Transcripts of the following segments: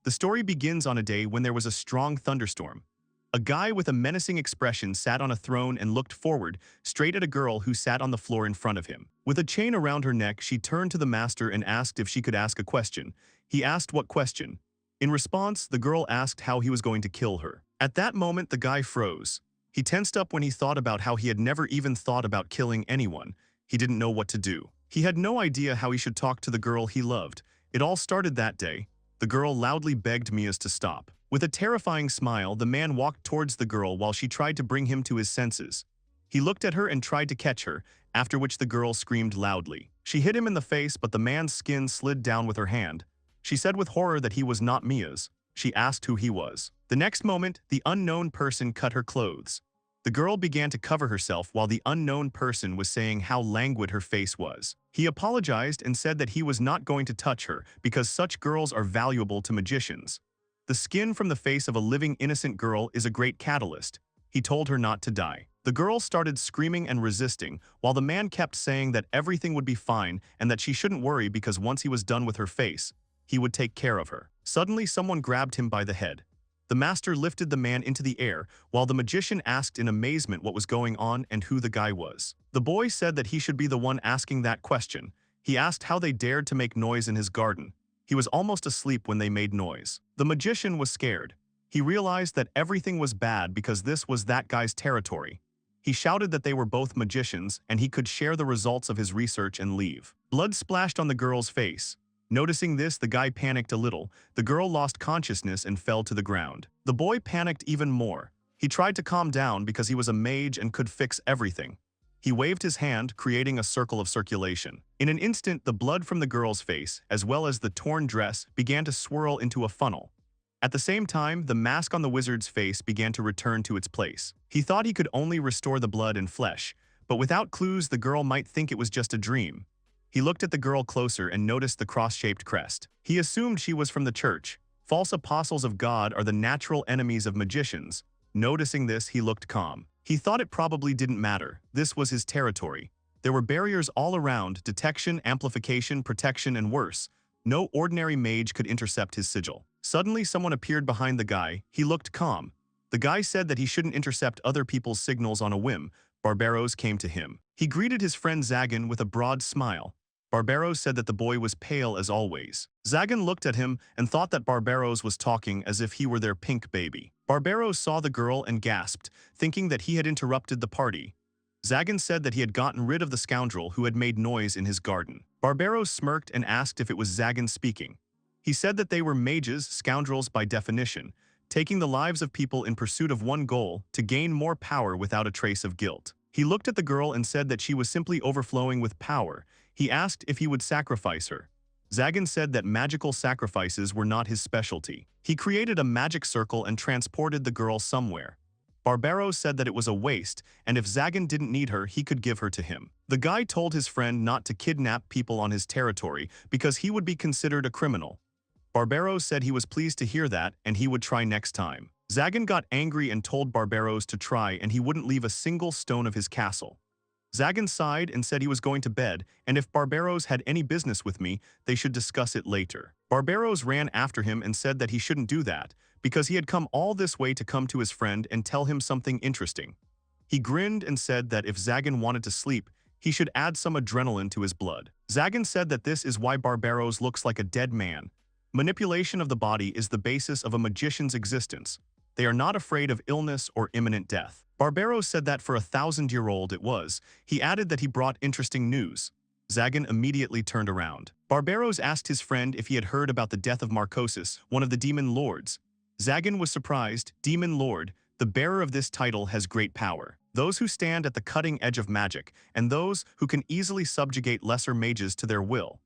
The story begins on a day when there was a strong thunderstorm. A guy with a menacing expression sat on a throne and looked forward, straight at a girl who sat on the floor in front of him. With a chain around her neck, she turned to the master and asked if she could ask a question. He asked what question. In response, the girl asked how he was going to kill her. At that moment, the guy froze. He tensed up when he thought about how he had never even thought about killing anyone. He didn't know what to do. He had no idea how he should talk to the girl he loved. It all started that day. The girl loudly begged Mia's to stop. With a terrifying smile, the man walked towards the girl while she tried to bring him to his senses. He looked at her and tried to catch her, after which the girl screamed loudly. She hit him in the face, but the man's skin slid down with her hand. She said with horror that he was not Mia's. She asked who he was. The next moment, the unknown person cut her clothes. The girl began to cover herself while the unknown person was saying how languid her face was. He apologized and said that he was not going to touch her because such girls are valuable to magicians. The skin from the face of a living innocent girl is a great catalyst. He told her not to die. The girl started screaming and resisting, while the man kept saying that everything would be fine and that she shouldn't worry because once he was done with her face, he would take care of her. Suddenly, someone grabbed him by the head. The master lifted the man into the air, while the magician asked in amazement what was going on and who the guy was. The boy said that he should be the one asking that question. He asked how they dared to make noise in his garden. He was almost asleep when they made noise. The magician was scared. He realized that everything was bad because this was that guy's territory. He shouted that they were both magicians and he could share the results of his research and leave. Blood splashed on the girl's face. Noticing this, the guy panicked a little. The girl lost consciousness and fell to the ground. The boy panicked even more. He tried to calm down because he was a mage and could fix everything. He waved his hand, creating a circle of circulation. In an instant, the blood from the girl's face, as well as the torn dress, began to swirl into a funnel. At the same time, the mask on the wizard's face began to return to its place. He thought he could only restore the blood and flesh, but without clues, the girl might think it was just a dream. He looked at the girl closer and noticed the cross-shaped crest. He assumed she was from the church. False apostles of God are the natural enemies of magicians. Noticing this, he looked calm. He thought it probably didn't matter. This was his territory. There were barriers all around: detection, amplification, protection, and worse. No ordinary mage could intercept his sigil. Suddenly, someone appeared behind the guy. He looked calm. The guy said that he shouldn't intercept other people's signals on a whim. Barbaros came to him. He greeted his friend Zagan with a broad smile. Barbaros said that the boy was pale as always. Zagan looked at him and thought that Barbaros was talking as if he were their pink baby. Barbaros saw the girl and gasped, thinking that he had interrupted the party. Zagan said that he had gotten rid of the scoundrel who had made noise in his garden. Barbaros smirked and asked if it was Zagan speaking. He said that they were mages, scoundrels by definition, taking the lives of people in pursuit of one goal: to gain more power without a trace of guilt. He looked at the girl and said that she was simply overflowing with power. He asked if he would sacrifice her. Zagan said that magical sacrifices were not his specialty. He created a magic circle and transported the girl somewhere. Barbaros said that it was a waste, and if Zagan didn't need her, he could give her to him. The guy told his friend not to kidnap people on his territory because he would be considered a criminal. Barbaros said he was pleased to hear that and he would try next time. Zagan got angry and told Barbaros to try, and he wouldn't leave a single stone of his castle. Zagan sighed and said he was going to bed, and if Barbaros had any business with me, they should discuss it later. Barbaros ran after him and said that he shouldn't do that, because he had come all this way to come to his friend and tell him something interesting. He grinned and said that if Zagan wanted to sleep, he should add some adrenaline to his blood. Zagan said that this is why Barbaros looks like a dead man. Manipulation of the body is the basis of a magician's existence. They are not afraid of illness or imminent death. Barbaros said that for 1,000-year-old it was. He added that he brought interesting news. Zagan immediately turned around. Barbaros asked his friend if he had heard about the death of Marcosis, one of the demon lords. Zagan was surprised. Demon Lord, the bearer of this title, has great power. Those who stand at the cutting edge of magic, and those who can easily subjugate lesser mages to their will.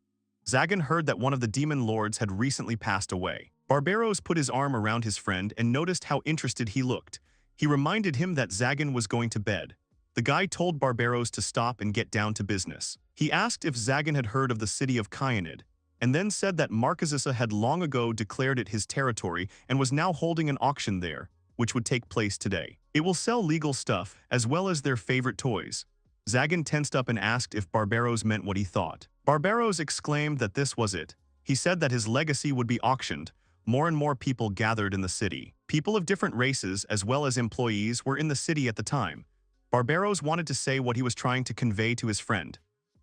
Zagan heard that one of the demon lords had recently passed away. Barbaros put his arm around his friend and noticed how interested he looked. He reminded him that Zagan was going to bed. The guy told Barbaros to stop and get down to business. He asked if Zagan had heard of the city of Kyanid, and then said that Marcosis had long ago declared it his territory and was now holding an auction there, which would take place today. It will sell legal stuff, as well as their favorite toys. Zagan tensed up and asked if Barbaros meant what he thought. Barbaros exclaimed that this was it. He said that his legacy would be auctioned. more and more people gathered in the city. People of different races as well as employees were in the city at the time. Barbaros wanted to say what he was trying to convey to his friend.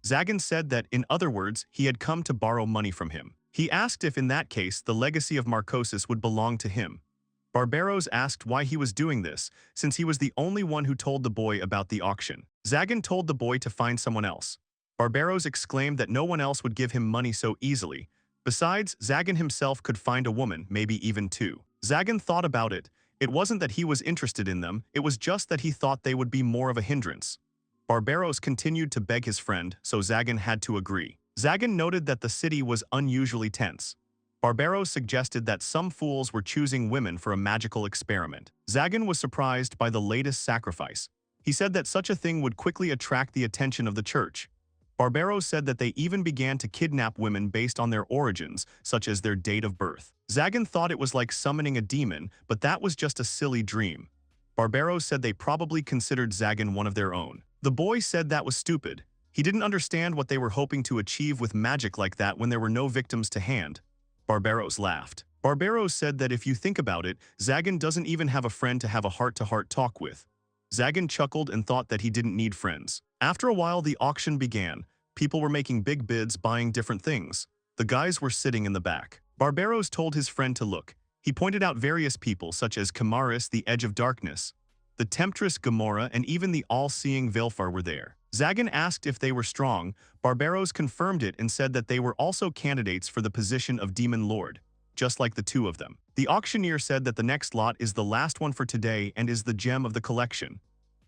Zagan said that, in other words, he had come to borrow money from him. He asked if in that case the legacy of Marcosis would belong to him. Barbaros asked why he was doing this, since he was the only one who told the boy about the auction. Zagan told the boy to find someone else. Barbaros exclaimed that no one else would give him money so easily. Besides, Zagan himself could find a woman, maybe even two. Zagan thought about it. It wasn't that he was interested in them, it was just that he thought they would be more of a hindrance. Barbaros continued to beg his friend, so Zagan had to agree. Zagan noted that the city was unusually tense. Barbaros suggested that some fools were choosing women for a magical experiment. Zagan was surprised by the latest sacrifice. He said that such a thing would quickly attract the attention of the church. Barbaros said that they even began to kidnap women based on their origins, such as their date of birth. Zagan thought it was like summoning a demon, but that was just a silly dream. Barbaros said they probably considered Zagan one of their own. The boy said that was stupid. He didn't understand what they were hoping to achieve with magic like that when there were no victims to hand. Barbaros laughed. Barbaros said that if you think about it, Zagan doesn't even have a friend to have a heart-to-heart talk with. Zagan chuckled and thought that he didn't need friends. After a while, the auction began. People were making big bids, buying different things. The guys were sitting in the back. Barbaros told his friend to look. He pointed out various people such as Kamaris, the Edge of Darkness, the Temptress Gamora, and even the all-seeing Vilfar were there. Zagan asked if they were strong. Barbaros confirmed it and said that they were also candidates for the position of Demon Lord, just like the two of them. The auctioneer said that the next lot is the last one for today and is the gem of the collection.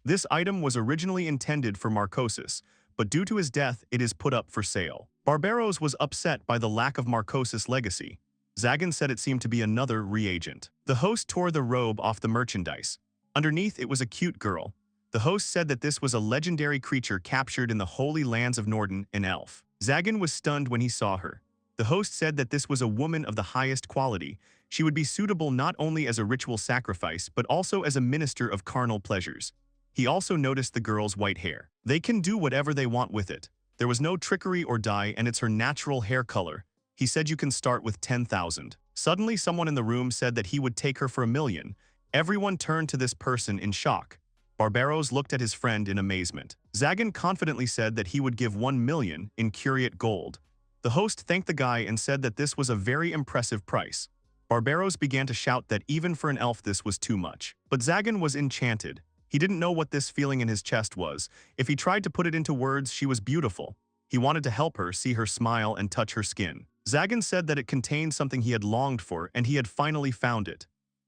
This item was originally intended for Marcosis, but due to his death, it is put up for sale. Barbaros was upset by the lack of Marcosis' legacy. Zagan said it seemed to be another reagent. The host tore the robe off the merchandise. Underneath, it was a cute girl. The host said that this was a legendary creature captured in the holy lands of Norden, an elf. Zagan was stunned when he saw her. The host said that this was a woman of the highest quality. She would be suitable not only as a ritual sacrifice, but also as a minister of carnal pleasures. He also noticed the girl's white hair. They can do whatever they want with it. There was no trickery or dye, and it's her natural hair color. He said you can start with 10,000. Suddenly, someone in the room said that he would take her for $1 million. Everyone turned to this person in shock. Barbaros looked at his friend in amazement. Zagan confidently said that he would give 1 million in curiate gold. The host thanked the guy and said that this was a very impressive price. Barbaros began to shout that even for an elf this was too much. But Zagan was enchanted. He didn't know what this feeling in his chest was. If he tried to put it into words, she was beautiful. He wanted to help her, see her smile, and touch her skin. Zagan said that it contained something he had longed for, and he had finally found it.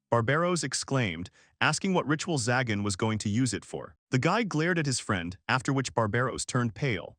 Barbaros exclaimed, asking what ritual Zagan was going to use it for. The guy glared at his friend, after which Barbaros turned pale.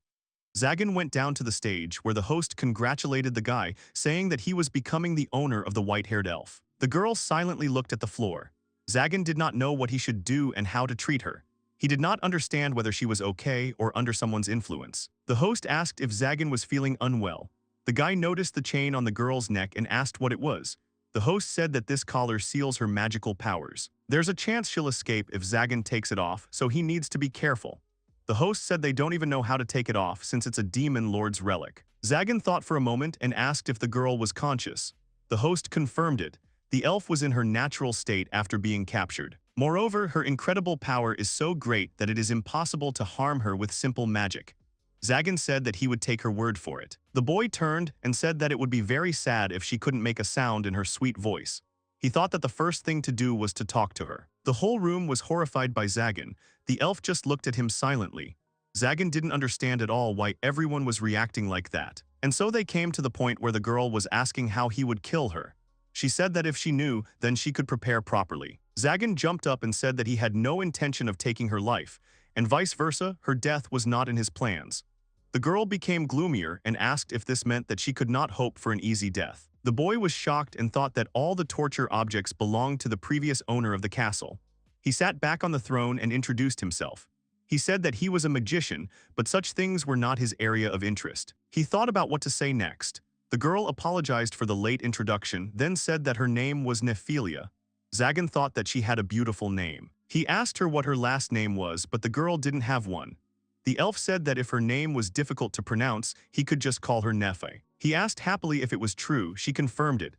Zagan went down to the stage, where the host congratulated the guy, saying that he was becoming the owner of the white-haired elf. The girl silently looked at the floor. Zagan did not know what he should do and how to treat her. He did not understand whether she was okay or under someone's influence. The host asked if Zagan was feeling unwell. The guy noticed the chain on the girl's neck and asked what it was. The host said that this collar seals her magical powers. There's a chance she'll escape if Zagan takes it off, so he needs to be careful. The host said they don't even know how to take it off since it's a demon lord's relic. Zagan thought for a moment and asked if the girl was conscious. The host confirmed it. The elf was in her natural state after being captured. Moreover, her incredible power is so great that it is impossible to harm her with simple magic. Zagan said that he would take her word for it. The boy turned and said that it would be very sad if she couldn't make a sound in her sweet voice. He thought that the first thing to do was to talk to her. The whole room was horrified by Zagan. The elf just looked at him silently. Zagan didn't understand at all why everyone was reacting like that. And so they came to the point where the girl was asking how he would kill her. She said that if she knew, then she could prepare properly. Zagan jumped up and said that he had no intention of taking her life, and vice versa, her death was not in his plans. The girl became gloomier and asked if this meant that she could not hope for an easy death. The boy was shocked and thought that all the torture objects belonged to the previous owner of the castle. He sat back on the throne and introduced himself. He said that he was a magician, but such things were not his area of interest. He thought about what to say next. The girl apologized for the late introduction, then said that her name was Nephilia. Zagan thought that she had a beautiful name. He asked her what her last name was, but the girl didn't have one. The elf said that if her name was difficult to pronounce, he could just call her Nephi. He asked happily if it was true. She confirmed it.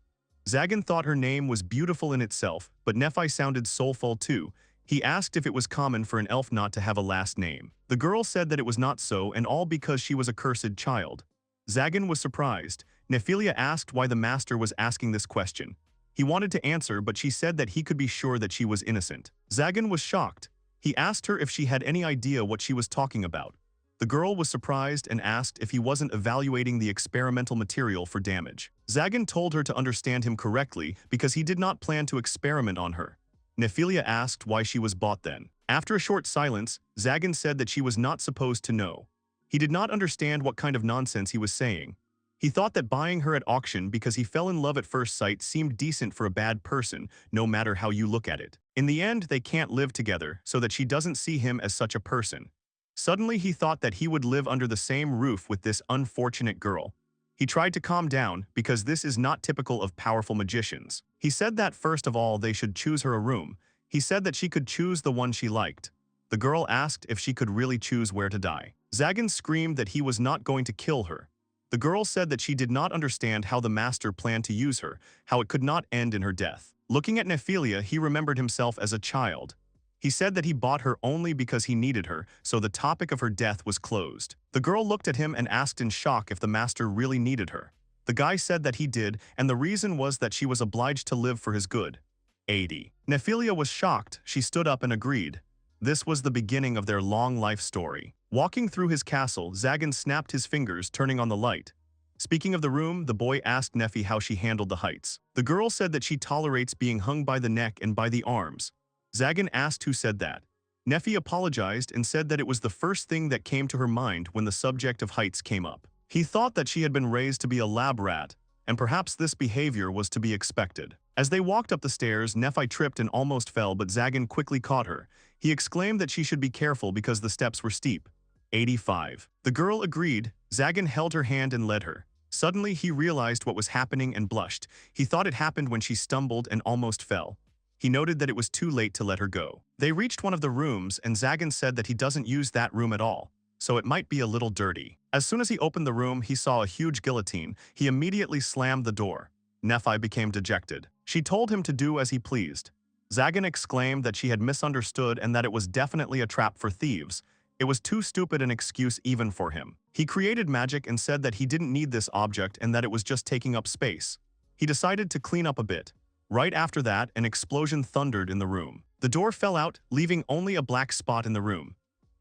Zagan thought her name was beautiful in itself, but Nephi sounded soulful too. He asked if it was common for an elf not to have a last name. The girl said that it was not so, and all because she was a cursed child. Zagan was surprised. Nephilia asked why the master was asking this question. He wanted to answer, but she said that he could be sure that she was innocent. Zagan was shocked. He asked her if she had any idea what she was talking about. The girl was surprised and asked if he wasn't evaluating the experimental material for damage. Zagan told her to understand him correctly because he did not plan to experiment on her. Nephilia asked why she was bought then. After a short silence, Zagan said that she was not supposed to know. He did not understand what kind of nonsense he was saying. He thought that buying her at auction because he fell in love at first sight seemed decent for a bad person, no matter how you look at it. In the end, they can't live together, so that she doesn't see him as such a person. Suddenly, he thought that he would live under the same roof with this unfortunate girl. He tried to calm down, because this is not typical of powerful magicians. He said that first of all they should choose her a room. He said that she could choose the one she liked. The girl asked if she could really choose where to die. Zagan screamed that he was not going to kill her. The girl said that she did not understand how the master planned to use her, how it could not end in her death. Looking at Nephilia, he remembered himself as a child. He said that he bought her only because he needed her, so the topic of her death was closed. The girl looked at him and asked in shock if the master really needed her. The guy said that he did, and the reason was that she was obliged to live for his good. 80. Nephilia was shocked. She stood up and agreed. This was the beginning of their long life story. Walking through his castle, Zagan snapped his fingers, turning on the light. Speaking of the room, the boy asked Nephi how she handled the heights. The girl said that she tolerates being hung by the neck and by the arms. Zagan asked who said that. Nephi apologized and said that it was the first thing that came to her mind when the subject of heights came up. He thought that she had been raised to be a lab rat, and perhaps this behavior was to be expected. As they walked up the stairs, Nephi tripped and almost fell, but Zagan quickly caught her. He exclaimed that she should be careful because the steps were steep. 85. The girl agreed. Zagan held her hand and led her. Suddenly, he realized what was happening and blushed. He thought it happened when she stumbled and almost fell. He noted that it was too late to let her go. They reached one of the rooms, and Zagan said that he doesn't use that room at all, so it might be a little dirty. As soon as he opened the room, he saw a huge guillotine. He immediately slammed the door. Nephi became dejected. She told him to do as he pleased. Zagan exclaimed that she had misunderstood and that it was definitely a trap for thieves. It was too stupid an excuse even for him. He created magic and said that he didn't need this object and that it was just taking up space. He decided to clean up a bit. Right after that, an explosion thundered in the room. The door fell out, leaving only a black spot in the room.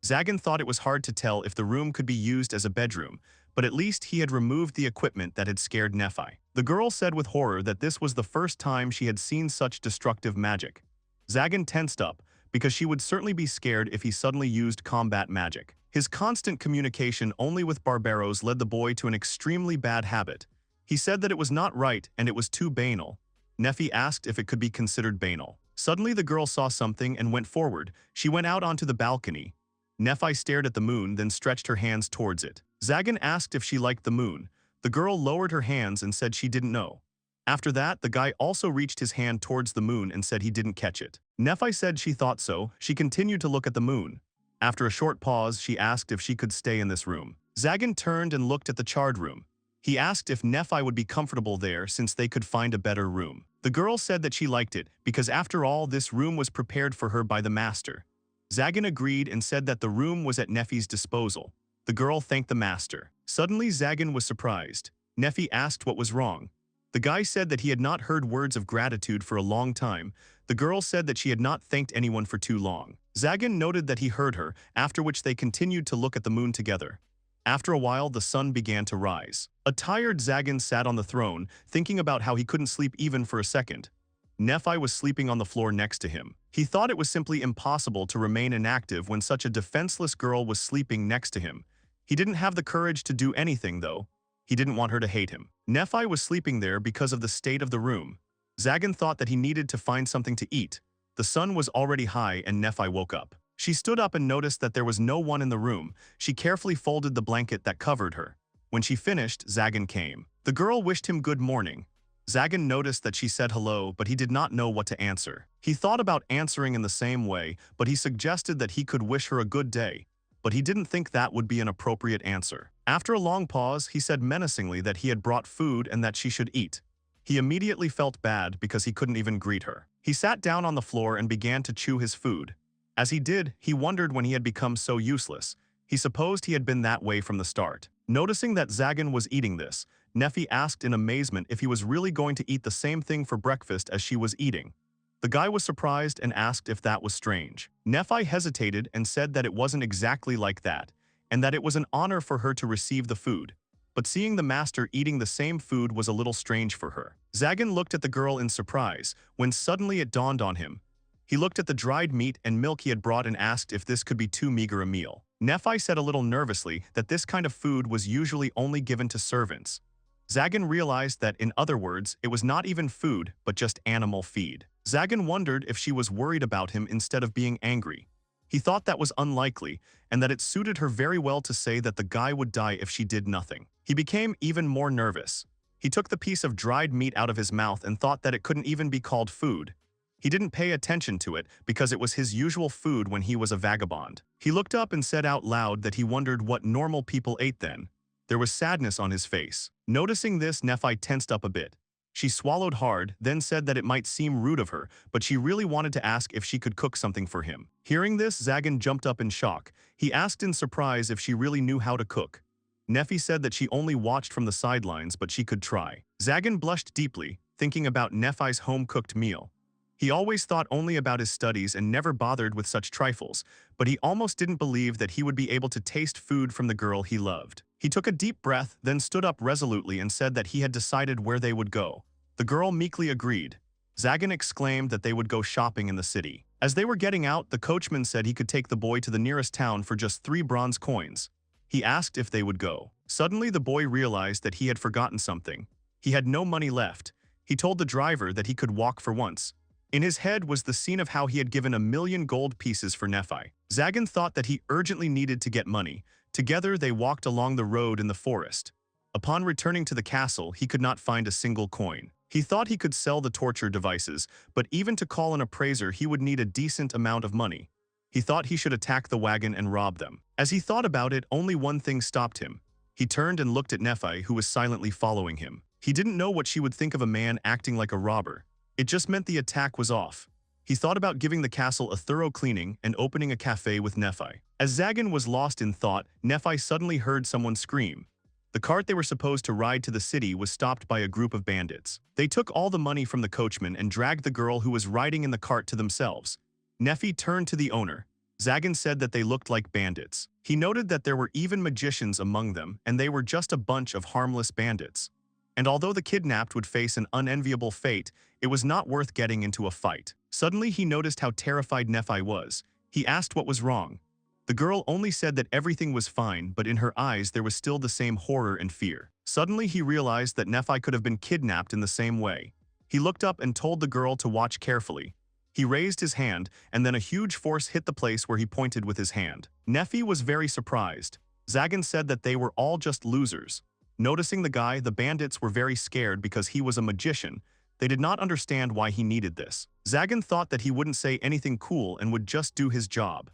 Zagan thought it was hard to tell if the room could be used as a bedroom, but at least he had removed the equipment that had scared Nephi. The girl said with horror that this was the first time she had seen such destructive magic. Zagan tensed up, because she would certainly be scared if he suddenly used combat magic. His constant communication only with barbaros led the boy to an extremely bad habit. He said that it was not right and it was too banal. Nephi asked if it could be considered banal. Suddenly the girl saw something and went forward. She went out onto the balcony. Nephi stared at the moon, then stretched her hands towards it. Zagan asked if she liked the moon. The girl lowered her hands and said she didn't know. After that, the guy also reached his hand towards the moon and said he didn't catch it. Nephi said she thought so. She continued to look at the moon. After a short pause, she asked if she could stay in this room. Zagan turned and looked at the charred room. He asked if Nephi would be comfortable there since they could find a better room. The girl said that she liked it, because after all, this room was prepared for her by the master. Zagan agreed and said that the room was at Nephi's disposal. The girl thanked the master. Suddenly, Zagan was surprised. Nephi asked what was wrong. The guy said that he had not heard words of gratitude for a long time. The girl said that she had not thanked anyone for too long. Zagan noted that he heard her, after which they continued to look at the moon together. After a while, the sun began to rise. A tired Zagan sat on the throne, thinking about how he couldn't sleep even for a second. Nephi was sleeping on the floor next to him. He thought it was simply impossible to remain inactive when such a defenseless girl was sleeping next to him. He didn't have the courage to do anything, though. He didn't want her to hate him. Nephi was sleeping there because of the state of the room. Zagan thought that he needed to find something to eat. The sun was already high and Nephi woke up. She stood up and noticed that there was no one in the room. She carefully folded the blanket that covered her. When she finished, Zagan came. The girl wished him good morning. Zagan noticed that she said hello, but he did not know what to answer. He thought about answering in the same way, but he suggested that he could wish her a good day. But he didn't think that would be an appropriate answer. After a long pause, he said menacingly that he had brought food and that she should eat. He immediately felt bad because he couldn't even greet her. He sat down on the floor and began to chew his food. As he did, he wondered when he had become so useless. He supposed he had been that way from the start. Noticing that Zagan was eating this, Nephi asked in amazement if he was really going to eat the same thing for breakfast as she was eating. The guy was surprised and asked if that was strange. Nephi hesitated and said that it wasn't exactly like that, and that it was an honor for her to receive the food. But seeing the master eating the same food was a little strange for her. Zagan looked at the girl in surprise, when suddenly it dawned on him. He looked at the dried meat and milk he had brought and asked if this could be too meager a meal. Nephi said a little nervously that this kind of food was usually only given to servants. Zagan realized that, in other words, it was not even food, but just animal feed. Zagan wondered if she was worried about him instead of being angry. He thought that was unlikely, and that it suited her very well to say that the guy would die if she did nothing. He became even more nervous. He took the piece of dried meat out of his mouth and thought that it couldn't even be called food. He didn't pay attention to it because it was his usual food when he was a vagabond. He looked up and said out loud that he wondered what normal people ate then. There was sadness on his face. Noticing this, Nephi tensed up a bit. She swallowed hard, then said that it might seem rude of her, but she really wanted to ask if she could cook something for him. Hearing this, Zagan jumped up in shock. He asked in surprise if she really knew how to cook. Nephi said that she only watched from the sidelines, but she could try. Zagan blushed deeply, thinking about Nephi's home-cooked meal. He always thought only about his studies and never bothered with such trifles, but he almost didn't believe that he would be able to taste food from the girl he loved. He took a deep breath, then stood up resolutely and said that he had decided where they would go. The girl meekly agreed. Zagan exclaimed that they would go shopping in the city. As they were getting out, the coachman said he could take the boy to the nearest town for just 3 bronze coins. He asked if they would go. Suddenly, the boy realized that he had forgotten something. He had no money left. He told the driver that he could walk for once. In his head was the scene of how he had given 1,000,000 gold pieces for Nephi. Zagan thought that he urgently needed to get money. Together, they walked along the road in the forest. Upon returning to the castle, he could not find a single coin. He thought he could sell the torture devices, but even to call an appraiser, he would need a decent amount of money. He thought he should attack the wagon and rob them. As he thought about it, only one thing stopped him. He turned and looked at Nephi, who was silently following him. He didn't know what she would think of a man acting like a robber. It just meant the attack was off. He thought about giving the castle a thorough cleaning and opening a cafe with Nephi. As Zagan was lost in thought, Nephi suddenly heard someone scream. The cart they were supposed to ride to the city was stopped by a group of bandits. They took all the money from the coachman and dragged the girl who was riding in the cart to themselves. Nephi turned to the owner. Zagan said that they looked like bandits. He noted that there were even magicians among them, and they were just a bunch of harmless bandits. And although the kidnapped would face an unenviable fate, it was not worth getting into a fight. Suddenly he noticed how terrified Nephi was. He asked what was wrong. The girl only said that everything was fine, but in her eyes there was still the same horror and fear. Suddenly he realized that Nephi could have been kidnapped in the same way. He looked up and told the girl to watch carefully. He raised his hand, and then a huge force hit the place where he pointed with his hand. Nephi was very surprised. Zagan said that they were all just losers. Noticing the guy, the bandits were very scared because he was a magician. They did not understand why he needed this. Zagan thought that he wouldn't say anything cool and would just do his job.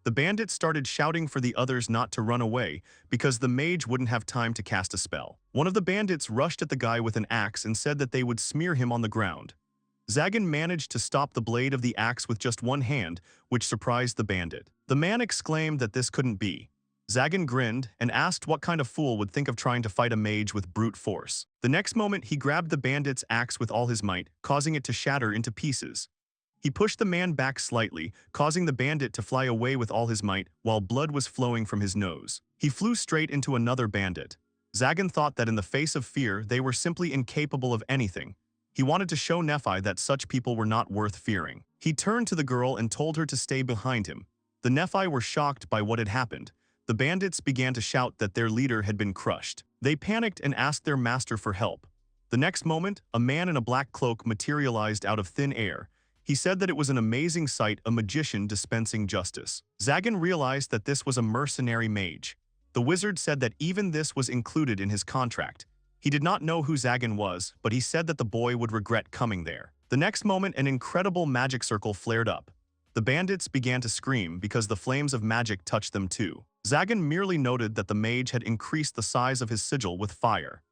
The bandits started shouting for the others not to run away because the mage wouldn't have time to cast a spell. One of the bandits rushed at the guy with an axe and said that they would smear him on the ground. Zagan managed to stop the blade of the axe with just one hand, which surprised the bandit. The man exclaimed that this couldn't be. Zagan grinned and asked what kind of fool would think of trying to fight a mage with brute force. The next moment, he grabbed the bandit's axe with all his might, causing it to shatter into pieces. He pushed the man back slightly, causing the bandit to fly away with all his might, while blood was flowing from his nose. He flew straight into another bandit. Zagan thought that in the face of fear, they were simply incapable of anything. He wanted to show Nephi that such people were not worth fearing. He turned to the girl and told her to stay behind him. The Nephi were shocked by what had happened. The bandits began to shout that their leader had been crushed. They panicked and asked their master for help. The next moment, a man in a black cloak materialized out of thin air. He said that it was an amazing sight, a magician dispensing justice. Zagan realized that this was a mercenary mage. The wizard said that even this was included in his contract. He did not know who Zagan was, but he said that the boy would regret coming there. The next moment, an incredible magic circle flared up. The bandits began to scream because the flames of magic touched them too. Zagan merely noted that the mage had increased the size of his sigil with fire.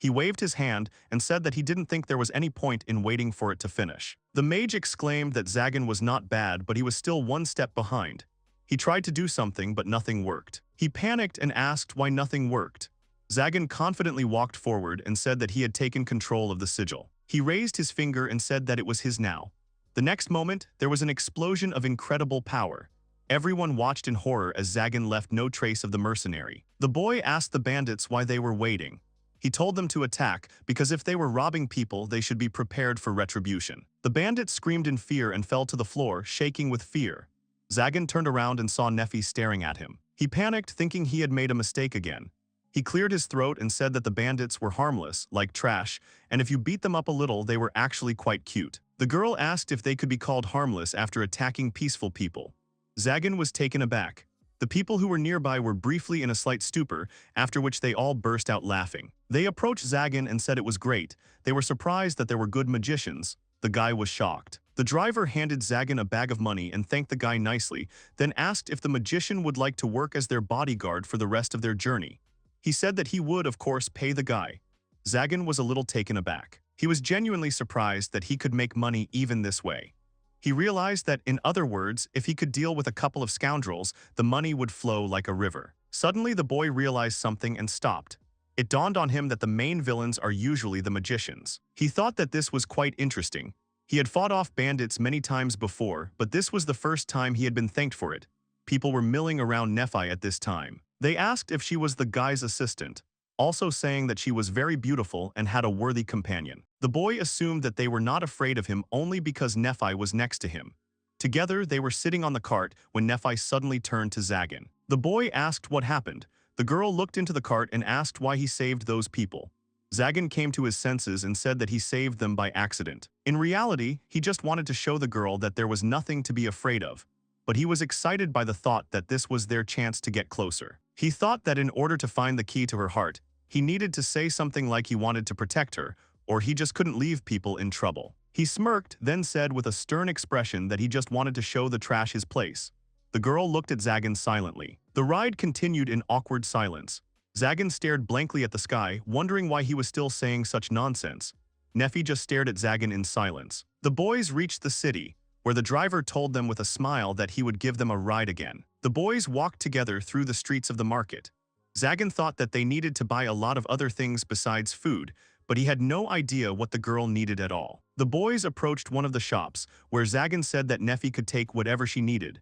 He waved his hand and said that he didn't think there was any point in waiting for it to finish. The mage exclaimed that Zagan was not bad, but he was still one step behind. He tried to do something, but nothing worked. He panicked and asked why nothing worked. Zagan confidently walked forward and said that he had taken control of the sigil. He raised his finger and said that it was his now. The next moment, there was an explosion of incredible power. Everyone watched in horror as Zagan left no trace of the mercenary. The boy asked the bandits why they were waiting. He told them to attack because if they were robbing people, they should be prepared for retribution. The bandits screamed in fear and fell to the floor, shaking with fear. Zagan turned around and saw Nephi staring at him. He panicked, thinking he had made a mistake again. He cleared his throat and said that the bandits were harmless, like trash, and if you beat them up a little, they were actually quite cute. The girl asked if they could be called harmless after attacking peaceful people. Zagan was taken aback. The people who were nearby were briefly in a slight stupor, after which they all burst out laughing. They approached Zagan and said it was great. They were surprised that there were good magicians. The guy was shocked. The driver handed Zagan a bag of money and thanked the guy nicely, then asked if the magician would like to work as their bodyguard for the rest of their journey. He said that he would, of course, pay the guy. Zagan was a little taken aback. He was genuinely surprised that he could make money even this way. He realized that, in other words, if he could deal with a couple of scoundrels, the money would flow like a river. Suddenly, the boy realized something and stopped. It dawned on him that the main villains are usually the magicians. He thought that this was quite interesting. He had fought off bandits many times before, but this was the first time he had been thanked for it. People were milling around Nephi at this time. They asked if she was the guy's assistant, also saying that she was very beautiful and had a worthy companion. The boy assumed that they were not afraid of him only because Nephi was next to him. Together, they were sitting on the cart when Nephi suddenly turned to Zagan. The boy asked what happened. The girl looked into the cart and asked why he saved those people. Zagan came to his senses and said that he saved them by accident. In reality, he just wanted to show the girl that there was nothing to be afraid of. But he was excited by the thought that this was their chance to get closer. He thought that in order to find the key to her heart, he needed to say something like he wanted to protect her, or he just couldn't leave people in trouble. He smirked, then said with a stern expression that he just wanted to show the trash his place. The girl looked at Zagan silently. The ride continued in awkward silence. Zagan stared blankly at the sky, wondering why he was still saying such nonsense. Nephi just stared at Zagan in silence. The boys reached the city, where the driver told them with a smile that he would give them a ride again. The boys walked together through the streets of the market. Zagan thought that they needed to buy a lot of other things besides food, but he had no idea what the girl needed at all. The boys approached one of the shops, where Zagan said that Nephi could take whatever she needed.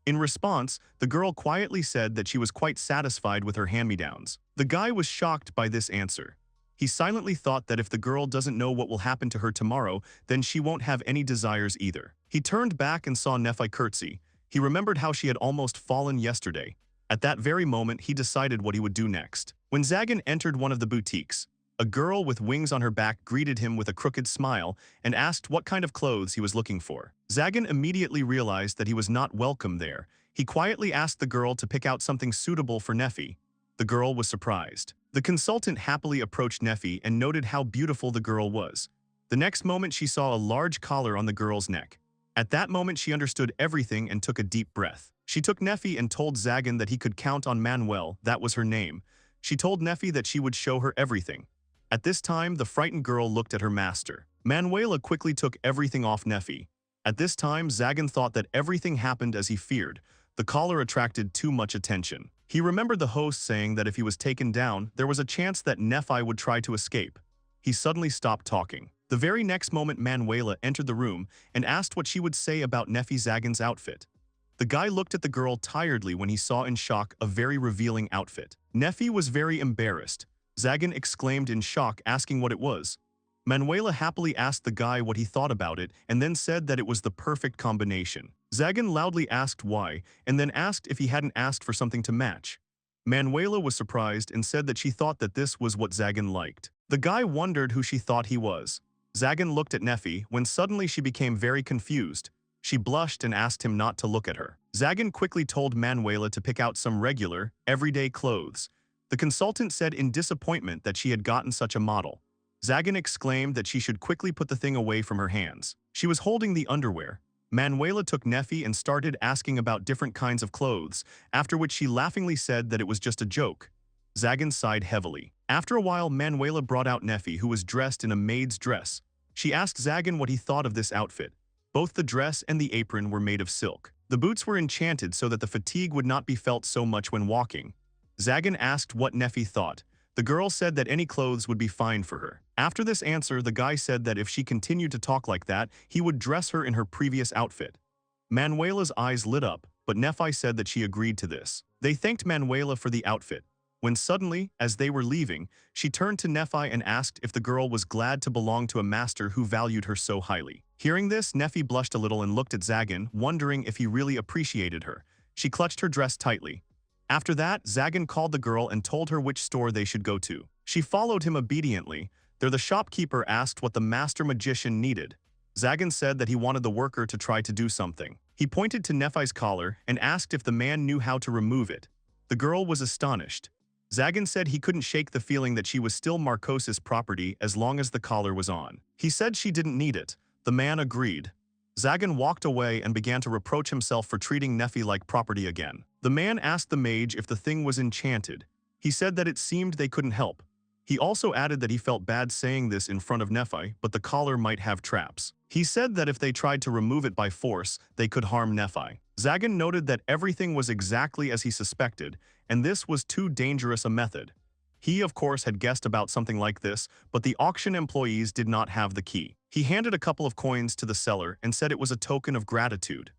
In response, the girl quietly said that she was quite satisfied with her hand-me-downs. The guy was shocked by this answer. He silently thought that if the girl doesn't know what will happen to her tomorrow, then she won't have any desires either. He turned back and saw Nephi curtsy. He remembered how she had almost fallen yesterday. At that very moment, he decided what he would do next. When Zagan entered one of the boutiques, a girl with wings on her back greeted him with a crooked smile and asked what kind of clothes he was looking for. Zagan immediately realized that he was not welcome there. He quietly asked the girl to pick out something suitable for Nephi. The girl was surprised. The consultant happily approached Nephi and noted how beautiful the girl was. The next moment, she saw a large collar on the girl's neck. At that moment, she understood everything and took a deep breath. She took Nephi and told Zagan that he could count on Manuel, that was her name. She told Nephi that she would show her everything. At this time, the frightened girl looked at her master. Manuela quickly took everything off Nephi. At this time, Zagan thought that everything happened as he feared. The collar attracted too much attention. He remembered the host saying that if he was taken down, there was a chance that Nephi would try to escape. He suddenly stopped talking. The very next moment, Manuela entered the room and asked what she would say about Nephi Zagan's outfit. The guy looked at the girl tiredly when he saw in shock a very revealing outfit. Nephi was very embarrassed. Zagan exclaimed in shock, asking what it was. Manuela happily asked the guy what he thought about it and then said that it was the perfect combination. Zagan loudly asked why and then asked if he hadn't asked for something to match. Manuela was surprised and said that she thought that this was what Zagan liked. The guy wondered who she thought he was. Zagan looked at Nephi when suddenly she became very confused. She blushed and asked him not to look at her. Zagan quickly told Manuela to pick out some regular, everyday clothes. The consultant said in disappointment that she had gotten such a model. Zagan exclaimed that she should quickly put the thing away from her hands. She was holding the underwear. Manuela took Nephi and started asking about different kinds of clothes, after which she laughingly said that it was just a joke. Zagan sighed heavily. After a while, Manuela brought out Nephi, who was dressed in a maid's dress. She asked Zagan what he thought of this outfit. Both the dress and the apron were made of silk. The boots were enchanted so that the fatigue would not be felt so much when walking. Zagan asked what Nephi thought. The girl said that any clothes would be fine for her. After this answer, the guy said that if she continued to talk like that, he would dress her in her previous outfit. Manuela's eyes lit up, but Nephi said that she agreed to this. They thanked Manuela for the outfit. When suddenly, as they were leaving, she turned to Nephi and asked if the girl was glad to belong to a master who valued her so highly. Hearing this, Nephi blushed a little and looked at Zagan, wondering if he really appreciated her. She clutched her dress tightly. After that, Zagan called the girl and told her which store they should go to. She followed him obediently. There the shopkeeper asked what the master magician needed. Zagan said that he wanted the worker to try to do something. He pointed to Nephi's collar and asked if the man knew how to remove it. The girl was astonished. Zagan said he couldn't shake the feeling that she was still Marcos's property as long as the collar was on. He said she didn't need it. The man agreed. Zagan walked away and began to reproach himself for treating Nephi like property again. The man asked the mage if the thing was enchanted. He said that it seemed they couldn't help. He also added that he felt bad saying this in front of Nephi, but the collar might have traps. He said that if they tried to remove it by force, they could harm Nephi. Zagan noted that everything was exactly as he suspected, and this was too dangerous a method. He, of course, had guessed about something like this, but the auction employees did not have the key. He handed a couple of coins to the seller and said it was a token of gratitude.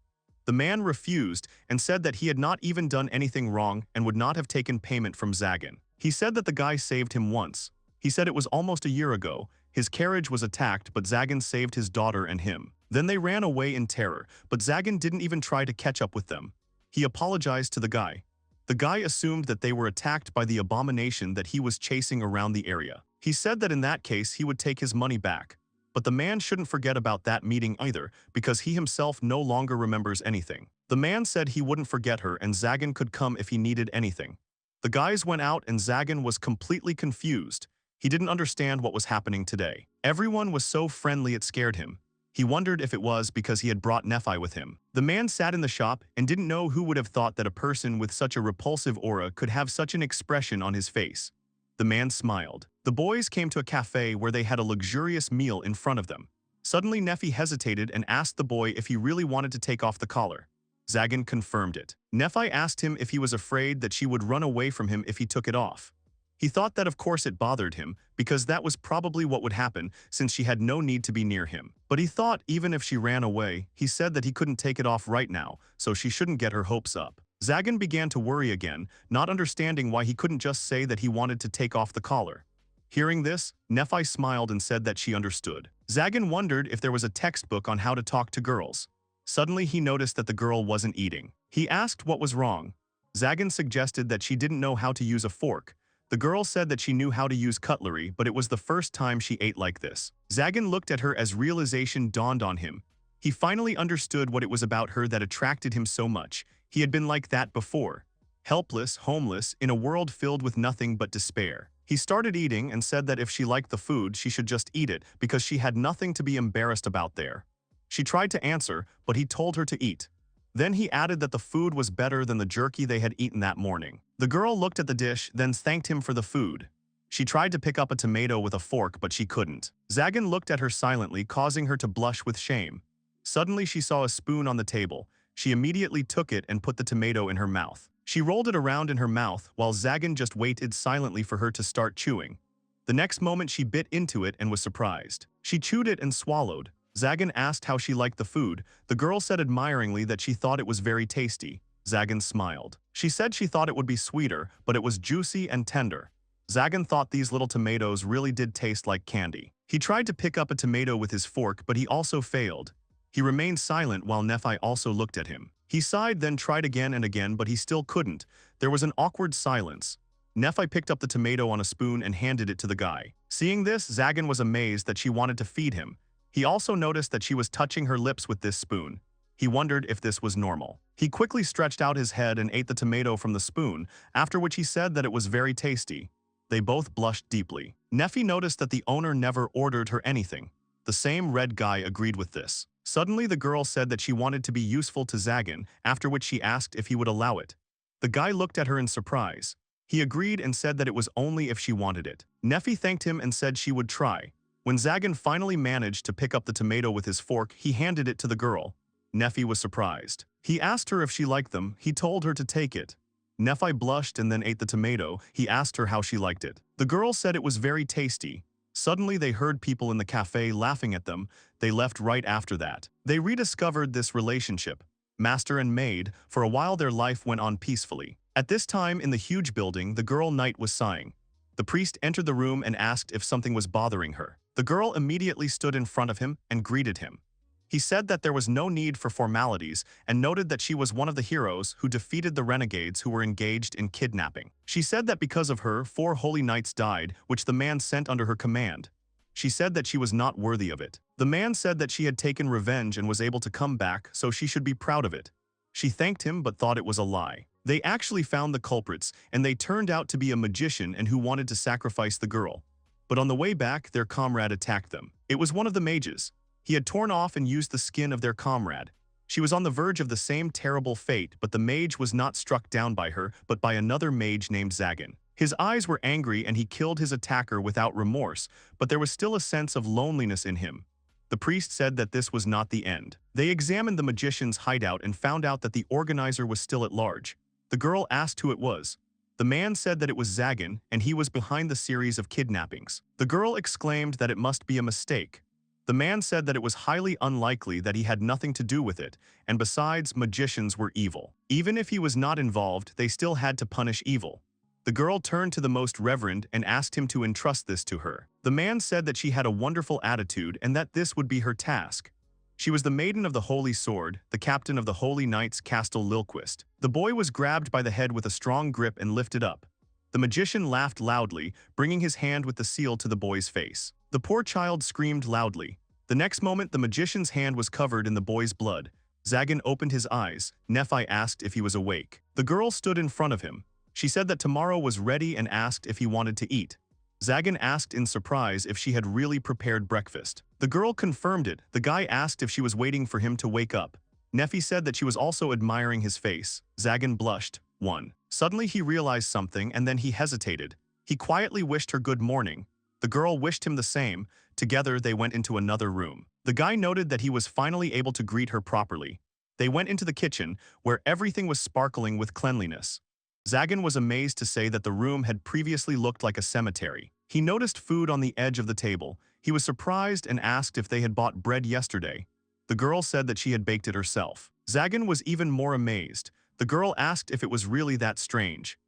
The man refused and said that he had not even done anything wrong and would not have taken payment from Zagan. He said that the guy saved him once. He said it was almost a year ago. His carriage was attacked, but Zagan saved his daughter and him. Then they ran away in terror, but Zagan didn't even try to catch up with them. He apologized to the guy. The guy assumed that they were attacked by the abomination that he was chasing around the area. He said that in that case he would take his money back. But the man shouldn't forget about that meeting either, because he himself no longer remembers anything. The man said he wouldn't forget her and Zagan could come if he needed anything. The guys went out and Zagan was completely confused. He didn't understand what was happening today. Everyone was so friendly it scared him. He wondered if it was because he had brought Nephi with him. The man sat in the shop and didn't know who would have thought that a person with such a repulsive aura could have such an expression on his face. The man smiled. The boys came to a cafe where they had a luxurious meal in front of them. Suddenly Nephi hesitated and asked the boy if he really wanted to take off the collar. Zagan confirmed it. Nephi asked him if he was afraid that she would run away from him if he took it off. He thought that of course it bothered him, because that was probably what would happen since she had no need to be near him. But he thought even if she ran away, he said that he couldn't take it off right now, so she shouldn't get her hopes up. Zagan began to worry again, not understanding why he couldn't just say that he wanted to take off the collar. Hearing this, Nephi smiled and said that she understood. Zagan wondered if there was a textbook on how to talk to girls. Suddenly he noticed that the girl wasn't eating. He asked what was wrong. Zagan suggested that she didn't know how to use a fork. The girl said that she knew how to use cutlery, but it was the first time she ate like this. Zagan looked at her as realization dawned on him. He finally understood what it was about her that attracted him so much. He had been like that before. Helpless, homeless, in a world filled with nothing but despair. He started eating and said that if she liked the food, she should just eat it because she had nothing to be embarrassed about there. She tried to answer, but he told her to eat. Then he added that the food was better than the jerky they had eaten that morning. The girl looked at the dish, then thanked him for the food. She tried to pick up a tomato with a fork, but she couldn't. Zagan looked at her silently, causing her to blush with shame. Suddenly she saw a spoon on the table. She immediately took it and put the tomato in her mouth. She rolled it around in her mouth, while Zagan just waited silently for her to start chewing. The next moment she bit into it and was surprised. She chewed it and swallowed. Zagan asked how she liked the food. The girl said admiringly that she thought it was very tasty. Zagan smiled. She said she thought it would be sweeter, but it was juicy and tender. Zagan thought these little tomatoes really did taste like candy. He tried to pick up a tomato with his fork, but he also failed. He remained silent while Nephi also looked at him. He sighed, then tried again and again, but he still couldn't. There was an awkward silence. Nephi picked up the tomato on a spoon and handed it to the guy. Seeing this, Zagan was amazed that she wanted to feed him. He also noticed that she was touching her lips with this spoon. He wondered if this was normal. He quickly stretched out his head and ate the tomato from the spoon, after which he said that it was very tasty. They both blushed deeply. Nephi noticed that the owner never ordered her anything. The same red guy agreed with this. Suddenly the girl said that she wanted to be useful to Zagan, after which she asked if he would allow it. The guy looked at her in surprise. He agreed and said that it was only if she wanted it. Nephi thanked him and said she would try. When Zagan finally managed to pick up the tomato with his fork, he handed it to the girl. Nephi was surprised. He asked her if she liked them. He told her to take it. Nephi blushed and then ate the tomato. He asked her how she liked it. The girl said it was very tasty. Suddenly they heard people in the cafe laughing at them. They left right after that. They rediscovered this relationship, master and maid. For a while their life went on peacefully. At this time in the huge building, the girl knight was sighing. The priest entered the room and asked if something was bothering her. The girl immediately stood in front of him and greeted him. He said that there was no need for formalities and noted that she was one of the heroes who defeated the renegades who were engaged in kidnapping. She said that because of her, 4 holy knights died, which the man sent under her command. She said that she was not worthy of it. The man said that she had taken revenge and was able to come back, so she should be proud of it. She thanked him but thought it was a lie. They actually found the culprits, and they turned out to be a magician and who wanted to sacrifice the girl. But on the way back, their comrade attacked them. It was one of the mages. He had torn off and used the skin of their comrade. She was on the verge of the same terrible fate, but the mage was not struck down by her, but by another mage named Zagan. His eyes were angry and he killed his attacker without remorse, but there was still a sense of loneliness in him. The priest said that this was not the end. They examined the magician's hideout and found out that the organizer was still at large. The girl asked who it was. The man said that it was Zagan, and he was behind the series of kidnappings. The girl exclaimed that it must be a mistake. The man said that it was highly unlikely that he had nothing to do with it, and besides, magicians were evil. Even if he was not involved, they still had to punish evil. The girl turned to the most reverend and asked him to entrust this to her. The man said that she had a wonderful attitude and that this would be her task. She was the maiden of the Holy Sword, the captain of the Holy Knights Castle Lilquist. The boy was grabbed by the head with a strong grip and lifted up. The magician laughed loudly, bringing his hand with the seal to the boy's face. The poor child screamed loudly. The next moment, the magician's hand was covered in the boy's blood. Zagan opened his eyes. Nephi asked if he was awake. The girl stood in front of him. She said that tomorrow was ready and asked if he wanted to eat. Zagan asked in surprise if she had really prepared breakfast. The girl confirmed it. The guy asked if she was waiting for him to wake up. Nephi said that she was also admiring his face. Zagan blushed. 1. Suddenly he realized something and then he hesitated. He quietly wished her good morning. The girl wished him the same. Together they went into another room. The guy noted that he was finally able to greet her properly. They went into the kitchen, where everything was sparkling with cleanliness. Zagan was amazed to say that the room had previously looked like a cemetery. He noticed food on the edge of the table. He was surprised and asked if they had bought bread yesterday. The girl said that she had baked it herself. Zagan was even more amazed. The girl asked if it was really that strange.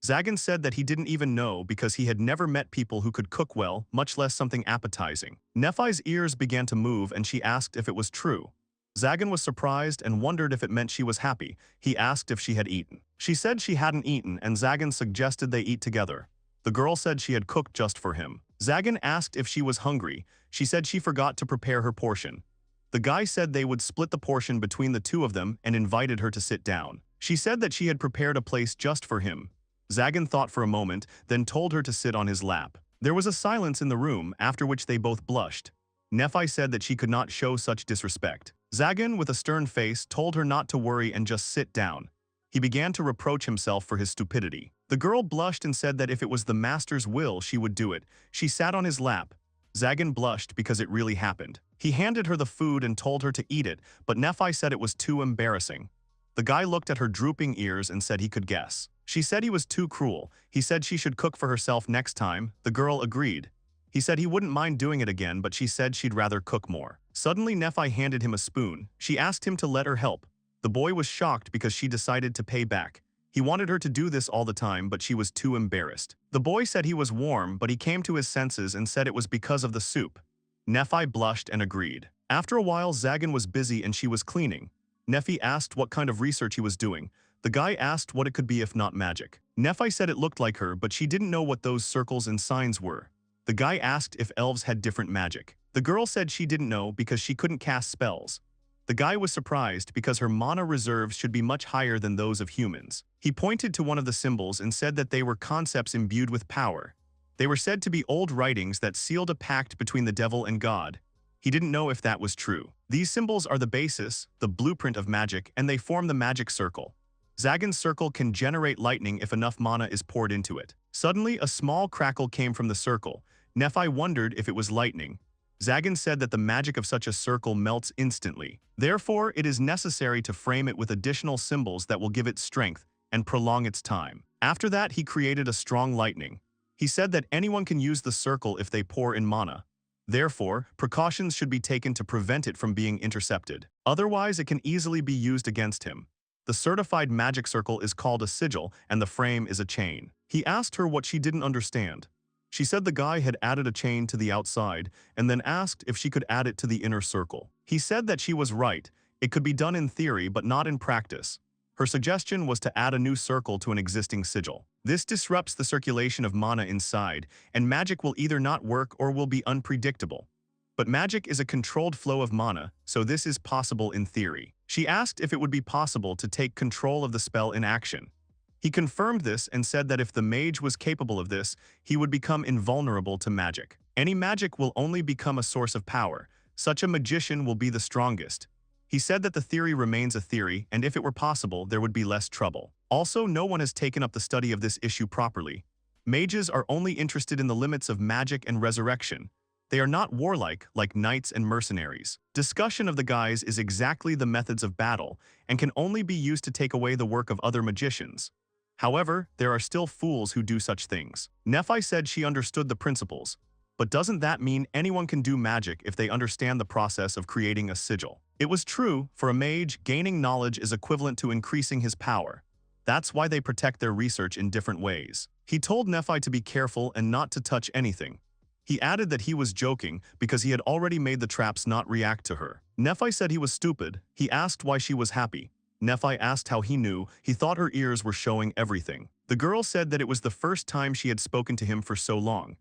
Zagan said that he didn't even know because he had never met people who could cook well, much less something appetizing. Nephi's ears began to move and she asked if it was true. Zagan was surprised and wondered if it meant she was happy. He asked if she had eaten. She said she hadn't eaten and Zagan suggested they eat together. The girl said she had cooked just for him. Zagan asked if she was hungry. She said she forgot to prepare her portion. The guy said they would split the portion between the two of them and invited her to sit down. She said that she had prepared a place just for him. Zagan thought for a moment, then told her to sit on his lap. There was a silence in the room, after which they both blushed. Nephi said that she could not show such disrespect. Zagan, with a stern face, told her not to worry and just sit down. He began to reproach himself for his stupidity. The girl blushed and said that if it was the master's will, she would do it. She sat on his lap. Zagan blushed because it really happened. He handed her the food and told her to eat it, but Nephi said it was too embarrassing. The guy looked at her drooping ears and said he could guess. She said he was too cruel. He said she should cook for herself next time. The girl agreed. He said he wouldn't mind doing it again, but she said she'd rather cook more. Suddenly, Nephi handed him a spoon. She asked him to let her help. The boy was shocked because she decided to pay back. He wanted her to do this all the time, but she was too embarrassed. The boy said he was warm, but he came to his senses and said it was because of the soup. Nephi blushed and agreed. After a while, Zagan was busy and she was cleaning. Nephi asked what kind of research he was doing. The guy asked what it could be if not magic. Nephi said it looked like her, but she didn't know what those circles and signs were. The guy asked if elves had different magic. The girl said she didn't know because she couldn't cast spells. The guy was surprised because her mana reserves should be much higher than those of humans. He pointed to one of the symbols and said that they were concepts imbued with power. They were said to be old writings that sealed a pact between the devil and God. He didn't know if that was true. These symbols are the basis, the blueprint of magic, and they form the magic circle. Zagan's circle can generate lightning if enough mana is poured into it. Suddenly, a small crackle came from the circle. Nephi wondered if it was lightning. Zagan said that the magic of such a circle melts instantly. Therefore, it is necessary to frame it with additional symbols that will give it strength and prolong its time. After that, he created a strong lightning. He said that anyone can use the circle if they pour in mana. Therefore, precautions should be taken to prevent it from being intercepted. Otherwise, it can easily be used against him. The certified magic circle is called a sigil, and the frame is a chain. He asked her what she didn't understand. She said the guy had added a chain to the outside, and then asked if she could add it to the inner circle. He said that she was right. It could be done in theory, but not in practice. Her suggestion was to add a new circle to an existing sigil. This disrupts the circulation of mana inside, and magic will either not work or will be unpredictable. But magic is a controlled flow of mana, so this is possible in theory. She asked if it would be possible to take control of the spell in action. He confirmed this and said that if the mage was capable of this, he would become invulnerable to magic. Any magic will only become a source of power. Such a magician will be the strongest. He said that the theory remains a theory, and if it were possible, there would be less trouble. Also, no one has taken up the study of this issue properly. Mages are only interested in the limits of magic and resurrection. They are not warlike like knights and mercenaries. Discussion of the guise is exactly the methods of battle, and can only be used to take away the work of other magicians. However, there are still fools who do such things. Nephi said she understood the principles, but doesn't that mean anyone can do magic if they understand the process of creating a sigil? It was true, for a mage, gaining knowledge is equivalent to increasing his power. That's why they protect their research in different ways. He told Nephi to be careful and not to touch anything. He added that he was joking because he had already made the traps not react to her. Nephi said he was stupid. He asked why she was happy. Nephi asked how he knew. He thought her ears were showing everything. The girl said that it was the first time she had spoken to him for so long.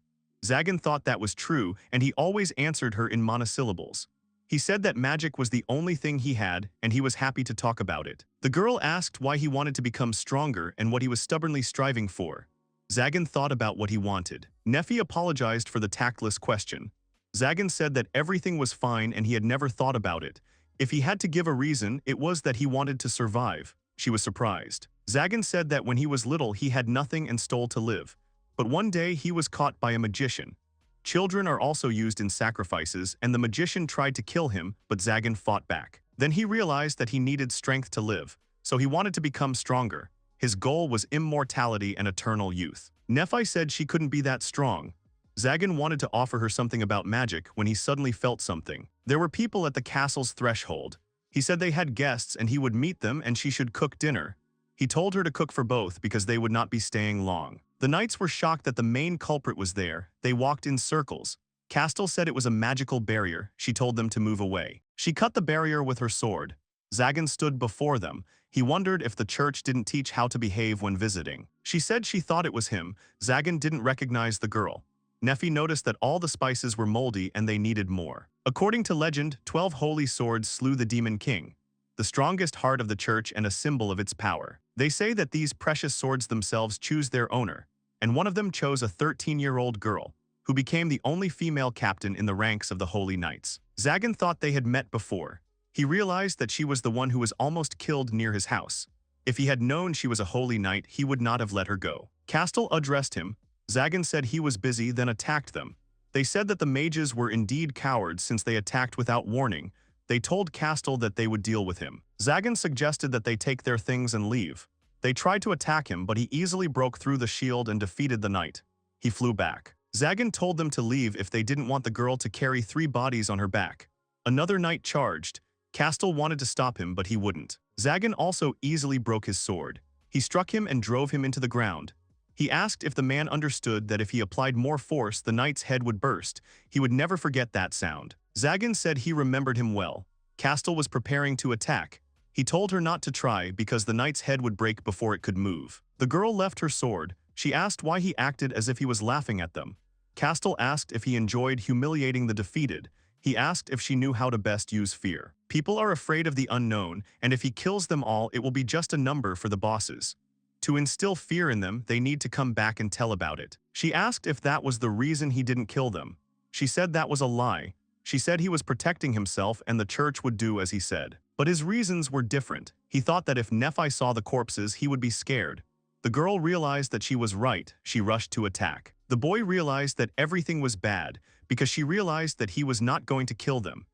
Zagan thought that was true, and he always answered her in monosyllables. He said that magic was the only thing he had, and he was happy to talk about it. The girl asked why he wanted to become stronger and what he was stubbornly striving for. Zagan thought about what he wanted. Nephi apologized for the tactless question. Zagan said that everything was fine and he had never thought about it. If he had to give a reason, it was that he wanted to survive. She was surprised. Zagan said that when he was little he had nothing and stole to live. But one day he was caught by a magician. Children are also used in sacrifices, and the magician tried to kill him, but Zagan fought back. Then he realized that he needed strength to live, so he wanted to become stronger. His goal was immortality and eternal youth. Nephi said she couldn't be that strong. Zagan wanted to offer her something about magic when he suddenly felt something. There were people at the castle's threshold. He said they had guests and he would meet them and she should cook dinner. He told her to cook for both because they would not be staying long. The knights were shocked that the main culprit was there. They walked in circles. Castle said it was a magical barrier. She told them to move away. She cut the barrier with her sword. Zagan stood before them. He wondered if the church didn't teach how to behave when visiting. She said she thought it was him. Zagan didn't recognize the girl. Nephi noticed that all the spices were moldy and they needed more. According to legend, 12 holy swords slew the demon king, the strongest heart of the church and a symbol of its power. They say that these precious swords themselves choose their owner, and one of them chose a 13-year-old girl, who became the only female captain in the ranks of the holy knights. Zagan thought they had met before. He realized that she was the one who was almost killed near his house. If he had known she was a holy knight, he would not have let her go. Castle addressed him. Zagan said he was busy, then attacked them. They said that the mages were indeed cowards since they attacked without warning. They told Castle that they would deal with him. Zagan suggested that they take their things and leave. They tried to attack him, but he easily broke through the shield and defeated the knight. He flew back. Zagan told them to leave if they didn't want the girl to carry 3 bodies on her back. Another knight charged. Castle wanted to stop him, but he wouldn't. Zagan also easily broke his sword. He struck him and drove him into the ground. He asked if the man understood that if he applied more force, the knight's head would burst. He would never forget that sound. Zagan said he remembered him well. Castle was preparing to attack. He told her not to try because the knight's head would break before it could move. The girl left her sword. She asked why he acted as if he was laughing at them. Castle asked if he enjoyed humiliating the defeated. He asked if she knew how to best use fear. People are afraid of the unknown, and if he kills them all, it will be just a number for the bosses. To instill fear in them, they need to come back and tell about it. She asked if that was the reason he didn't kill them. She said that was a lie. She said he was protecting himself and the church would do as he said. But his reasons were different. He thought that if Nephi saw the corpses, he would be scared. The girl realized that she was right. She rushed to attack. The boy realized that everything was bad because she realized that he was not going to kill them.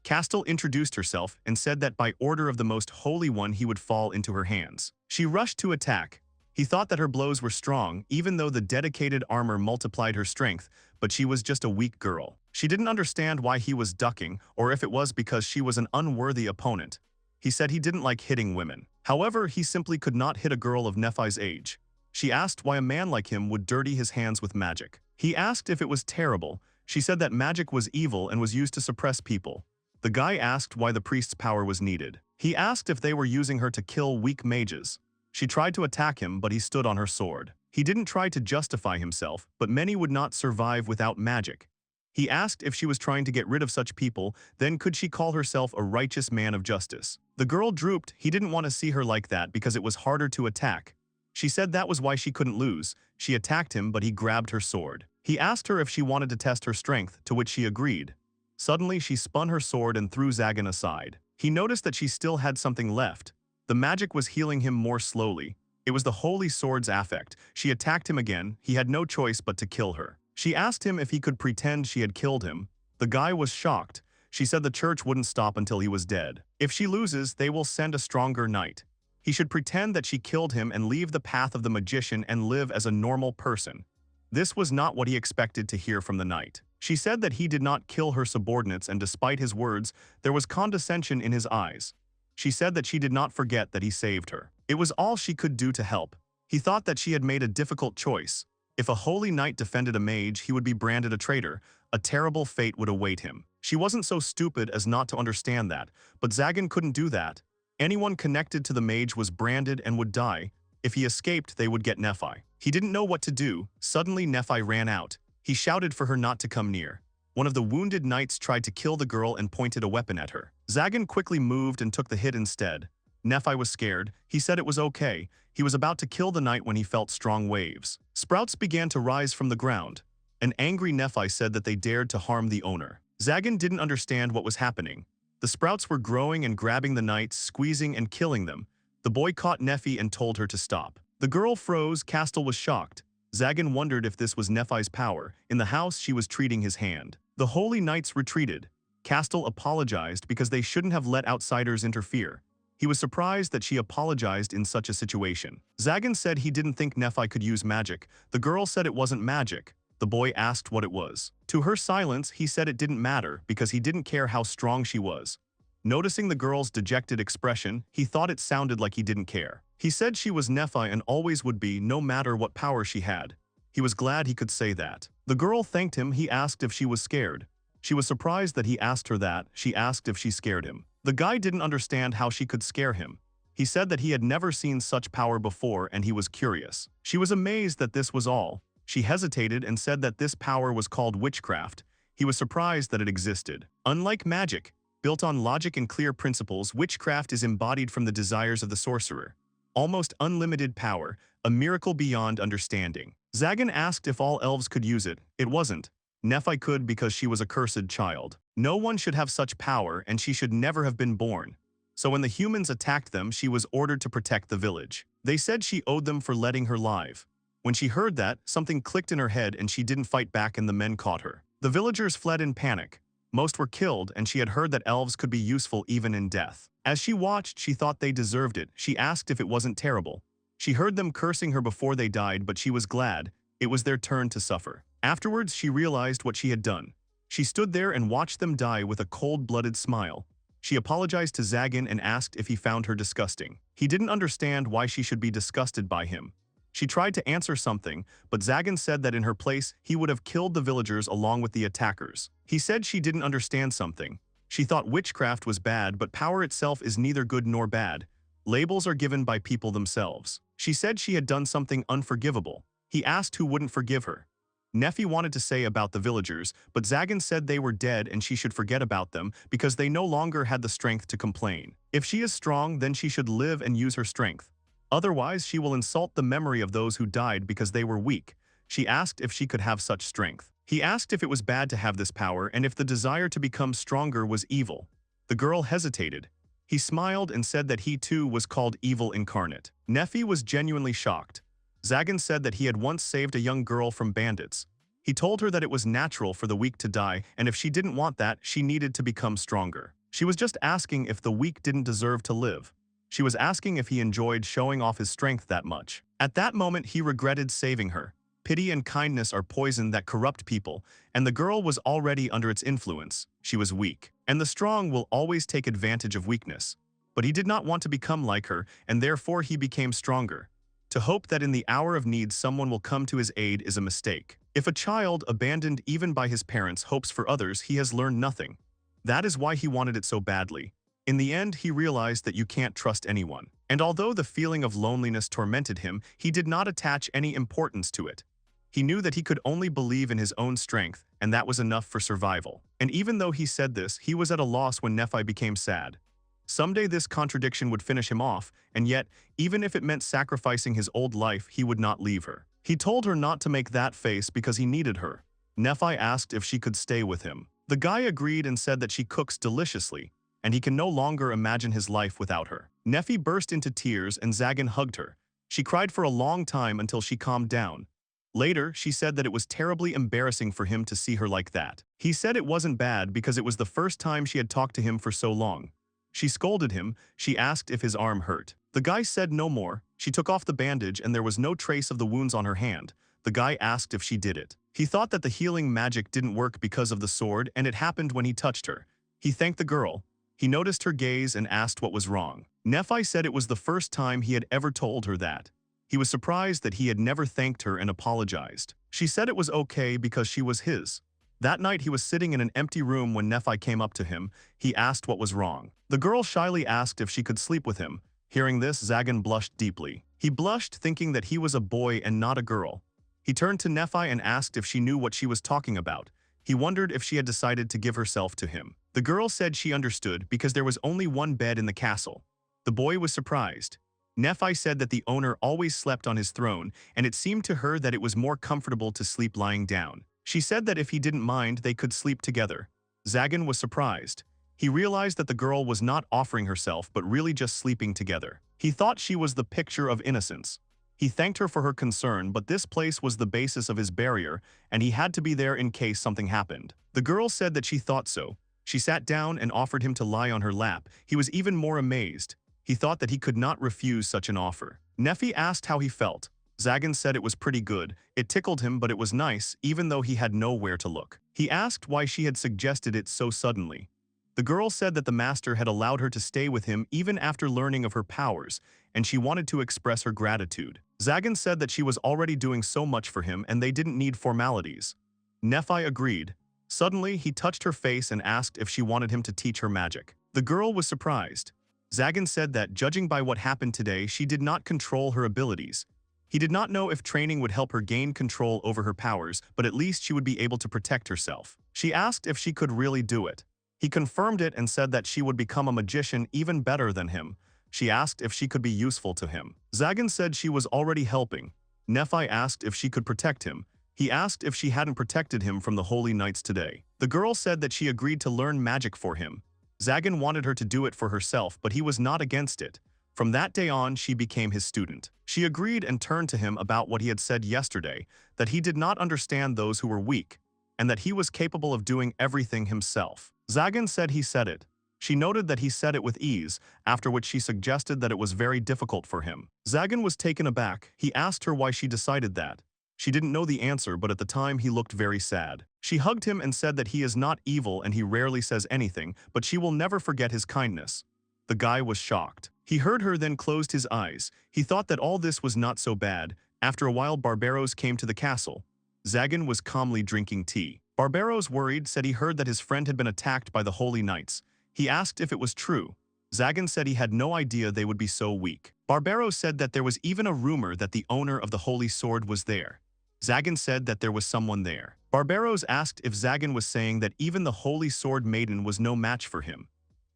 Castle introduced herself and said that by order of the Most Holy One he would fall into her hands. She rushed to attack. He thought that her blows were strong, even though the dedicated armor multiplied her strength, but she was just a weak girl. She didn't understand why he was ducking, or if it was because she was an unworthy opponent. He said he didn't like hitting women. However, he simply could not hit a girl of Nephi's age. She asked why a man like him would dirty his hands with magic. He asked if it was terrible. She said that magic was evil and was used to suppress people. The guy asked why the priest's power was needed. He asked if they were using her to kill weak mages. She tried to attack him, but he stood on her sword. He didn't try to justify himself, but many would not survive without magic. He asked if she was trying to get rid of such people, then could she call herself a righteous man of justice? The girl drooped. He didn't want to see her like that because it was harder to attack. She said that was why she couldn't lose. She attacked him, but he grabbed her sword. He asked her if she wanted to test her strength, to which she agreed. Suddenly, she spun her sword and threw Zagan aside. He noticed that she still had something left. The magic was healing him more slowly. It was the holy sword's affect. She attacked him again. He had no choice but to kill her. She asked him if he could pretend she had killed him. The guy was shocked. She said the church wouldn't stop until he was dead. If she loses, they will send a stronger knight. He should pretend that she killed him and leave the path of the magician and live as a normal person. This was not what he expected to hear from the knight. She said that he did not kill her subordinates, and despite his words, there was condescension in his eyes. She said that she did not forget that he saved her. It was all she could do to help. He thought that she had made a difficult choice. If a holy knight defended a mage, he would be branded a traitor. A terrible fate would await him. She wasn't so stupid as not to understand that, but Zagan couldn't do that. Anyone connected to the mage was branded and would die. If he escaped, they would get Nephi. He didn't know what to do. Suddenly, Nephi ran out. He shouted for her not to come near. One of the wounded knights tried to kill the girl and pointed a weapon at her. Zagan quickly moved and took the hit instead. Nephi was scared. He said it was okay. He was about to kill the knight when he felt strong waves. Sprouts began to rise from the ground. An angry Nephi said that they dared to harm the owner. Zagan didn't understand what was happening. The sprouts were growing and grabbing the knights, squeezing and killing them. The boy caught Nephi and told her to stop. The girl froze. Castle was shocked. Zagan wondered if this was Nephi's power. In the house, she was treating his hand. The holy knights retreated. Castle apologized because they shouldn't have let outsiders interfere. He was surprised that she apologized in such a situation. Zagan said he didn't think Nephi could use magic. The girl said it wasn't magic. The boy asked what it was. To her silence, he said it didn't matter because he didn't care how strong she was. Noticing the girl's dejected expression, he thought it sounded like he didn't care. He said she was Nephi and always would be, no matter what power she had. He was glad he could say that. The girl thanked him. He asked if she was scared. She was surprised that he asked her that. She asked if she scared him. The guy didn't understand how she could scare him. He said that he had never seen such power before and he was curious. She was amazed that this was all. She hesitated and said that this power was called witchcraft. He was surprised that it existed. Unlike magic, built on logic and clear principles, witchcraft is embodied from the desires of the sorcerer. Almost unlimited power, a miracle beyond understanding. Zagan asked if all elves could use it. It wasn't. Nephi could because she was a cursed child. No one should have such power and she should never have been born. So when the humans attacked them, she was ordered to protect the village. They said she owed them for letting her live. When she heard that, something clicked in her head and she didn't fight back and the men caught her. The villagers fled in panic. Most were killed and she had heard that elves could be useful even in death. As she watched, she thought they deserved it. She asked if it wasn't terrible. She heard them cursing her before they died, but she was glad. It was their turn to suffer. Afterwards, she realized what she had done. She stood there and watched them die with a cold-blooded smile. She apologized to Zagan and asked if he found her disgusting. He didn't understand why she should be disgusted by him. She tried to answer something, but Zagan said that in her place, he would have killed the villagers along with the attackers. He said she didn't understand something. She thought witchcraft was bad, but power itself is neither good nor bad. Labels are given by people themselves. She said she had done something unforgivable. He asked who wouldn't forgive her. Nephi wanted to say about the villagers, but Zagan said they were dead and she should forget about them because they no longer had the strength to complain. If she is strong, then she should live and use her strength. Otherwise, she will insult the memory of those who died because they were weak. She asked if she could have such strength. He asked if it was bad to have this power and if the desire to become stronger was evil. The girl hesitated. He smiled and said that he too was called evil incarnate. Nephi was genuinely shocked. Zagan said that he had once saved a young girl from bandits. He told her that it was natural for the weak to die, and if she didn't want that, she needed to become stronger. She was just asking if the weak didn't deserve to live. She was asking if he enjoyed showing off his strength that much. At that moment, he regretted saving her. Pity and kindness are poison that corrupt people, and the girl was already under its influence. She was weak, and the strong will always take advantage of weakness. But he did not want to become like her, and therefore he became stronger. To hope that in the hour of need someone will come to his aid is a mistake. If a child, abandoned even by his parents, hopes for others, he has learned nothing. That is why he wanted it so badly. In the end, he realized that you can't trust anyone. And although the feeling of loneliness tormented him, he did not attach any importance to it. He knew that he could only believe in his own strength, and that was enough for survival. And even though he said this, he was at a loss when Nephi became sad. Someday this contradiction would finish him off, and yet, even if it meant sacrificing his old life, he would not leave her. He told her not to make that face because he needed her. Nephi asked if she could stay with him. The guy agreed and said that she cooks deliciously, and he can no longer imagine his life without her. Nephi burst into tears and Zagan hugged her. She cried for a long time until she calmed down. Later, she said that it was terribly embarrassing for him to see her like that. He said it wasn't bad because it was the first time she had talked to him for so long. She scolded him. She asked if his arm hurt. The guy said no more. She took off the bandage and there was no trace of the wounds on her hand. The guy asked if she did it. He thought that the healing magic didn't work because of the sword, and it happened when he touched her. He thanked the girl. He noticed her gaze and asked what was wrong. Nephi said it was the first time he had ever told her that. He was surprised that he had never thanked her and apologized. She said it was okay because she was his. That night he was sitting in an empty room when Nephi came up to him. He asked what was wrong. The girl shyly asked if she could sleep with him. Hearing this, Zagan blushed deeply. He blushed thinking that he was a boy and not a girl. He turned to Nephi and asked if she knew what she was talking about. He wondered if she had decided to give herself to him. The girl said she understood because there was only one bed in the castle. The boy was surprised. Nephi said that the owner always slept on his throne, and it seemed to her that it was more comfortable to sleep lying down. She said that if he didn't mind, they could sleep together. Zagan was surprised. He realized that the girl was not offering herself but really just sleeping together. He thought she was the picture of innocence. He thanked her for her concern, but this place was the basis of his barrier, and he had to be there in case something happened. The girl said that she thought so. She sat down and offered him to lie on her lap. He was even more amazed. He thought that he could not refuse such an offer. Nephi asked how he felt. Zagan said it was pretty good. It tickled him, but it was nice, even though he had nowhere to look. He asked why she had suggested it so suddenly. The girl said that the master had allowed her to stay with him even after learning of her powers, and she wanted to express her gratitude. Zagan said that she was already doing so much for him and they didn't need formalities. Nephi agreed. Suddenly, he touched her face and asked if she wanted him to teach her magic. The girl was surprised. Zagan said that, judging by what happened today, she did not control her abilities. He did not know if training would help her gain control over her powers, but at least she would be able to protect herself. She asked if she could really do it. He confirmed it and said that she would become a magician even better than him. She asked if she could be useful to him. Zagan said she was already helping. Nephi asked if she could protect him. He asked if she hadn't protected him from the Holy Knights today. The girl said that she agreed to learn magic for him. Zagan wanted her to do it for herself, but he was not against it. From that day on, she became his student. She agreed and turned to him about what he had said yesterday, that he did not understand those who were weak, and that he was capable of doing everything himself. Zagan said he said it. She noted that he said it with ease, after which she suggested that it was very difficult for him. Zagan was taken aback. He asked her why she decided that. She didn't know the answer, but at the time he looked very sad. She hugged him and said that he is not evil and he rarely says anything, but she will never forget his kindness. The guy was shocked. He heard her then closed his eyes. He thought that all this was not so bad. After a while, Barbaros came to the castle. Zagan was calmly drinking tea. Barbaros, worried, said he heard that his friend had been attacked by the Holy Knights. He asked if it was true. Zagan said he had no idea they would be so weak. Barbaros said that there was even a rumor that the owner of the Holy Sword was there. Zagan said that there was someone there. Barbaros asked if Zagan was saying that even the Holy Sword Maiden was no match for him.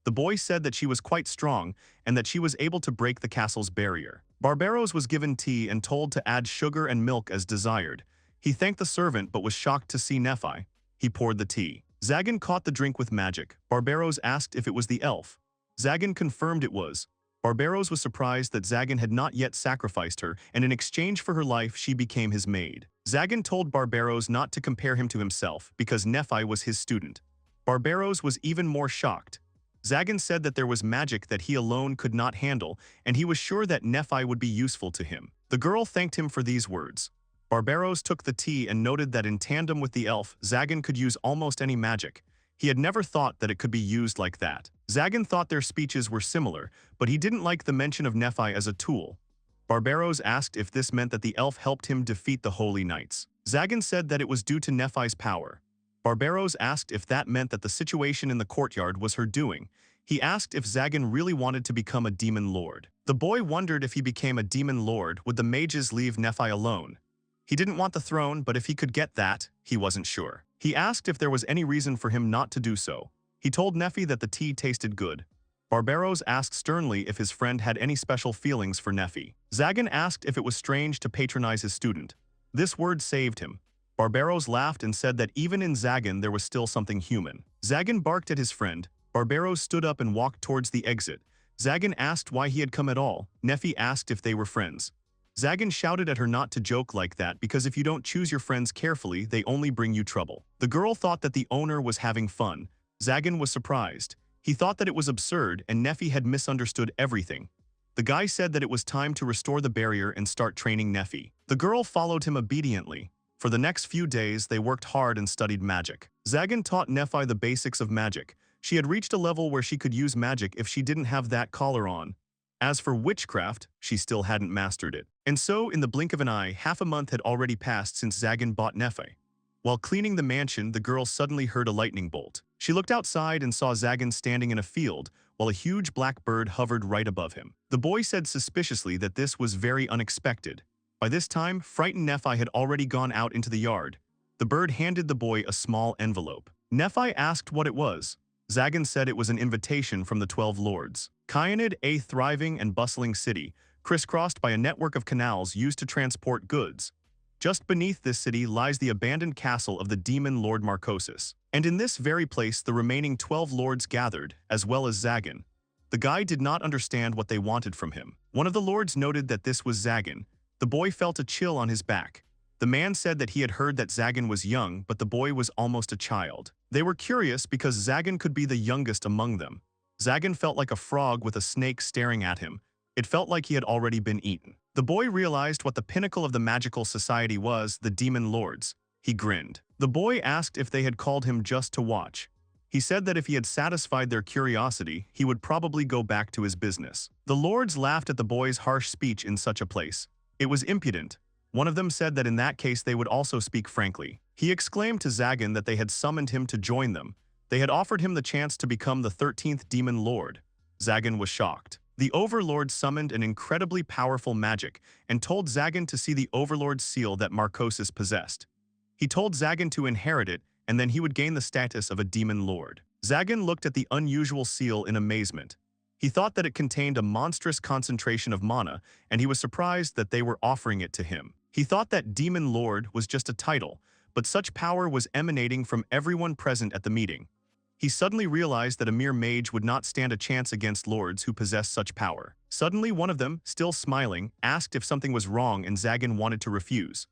The boy said that she was quite strong and that she was able to break the castle's barrier. Barbaros was given tea and told to add sugar and milk as desired. He thanked the servant but was shocked to see Nephi. He poured the tea. Zagan caught the drink with magic. Barbaros asked if it was the elf. Zagan confirmed it was. Barbaros was surprised that Zagan had not yet sacrificed her, and in exchange for her life she became his maid. Zagan told Barbaros not to compare him to himself, because Nephi was his student. Barbaros was even more shocked. Zagan said that there was magic that he alone could not handle, and he was sure that Nephi would be useful to him. The girl thanked him for these words. Barbaros took the tea and noted that in tandem with the elf, Zagan could use almost any magic. He had never thought that it could be used like that. Zagan thought their speeches were similar, but he didn't like the mention of Nephi as a tool. Barbaros asked if this meant that the elf helped him defeat the Holy Knights. Zagan said that it was due to Nephi's power. Barbaros asked if that meant that the situation in the courtyard was her doing. He asked if Zagan really wanted to become a demon lord. The boy wondered if he became a demon lord, would the mages leave Nephi alone? He didn't want the throne, but if he could get that, he wasn't sure. He asked if there was any reason for him not to do so. He told Nephi that the tea tasted good. Barbaros asked sternly if his friend had any special feelings for Nephi. Zagan asked if it was strange to patronize his student. This word saved him. Barbaros laughed and said that even in Zagan there was still something human. Zagan barked at his friend. Barbaros stood up and walked towards the exit. Zagan asked why he had come at all. Nephi asked if they were friends. Zagan shouted at her not to joke like that because if you don't choose your friends carefully, they only bring you trouble. The girl thought that the owner was having fun. Zagan was surprised. He thought that it was absurd and Nephi had misunderstood everything. The guy said that it was time to restore the barrier and start training Nephi. The girl followed him obediently. For the next few days, they worked hard and studied magic. Zagan taught Nephi the basics of magic. She had reached a level where she could use magic if she didn't have that collar on. As for witchcraft, she still hadn't mastered it. And so, in the blink of an eye, half a month had already passed since Zagan bought Nephi. While cleaning the mansion, the girl suddenly heard a lightning bolt. She looked outside and saw Zagan standing in a field, while a huge black bird hovered right above him. The boy said suspiciously that this was very unexpected. By this time, frightened Nephi had already gone out into the yard. The bird handed the boy a small envelope. Nephi asked what it was. Zagan said it was an invitation from the 12 lords. Kyanid, a thriving and bustling city, crisscrossed by a network of canals used to transport goods. Just beneath this city lies the abandoned castle of the demon Lord Marcosis. And in this very place the remaining 12 lords gathered, as well as Zagan. The guy did not understand what they wanted from him. One of the lords noted that this was Zagan. The boy felt a chill on his back. The man said that he had heard that Zagan was young, but the boy was almost a child. They were curious because Zagan could be the youngest among them. Zagan felt like a frog with a snake staring at him. It felt like he had already been eaten. The boy realized what the pinnacle of the magical society was, the demon lords. He grinned. The boy asked if they had called him just to watch. He said that if he had satisfied their curiosity, he would probably go back to his business. The lords laughed at the boy's harsh speech in such a place. It was impudent. One of them said that in that case they would also speak frankly. He exclaimed to Zagan that they had summoned him to join them. They had offered him the chance to become the 13th demon lord. Zagan was shocked. The Overlord summoned an incredibly powerful magic and told Zagan to see the Overlord's seal that Marcosis possessed. He told Zagan to inherit it, and then he would gain the status of a demon lord. Zagan looked at the unusual seal in amazement. He thought that it contained a monstrous concentration of mana, and he was surprised that they were offering it to him. He thought that demon lord was just a title, but such power was emanating from everyone present at the meeting. He suddenly realized that a mere mage would not stand a chance against lords who possessed such power. Suddenly, one of them, still smiling, asked if something was wrong and Zagan wanted to refuse.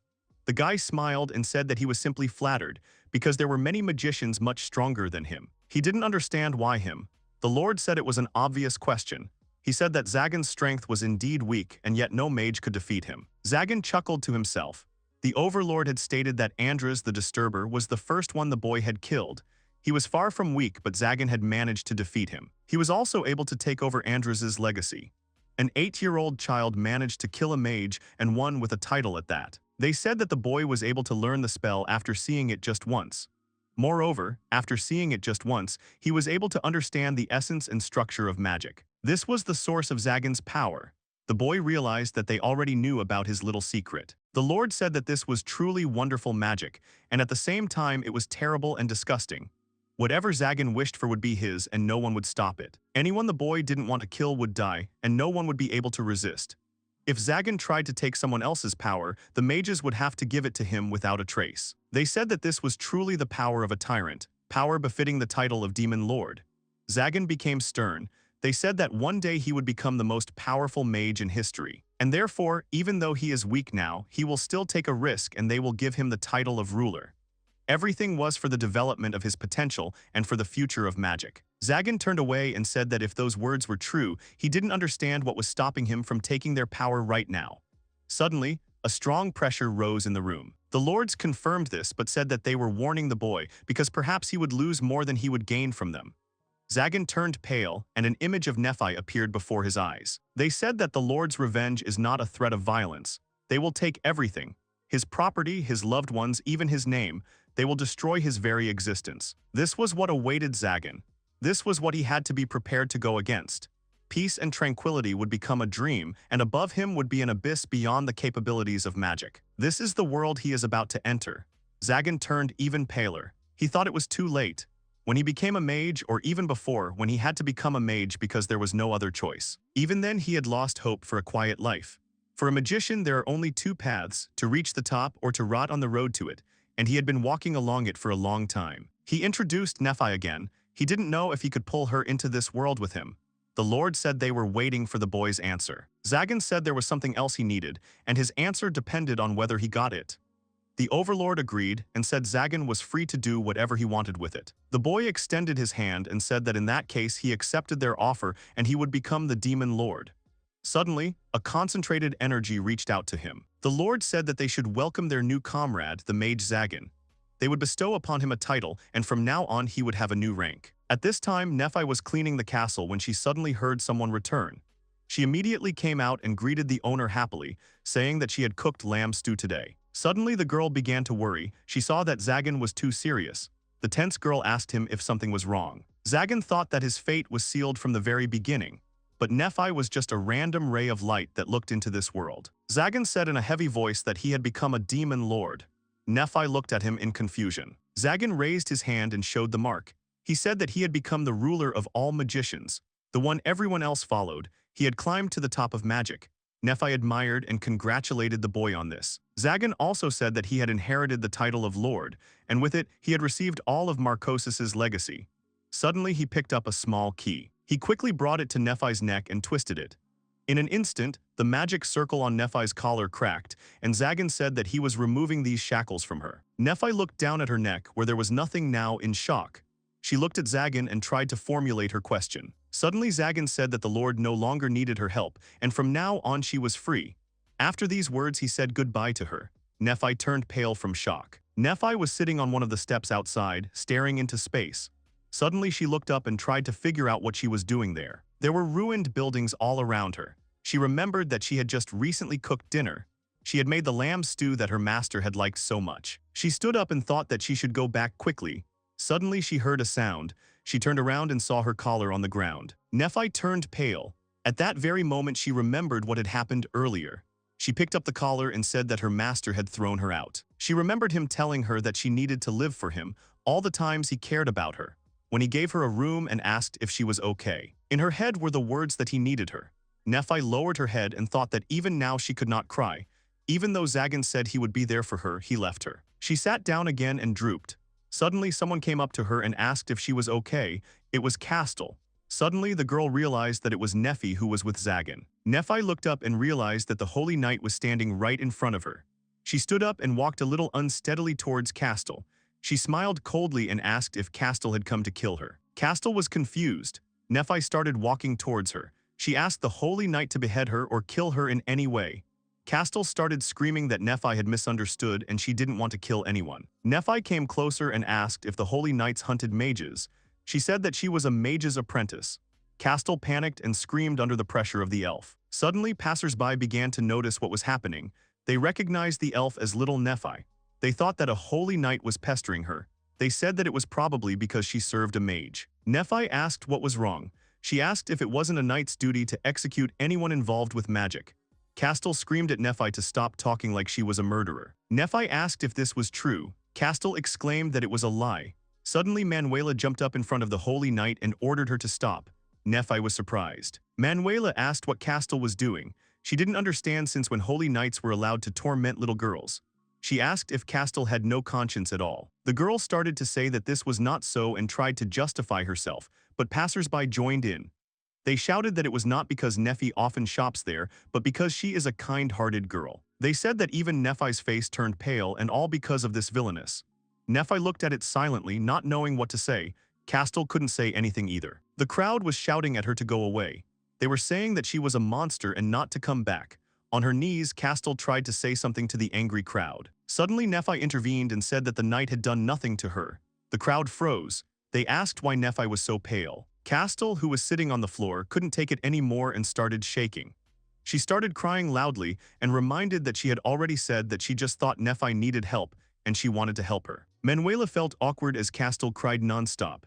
The guy smiled and said that he was simply flattered, because there were many magicians much stronger than him. He didn't understand why him. The lord said it was an obvious question. He said that Zagan's strength was indeed weak and yet no mage could defeat him. Zagan chuckled to himself. The Overlord had stated that Andras the Disturber was the first one the boy had killed. He was far from weak, but Zagan had managed to defeat him. He was also able to take over Andras's legacy. An 8-year-old child managed to kill a mage and won with a title at that. They said that the boy was able to learn the spell after seeing it just once. Moreover, after seeing it just once, he was able to understand the essence and structure of magic. This was the source of Zagan's power. The boy realized that they already knew about his little secret. The Lord said that this was truly wonderful magic, and at the same time it was terrible and disgusting. Whatever Zagan wished for would be his, and no one would stop it. Anyone the boy didn't want to kill would die, and no one would be able to resist. If Zagan tried to take someone else's power, the mages would have to give it to him without a trace. They said that this was truly the power of a tyrant, power befitting the title of Demon Lord. Zagan became stern. They said that one day he would become the most powerful mage in history, and therefore, even though he is weak now, he will still take a risk and they will give him the title of ruler. Everything was for the development of his potential and for the future of magic. Zagan turned away and said that if those words were true, he didn't understand what was stopping him from taking their power right now. Suddenly, a strong pressure rose in the room. The lords confirmed this but said that they were warning the boy because perhaps he would lose more than he would gain from them. Zagan turned pale and an image of Nephi appeared before his eyes. They said that the lord's revenge is not a threat of violence. They will take everything. His property, his loved ones, even his name. They will destroy his very existence. This was what awaited Zagan. This was what he had to be prepared to go against. Peace and tranquility would become a dream, and above him would be an abyss beyond the capabilities of magic. This is the world he is about to enter. Zagan turned even paler. He thought it was too late. When he became a mage, or even before, when he had to become a mage because there was no other choice. Even then he had lost hope for a quiet life. For a magician there are only two paths, to reach the top or to rot on the road to it, and he had been walking along it for a long time. He introduced Nephi again. He didn't know if he could pull her into this world with him. The Lord said they were waiting for the boy's answer. Zagan said there was something else he needed, and his answer depended on whether he got it. The Overlord agreed and said Zagan was free to do whatever he wanted with it. The boy extended his hand and said that in that case he accepted their offer and he would become the Demon Lord. Suddenly, a concentrated energy reached out to him. The Lord said that they should welcome their new comrade, the mage Zagan. They would bestow upon him a title, and from now on he would have a new rank. At this time, Nephi was cleaning the castle when she suddenly heard someone return. She immediately came out and greeted the owner happily, saying that she had cooked lamb stew today. Suddenly the girl began to worry. She saw that Zagan was too serious. The tense girl asked him if something was wrong. Zagan thought that his fate was sealed from the very beginning. But Nephi was just a random ray of light that looked into this world. Zagan said in a heavy voice that he had become a demon lord. Nephi looked at him in confusion. Zagan raised his hand and showed the mark. He said that he had become the ruler of all magicians, the one everyone else followed. He had climbed to the top of magic. Nephi admired and congratulated the boy on this. Zagan also said that he had inherited the title of Lord, and with it, he had received all of Marcosis's legacy. Suddenly, he picked up a small key. He quickly brought it to Nephi's neck and twisted it. In an instant, the magic circle on Nephi's collar cracked, and Zagan said that he was removing these shackles from her. Nephi looked down at her neck, where there was nothing now, in shock. She looked at Zagan and tried to formulate her question. Suddenly Zagan said that the Lord no longer needed her help, and from now on she was free. After these words he said goodbye to her. Nephi turned pale from shock. Nephi was sitting on one of the steps outside, staring into space. Suddenly she looked up and tried to figure out what she was doing there. There were ruined buildings all around her. She remembered that she had just recently cooked dinner. She had made the lamb stew that her master had liked so much. She stood up and thought that she should go back quickly. Suddenly she heard a sound. She turned around and saw her collar on the ground. Nephi turned pale. At that very moment she remembered what had happened earlier. She picked up the collar and said that her master had thrown her out. She remembered him telling her that she needed to live for him, all the times he cared about her. When he gave her a room and asked if she was okay. In her head were the words that he needed her. Nephi lowered her head and thought that even now she could not cry. Even though Zagan said he would be there for her, he left her. She sat down again and drooped. Suddenly someone came up to her and asked if she was okay. It was Castle. Suddenly the girl realized that it was Nephi who was with Zagan. Nephi looked up and realized that the Holy Knight was standing right in front of her. She stood up and walked a little unsteadily towards Castle. She smiled coldly and asked if Castle had come to kill her. Castle was confused. Nephi started walking towards her. She asked the Holy Knight to behead her or kill her in any way. Castle started screaming that Nephi had misunderstood and she didn't want to kill anyone. Nephi came closer and asked if the Holy Knights hunted mages. She said that she was a mage's apprentice. Castle panicked and screamed under the pressure of the elf. Suddenly, passers-by began to notice what was happening. They recognized the elf as little Nephi. They thought that a holy knight was pestering her. They said that it was probably because she served a mage. Nephi asked what was wrong. She asked if it wasn't a knight's duty to execute anyone involved with magic. Castle screamed at Nephi to stop talking like she was a murderer. Nephi asked if this was true. Castle exclaimed that it was a lie. Suddenly Manuela jumped up in front of the holy knight and ordered her to stop. Nephi was surprised. Manuela asked what Castle was doing. She didn't understand since when holy knights were allowed to torment little girls. She asked if Castle had no conscience at all. The girl started to say that this was not so and tried to justify herself, but passers-by joined in. They shouted that it was not because Nephi often shops there, but because she is a kind-hearted girl. They said that even Nephi's face turned pale, and all because of this villainess. Nephi looked at it silently, not knowing what to say. Castle couldn't say anything either. The crowd was shouting at her to go away. They were saying that she was a monster and not to come back. On her knees, Castle tried to say something to the angry crowd. Suddenly, Nephi intervened and said that the knight had done nothing to her. The crowd froze. They asked why Nephi was so pale. Castle, who was sitting on the floor, couldn't take it anymore and started shaking. She started crying loudly and reminded that she had already said that she just thought Nephi needed help and she wanted to help her. Manuela felt awkward as Castle cried nonstop.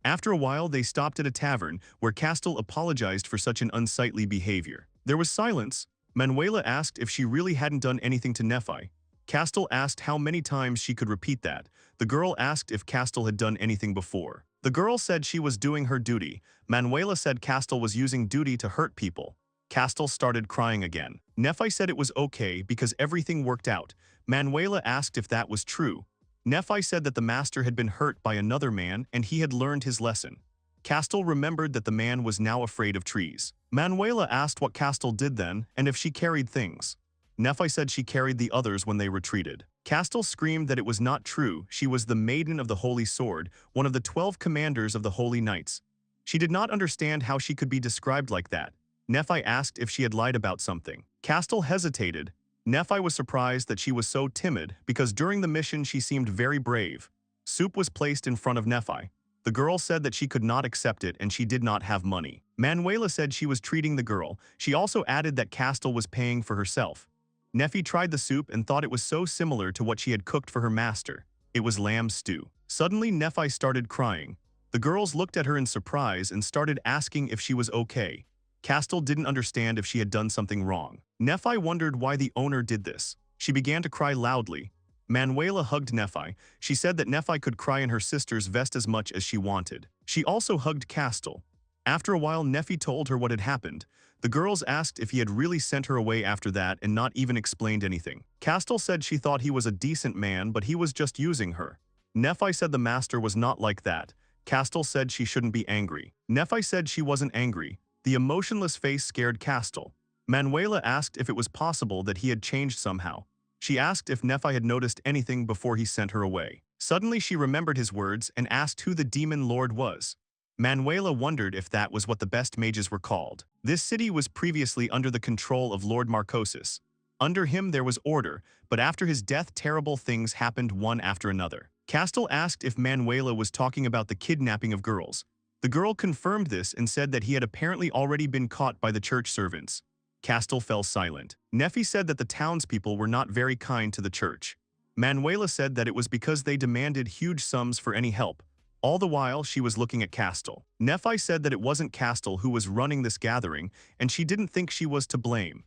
After a while, they stopped at a tavern where Castle apologized for such an unsightly behavior. There was silence. Manuela asked if she really hadn't done anything to Nephi. Castle asked how many times she could repeat that. The girl asked if Castle had done anything before. The girl said she was doing her duty. Manuela said Castle was using duty to hurt people. Castle started crying again. Nephi said it was okay because everything worked out. Manuela asked if that was true. Nephi said that the master had been hurt by another man and he had learned his lesson. Castle remembered that the man was now afraid of trees. Manuela asked what Castle did then and if she carried things. Nephi said she carried the others when they retreated. Castle screamed that it was not true. She was the Maiden of the Holy Sword, one of the 12 commanders of the Holy Knights. She did not understand how she could be described like that. Nephi asked if she had lied about something. Castle hesitated. Nephi was surprised that she was so timid because during the mission she seemed very brave. Soup was placed in front of Nephi. The girl said that she could not accept it and she did not have money. Manuela said she was treating the girl. She also added that Castle was paying for herself. Nephi tried the soup and thought it was so similar to what she had cooked for her master. It was lamb stew. Suddenly, Nephi started crying. The girls looked at her in surprise and started asking if she was okay. Castle didn't understand if she had done something wrong. Nephi wondered why the owner did this. She began to cry loudly. Manuela hugged Nephi. She said that Nephi could cry in her sister's vest as much as she wanted. She also hugged Castle. After a while, Nephi told her what had happened. The girls asked if he had really sent her away after that and not even explained anything. Castle said she thought he was a decent man, but he was just using her. Nephi said the master was not like that. Castle said she shouldn't be angry. Nephi said she wasn't angry. The emotionless face scared Castle. Manuela asked if it was possible that he had changed somehow. She asked if Nephi had noticed anything before he sent her away. Suddenly she remembered his words and asked who the demon lord was. Manuela wondered if that was what the best mages were called. This city was previously under the control of Lord Marcosis. Under him there was order, but after his death terrible things happened one after another. Castle asked if Manuela was talking about the kidnapping of girls. The girl confirmed this and said that he had apparently already been caught by the church servants. Castle fell silent. Nephi said that the townspeople were not very kind to the church. Manuela said that it was because they demanded huge sums for any help. All the while, she was looking at Castle. Nephi said that it wasn't Castle who was running this gathering, and she didn't think she was to blame.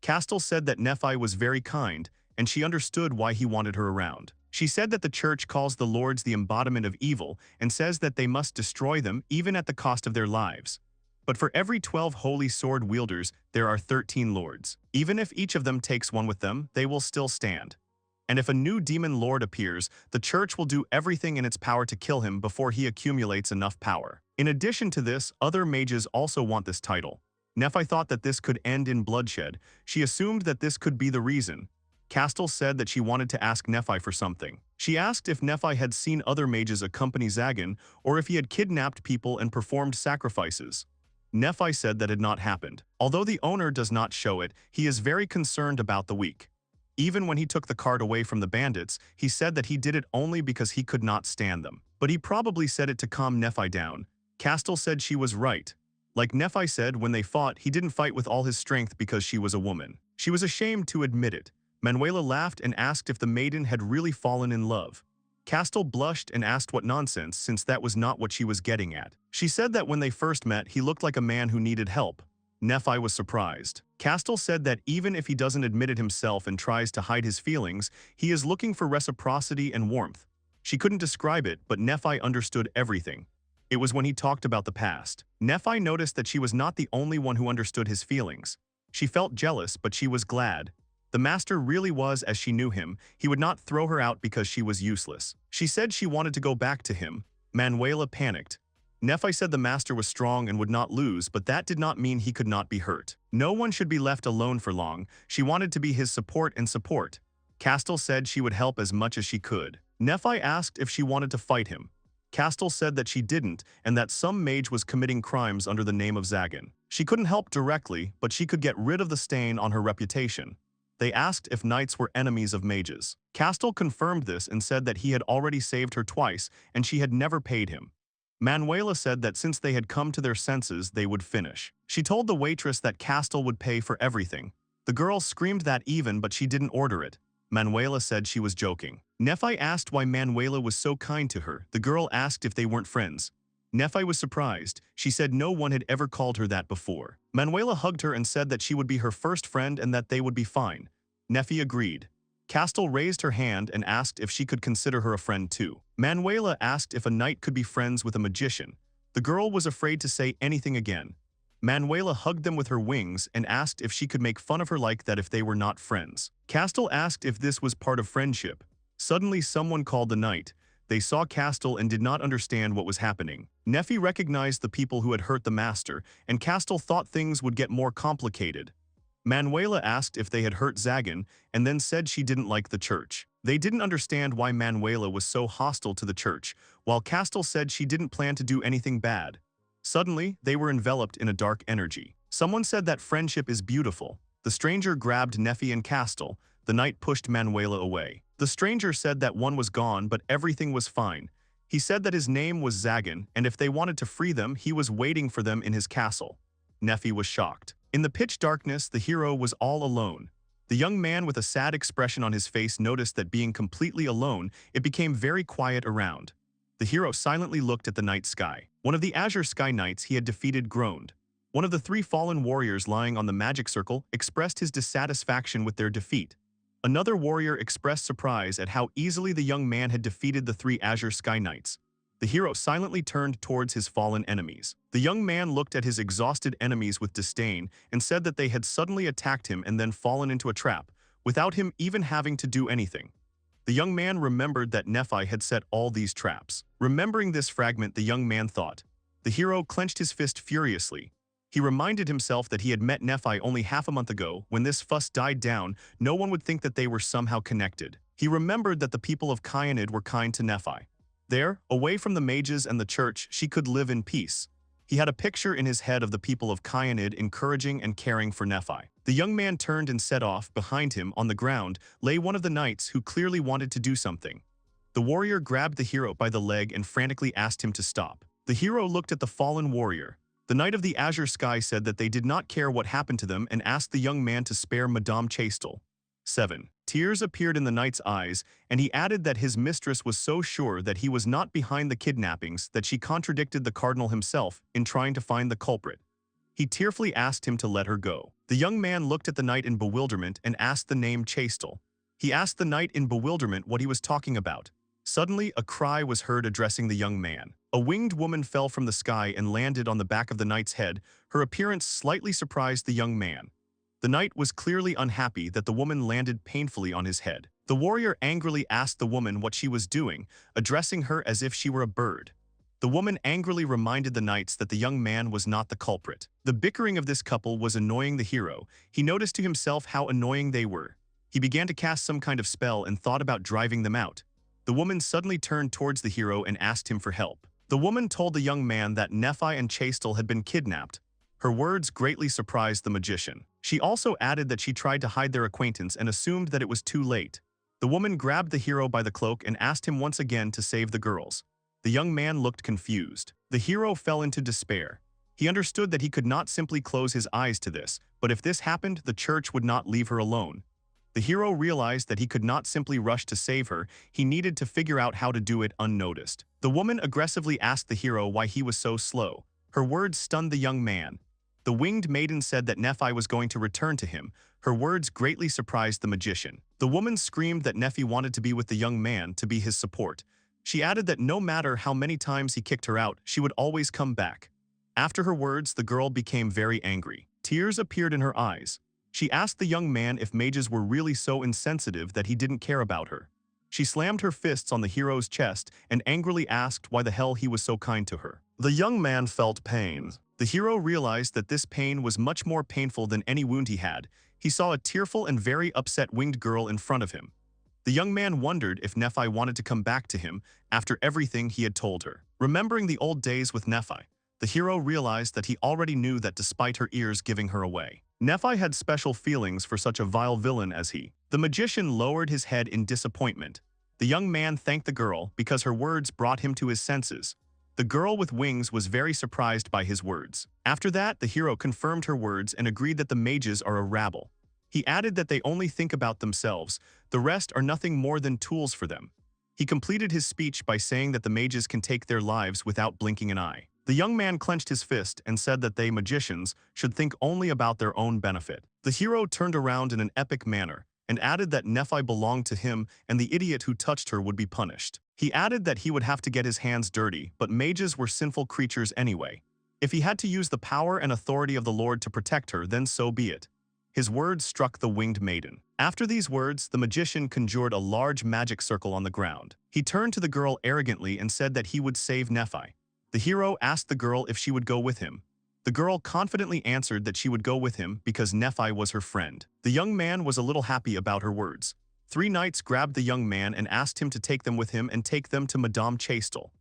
Castle said that Nephi was very kind, and she understood why he wanted her around. She said that the church calls the lords the embodiment of evil and says that they must destroy them even at the cost of their lives. But for every 12 holy sword wielders, there are 13 lords. Even if each of them takes one with them, they will still stand. And if a new demon lord appears, the church will do everything in its power to kill him before he accumulates enough power. In addition to this, other mages also want this title. Nephi thought that this could end in bloodshed. She assumed that this could be the reason. Castle said that she wanted to ask Nephi for something. She asked if Nephi had seen other mages accompany Zagan, or if he had kidnapped people and performed sacrifices. Nephi said that had not happened. Although the owner does not show it, he is very concerned about the weak. Even when he took the cart away from the bandits, he said that he did it only because he could not stand them. But he probably said it to calm Nephi down. Castle said she was right. Like Nephi said, when they fought, he didn't fight with all his strength because she was a woman. She was ashamed to admit it. Manuela laughed and asked if the maiden had really fallen in love. Castle blushed and asked what nonsense, since that was not what she was getting at. She said that when they first met, he looked like a man who needed help. Nephi was surprised. Castle said that even if he doesn't admit it himself and tries to hide his feelings, he is looking for reciprocity and warmth. She couldn't describe it, but Nephi understood everything. It was when he talked about the past. Nephi noticed that she was not the only one who understood his feelings. She felt jealous, but she was glad. The master really was as she knew him. He would not throw her out because she was useless. She said she wanted to go back to him. Manuela panicked. Nephi said the master was strong and would not lose, but that did not mean he could not be hurt. No one should be left alone for long. She wanted to be his support and support. Castle said she would help as much as she could. Nephi asked if she wanted to fight him. Castle said that she didn't and that some mage was committing crimes under the name of Zagan. She couldn't help directly, but she could get rid of the stain on her reputation. They asked if knights were enemies of mages. Castle confirmed this and said that he had already saved her twice and she had never paid him. Manuela said that since they had come to their senses, they would finish. She told the waitress that Castle would pay for everything. The girl screamed that even, but she didn't order it. Manuela said she was joking. Nephi asked why Manuela was so kind to her. The girl asked if they weren't friends. Nephi was surprised. She said no one had ever called her that before. Manuela hugged her and said that she would be her first friend and that they would be fine. Nephi agreed. Castle raised her hand and asked if she could consider her a friend too. Manuela asked if a knight could be friends with a magician. The girl was afraid to say anything again. Manuela hugged them with her wings and asked if she could make fun of her like that if they were not friends. Castle asked if this was part of friendship. Suddenly someone called the knight. They saw Castle and did not understand what was happening. Nephi recognized the people who had hurt the master, and Castle thought things would get more complicated. Manuela asked if they had hurt Zagan, and then said she didn't like the church. They didn't understand why Manuela was so hostile to the church, while Castle said she didn't plan to do anything bad. Suddenly, they were enveloped in a dark energy. Someone said that friendship is beautiful. The stranger grabbed Nephi and Castle. The knight pushed Manuela away. The stranger said that one was gone, but everything was fine. He said that his name was Zagan, and if they wanted to free them, he was waiting for them in his castle. Nephi was shocked. In the pitch darkness, the hero was all alone. The young man with a sad expression on his face noticed that being completely alone, it became very quiet around. The hero silently looked at the night sky. One of the Azure Sky Knights he had defeated groaned. One of the three fallen warriors lying on the magic circle expressed his dissatisfaction with their defeat. Another warrior expressed surprise at how easily the young man had defeated the three Azure Sky Knights. The hero silently turned towards his fallen enemies. The young man looked at his exhausted enemies with disdain and said that they had suddenly attacked him and then fallen into a trap, without him even having to do anything. The young man remembered that Nephi had set all these traps. Remembering this fragment, the young man thought. The hero clenched his fist furiously. He reminded himself that he had met Nephi only half a month ago. When this fuss died down, no one would think that they were somehow connected. He remembered that the people of Kyanid were kind to Nephi. There, away from the mages and the church, she could live in peace. He had a picture in his head of the people of Kyanid encouraging and caring for Nephi. The young man turned and set off. Behind him, on the ground, lay one of the knights who clearly wanted to do something. The warrior grabbed the hero by the leg and frantically asked him to stop. The hero looked at the fallen warrior. The Knight of the Azure Sky said that they did not care what happened to them and asked the young man to spare Madame Chastel. 7. Tears appeared in the knight's eyes, and he added that his mistress was so sure that he was not behind the kidnappings that she contradicted the cardinal himself in trying to find the culprit. He tearfully asked him to let her go. The young man looked at the knight in bewilderment and asked the name Chastel. He asked the knight in bewilderment what he was talking about. Suddenly, a cry was heard addressing the young man. A winged woman fell from the sky and landed on the back of the knight's head. Her appearance slightly surprised the young man. The knight was clearly unhappy that the woman landed painfully on his head. The warrior angrily asked the woman what she was doing, addressing her as if she were a bird. The woman angrily reminded the knights that the young man was not the culprit. The bickering of this couple was annoying the hero. He noticed to himself how annoying they were. He began to cast some kind of spell and thought about driving them out. The woman suddenly turned towards the hero and asked him for help. The woman told the young man that Nephi and Chastel had been kidnapped. Her words greatly surprised the magician. She also added that she tried to hide their acquaintance and assumed that it was too late. The woman grabbed the hero by the cloak and asked him once again to save the girls. The young man looked confused. The hero fell into despair. He understood that he could not simply close his eyes to this, but if this happened, the church would not leave her alone. The hero realized that he could not simply rush to save her. He needed to figure out how to do it unnoticed. The woman aggressively asked the hero why he was so slow. Her words stunned the young man. The winged maiden said that Nephi was going to return to him. Her words greatly surprised the magician. The woman screamed that Nephi wanted to be with the young man, to be his support. She added that no matter how many times he kicked her out, she would always come back. After her words, the girl became very angry. Tears appeared in her eyes. She asked the young man if mages were really so insensitive that he didn't care about her. She slammed her fists on the hero's chest and angrily asked why the hell he was so kind to her. The young man felt pain. The hero realized that this pain was much more painful than any wound he had. He saw a tearful and very upset winged girl in front of him. The young man wondered if Nephi wanted to come back to him after everything he had told her. Remembering the old days with Nephi, the hero realized that he already knew that despite her ears giving her away, Nephi had special feelings for such a vile villain as he. The magician lowered his head in disappointment. The young man thanked the girl because her words brought him to his senses. The girl with wings was very surprised by his words. After that, the hero confirmed her words and agreed that the mages are a rabble. He added that they only think about themselves, the rest are nothing more than tools for them. He completed his speech by saying that the mages can take their lives without blinking an eye. The young man clenched his fist and said that they, magicians, should think only about their own benefit. The hero turned around in an epic manner and added that Nephi belonged to him and the idiot who touched her would be punished. He added that he would have to get his hands dirty, but mages were sinful creatures anyway. If he had to use the power and authority of the Lord to protect her, then so be it. His words struck the winged maiden. After these words, the magician conjured a large magic circle on the ground. He turned to the girl arrogantly and said that he would save Nephi. The hero asked the girl if she would go with him. The girl confidently answered that she would go with him because Nephi was her friend. The young man was a little happy about her words. 3 knights grabbed the young man and asked him to take them with him and take them to Madame Chastel.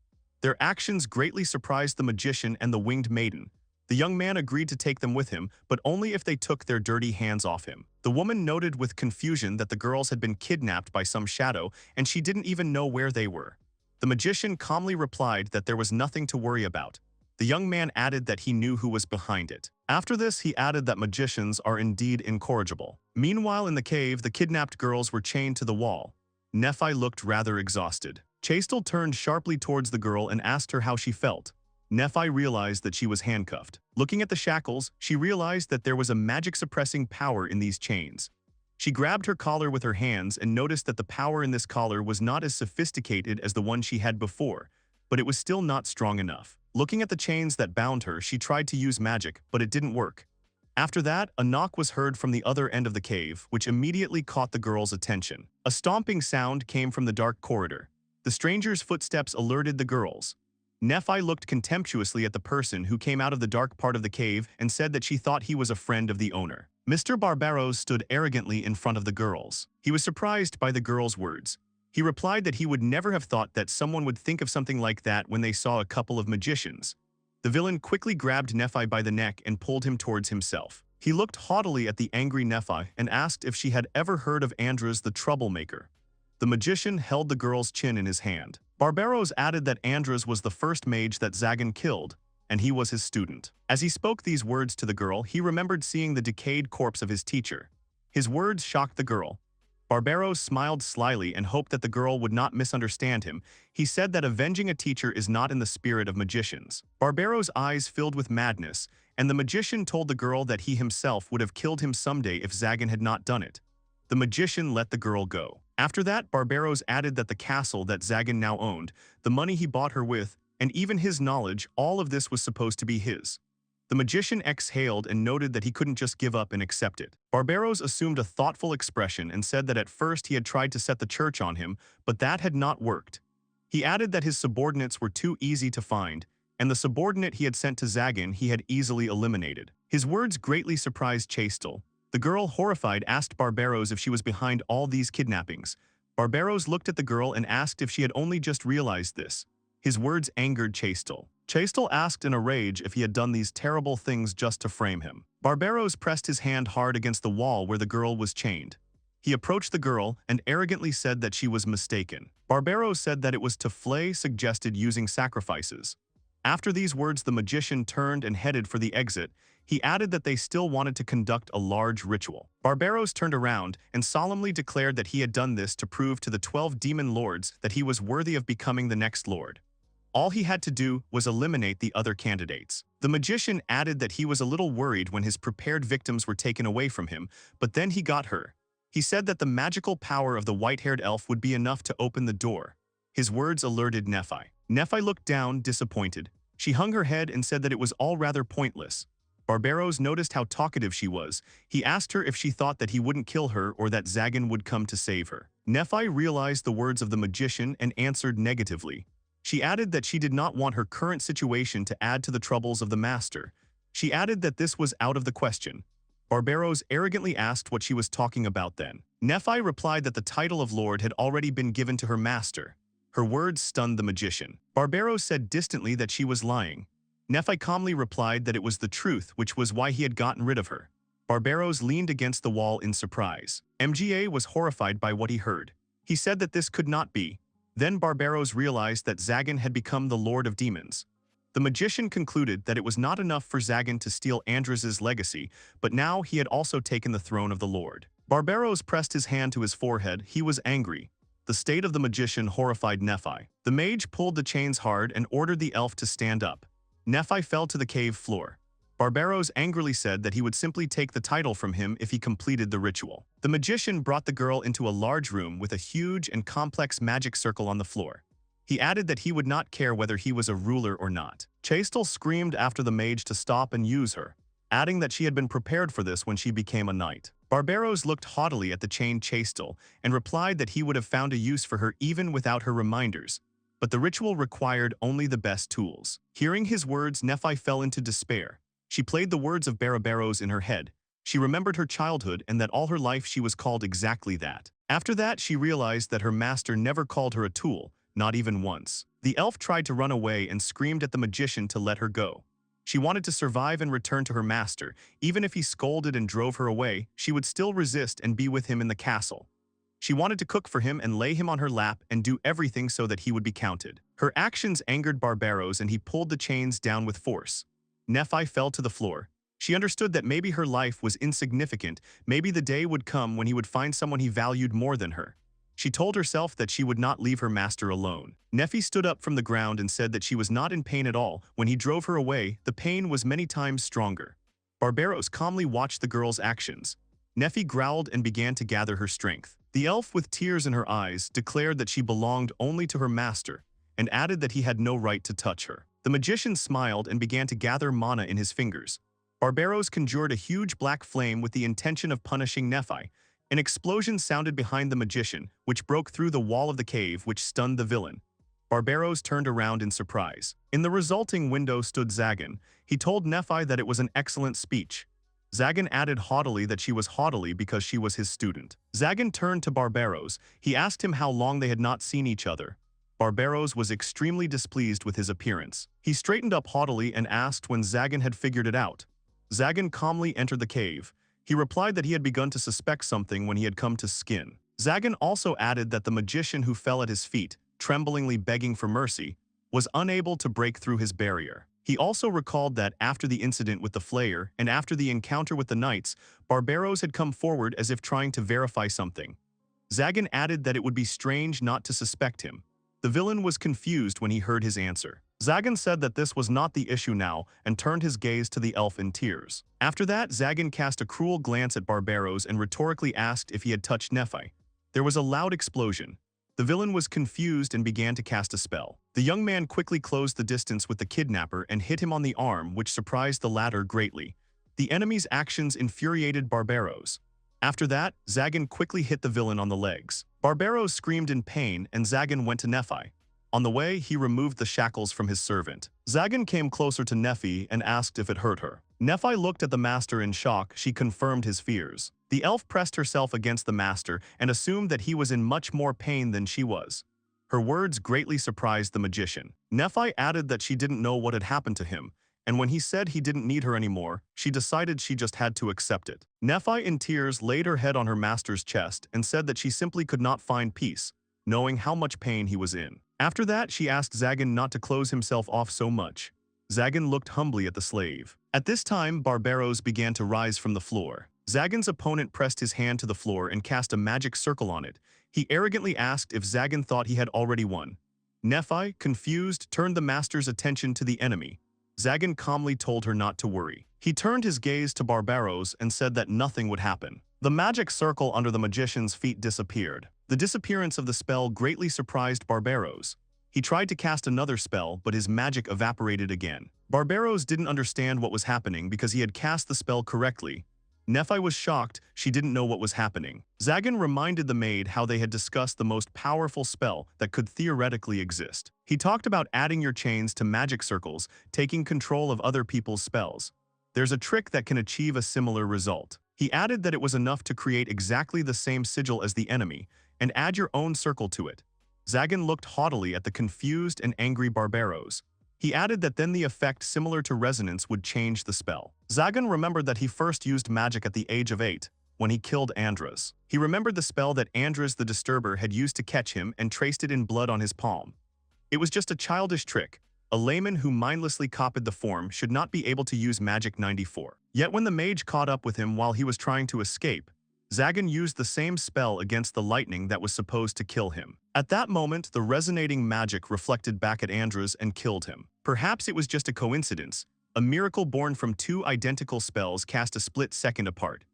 Their actions greatly surprised the magician and the winged maiden. The young man agreed to take them with him, but only if they took their dirty hands off him. The woman noted with confusion that the girls had been kidnapped by some shadow and she didn't even know where they were. The magician calmly replied that there was nothing to worry about. The young man added that he knew who was behind it. After this, he added that magicians are indeed incorrigible. Meanwhile, in the cave, the kidnapped girls were chained to the wall. Nephi looked rather exhausted. Chastel turned sharply towards the girl and asked her how she felt. Nephi realized that she was handcuffed. Looking at the shackles, she realized that there was a magic-suppressing power in these chains. She grabbed her collar with her hands and noticed that the power in this collar was not as sophisticated as the one she had before, but it was still not strong enough. Looking at the chains that bound her, she tried to use magic, but it didn't work. After that, a knock was heard from the other end of the cave, which immediately caught the girl's attention. A stomping sound came from the dark corridor. The stranger's footsteps alerted the girls. Nephi looked contemptuously at the person who came out of the dark part of the cave and said that she thought he was a friend of the owner. Mr. Barbaros stood arrogantly in front of the girls. He was surprised by the girls' words. He replied that he would never have thought that someone would think of something like that when they saw a couple of magicians. The villain quickly grabbed Nephi by the neck and pulled him towards himself. He looked haughtily at the angry Nephi and asked if she had ever heard of Andras the troublemaker. The magician held the girl's chin in his hand. Barbaros added that Andras was the first mage that Zagan killed, and he was his student. As he spoke these words to the girl, he remembered seeing the decayed corpse of his teacher. His words shocked the girl. Barbaros smiled slyly and hoped that the girl would not misunderstand him. He said that avenging a teacher is not in the spirit of magicians. Barbaros' eyes filled with madness, and the magician told the girl that he himself would have killed him someday if Zagan had not done it. The magician let the girl go. After that, Barbaros added that the castle that Zagan now owned, the money he bought her with, and even his knowledge, all of this was supposed to be his. The magician exhaled and noted that he couldn't just give up and accept it. Barbaros assumed a thoughtful expression and said that at first he had tried to set the church on him, but that had not worked. He added that his subordinates were too easy to find, and the subordinate he had sent to Zagan he had easily eliminated. His words greatly surprised Chastel. The girl, horrified, asked Barbaros if she was behind all these kidnappings. Barbaros looked at the girl and asked if she had only just realized this. His words angered Chastel. Chastel asked in a rage if he had done these terrible things just to frame him. Barbaros pressed his hand hard against the wall where the girl was chained. He approached the girl and arrogantly said that she was mistaken. Barbaros said that it was to flay suggested using sacrifices. After these words, the magician turned and headed for the exit. He added that they still wanted to conduct a large ritual. Barbaros turned around and solemnly declared that he had done this to prove to the 12 demon lords that he was worthy of becoming the next lord. All he had to do was eliminate the other candidates. The magician added that he was a little worried when his prepared victims were taken away from him, but then he got her. He said that the magical power of the white-haired elf would be enough to open the door. His words alerted Nephi. Nephi looked down, disappointed. She hung her head and said that it was all rather pointless. Barbaros noticed how talkative she was. He asked her if she thought that he wouldn't kill her or that Zagan would come to save her. Nephi realized the words of the magician and answered negatively. She added that she did not want her current situation to add to the troubles of the master. She added that this was out of the question. Barbaros arrogantly asked what she was talking about then. Nephi replied that the title of Lord had already been given to her master. Her words stunned the magician. Barbaros said distantly that she was lying. Nephi calmly replied that it was the truth, which was why he had gotten rid of her. Barbaros leaned against the wall in surprise. Mga was horrified by what he heard. He said that this could not be. Then Barbaros realized that Zagan had become the Lord of Demons. The magician concluded that it was not enough for Zagan to steal Andros's legacy, but now he had also taken the throne of the Lord. Barbaros pressed his hand to his forehead. He was angry. The state of the magician horrified Nephi. The mage pulled the chains hard and ordered the elf to stand up. Nephi fell to the cave floor. Barbaros angrily said that he would simply take the title from him if he completed the ritual. The magician brought the girl into a large room with a huge and complex magic circle on the floor. He added that he would not care whether he was a ruler or not. Chastel screamed after the mage to stop and use her, adding that she had been prepared for this when she became a knight. Barbaros looked haughtily at the chained Chastel and replied that he would have found a use for her even without her reminders, but the ritual required only the best tools. Hearing his words, Nephi fell into despair. She played the words of Barbaros in her head. She remembered her childhood and that all her life she was called exactly that. After that, she realized that her master never called her a tool, not even once. The elf tried to run away and screamed at the magician to let her go. She wanted to survive and return to her master. Even if he scolded and drove her away, she would still resist and be with him in the castle. She wanted to cook for him and lay him on her lap and do everything so that he would be counted. Her actions angered Barbaros and he pulled the chains down with force. Nephi fell to the floor. She understood that maybe her life was insignificant, maybe the day would come when he would find someone he valued more than her. She told herself that she would not leave her master alone. Nephi stood up from the ground and said that she was not in pain at all. When he drove her away, the pain was many times stronger. Barbaros calmly watched the girl's actions. Nephi growled and began to gather her strength. The elf, with tears in her eyes, declared that she belonged only to her master, and added that he had no right to touch her. The magician smiled and began to gather mana in his fingers. Barbaros conjured a huge black flame with the intention of punishing Nephi. An explosion sounded behind the magician, which broke through the wall of the cave, which stunned the villain. Barbaros turned around in surprise. In the resulting window stood Zagan. He told Nephi that it was an excellent speech. Zagan added haughtily that she was haughtily because she was his student. Zagan turned to Barbaros. He asked him how long they had not seen each other. Barbaros was extremely displeased with his appearance. He straightened up haughtily and asked when Zagan had figured it out. Zagan calmly entered the cave. He replied that he had begun to suspect something when he had come to Skin. Zagan also added that the magician who fell at his feet, tremblingly begging for mercy, was unable to break through his barrier. He also recalled that after the incident with the Flayer and after the encounter with the Knights, Barbaros had come forward as if trying to verify something. Zagan added that it would be strange not to suspect him. The villain was confused when he heard his answer. Zagan said that this was not the issue now and turned his gaze to the elf in tears. After that, Zagan cast a cruel glance at Barbaros and rhetorically asked if he had touched Nephi. There was a loud explosion. The villain was confused and began to cast a spell. The young man quickly closed the distance with the kidnapper and hit him on the arm, which surprised the latter greatly. The enemy's actions infuriated Barbaros. After that, Zagan quickly hit the villain on the legs. Barbaros screamed in pain and Zagan went to Nephi. On the way, he removed the shackles from his servant. Zagan came closer to Nephi and asked if it hurt her. Nephi looked at the master in shock. She confirmed his fears. The elf pressed herself against the master and assumed that he was in much more pain than she was. Her words greatly surprised the magician. Nephi added that she didn't know what had happened to him, and when he said he didn't need her anymore, she decided she just had to accept it. Nephi, in tears, laid her head on her master's chest and said that she simply could not find peace, knowing how much pain he was in. After that, she asked Zagan not to close himself off so much. Zagan looked humbly at the slave. At this time, Barbaros began to rise from the floor. Zagan's opponent pressed his hand to the floor and cast a magic circle on it. He arrogantly asked if Zagan thought he had already won. Nephi, confused, turned the master's attention to the enemy. Zagan calmly told her not to worry. He turned his gaze to Barbaros and said that nothing would happen. The magic circle under the magician's feet disappeared. The disappearance of the spell greatly surprised Barbaros. He tried to cast another spell, but his magic evaporated again. Barbaros didn't understand what was happening because he had cast the spell correctly. Nephi was shocked. She didn't know what was happening. Zagan reminded the maid how they had discussed the most powerful spell that could theoretically exist. He talked about adding your chains to magic circles, taking control of other people's spells. There's a trick that can achieve a similar result. He added that it was enough to create exactly the same sigil as the enemy, and add your own circle to it. Zagan looked haughtily at the confused and angry Barbaros. He added that then the effect similar to resonance would change the spell. Zagan remembered that he first used magic at the age of 8, when he killed Andras. He remembered the spell that Andras the Disturber had used to catch him and traced it in blood on his palm. It was just a childish trick. A layman who mindlessly copied the form should not be able to use Magic 94. Yet when the mage caught up with him while he was trying to escape, Zagan used the same spell against the lightning that was supposed to kill him. At that moment, the resonating magic reflected back at Andras and killed him. Perhaps it was just a coincidence, a miracle born from two identical spells cast a split second apart.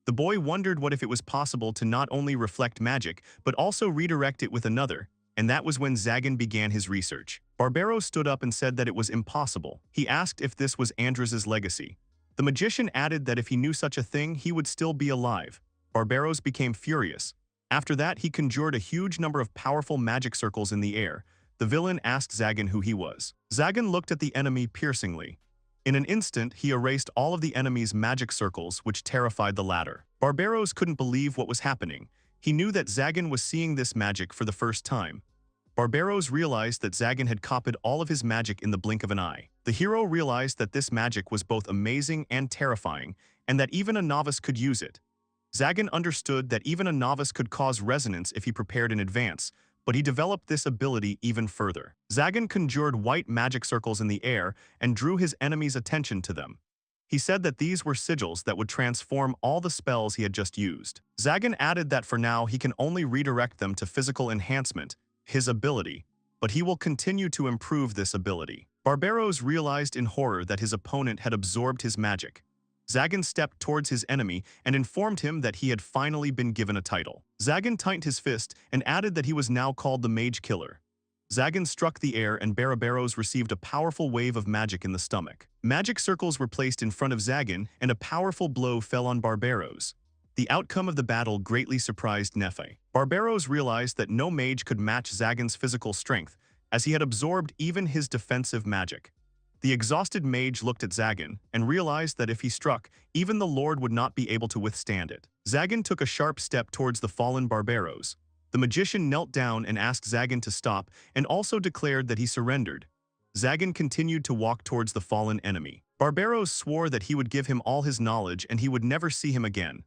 The boy wondered what if it was possible to not only reflect magic, but also redirect it with another, and that was when Zagan began his research. Barbaro stood up and said that it was impossible. He asked if this was Andras's legacy. The magician added that if he knew such a thing, he would still be alive. Barbaros became furious. After that, he conjured a huge number of powerful magic circles in the air. The villain asked Zagan who he was. Zagan looked at the enemy piercingly. In an instant, he erased all of the enemy's magic circles, which terrified the latter. Barbaros couldn't believe what was happening. He knew that Zagan was seeing this magic for the first time. Barbaros realized that Zagan had copied all of his magic in the blink of an eye. The hero realized that this magic was both amazing and terrifying, and that even a novice could use it. Zagan understood that even a novice could cause resonance if he prepared in advance, but he developed this ability even further. Zagan conjured white magic circles in the air and drew his enemy's attention to them. He said that these were sigils that would transform all the spells he had just used. Zagan added that for now he can only redirect them to physical enhancement, his ability, but he will continue to improve this ability. Barbaros realized in horror that his opponent had absorbed his magic. Zagan stepped towards his enemy and informed him that he had finally been given a title. Zagan tightened his fist and added that he was now called the Mage Killer. Zagan struck the air and Barbaros received a powerful wave of magic in the stomach. Magic circles were placed in front of Zagan and a powerful blow fell on Barbaros. The outcome of the battle greatly surprised Nephi. Barbaros realized that no mage could match Zagan's physical strength, as he had absorbed even his defensive magic. The exhausted mage looked at Zagan and realized that if he struck, even the Lord would not be able to withstand it. Zagan took a sharp step towards the fallen Barbaros. The magician knelt down and asked Zagan to stop and also declared that he surrendered. Zagan continued to walk towards the fallen enemy. Barbaros swore that he would give him all his knowledge and he would never see him again.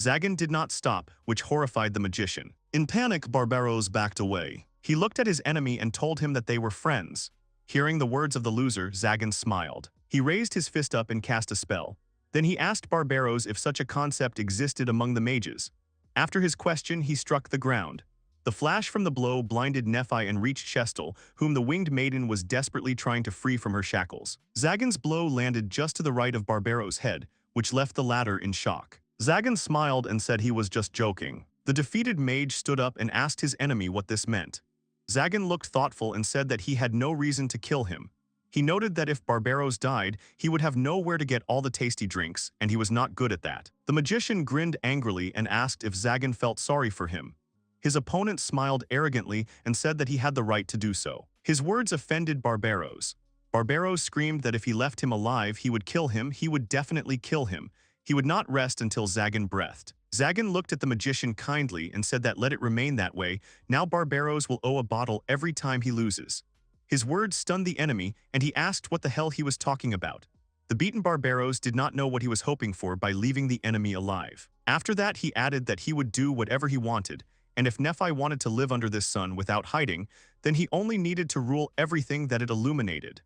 Zagan did not stop, which horrified the magician. In panic, Barbaros backed away. He looked at his enemy and told him that they were friends. Hearing the words of the loser, Zagan smiled. He raised his fist up and cast a spell. Then he asked Barbaros if such a concept existed among the mages. After his question, he struck the ground. The flash from the blow blinded Nephi and reached Chestel, whom the winged maiden was desperately trying to free from her shackles. Zagan's blow landed just to the right of Barbaros' head, which left the latter in shock. Zagan smiled and said he was just joking. The defeated mage stood up and asked his enemy what this meant. Zagan looked thoughtful and said that he had no reason to kill him. He noted that if Barbaros died, he would have nowhere to get all the tasty drinks, and he was not good at that. The magician grinned angrily and asked if Zagan felt sorry for him. His opponent smiled arrogantly and said that he had the right to do so. His words offended Barbaros. Barbaros screamed that if he left him alive, he would kill him. He would definitely kill him. He would not rest until Zagan breathed. Zagan looked at the magician kindly and said that let it remain that way. Now Barbaros will owe a bottle every time he loses. His words stunned the enemy, and he asked what the hell he was talking about. The beaten Barbaros did not know what he was hoping for by leaving the enemy alive. After that, he added that he would do whatever he wanted, and if Nephi wanted to live under this sun without hiding, then he only needed to rule everything that it illuminated.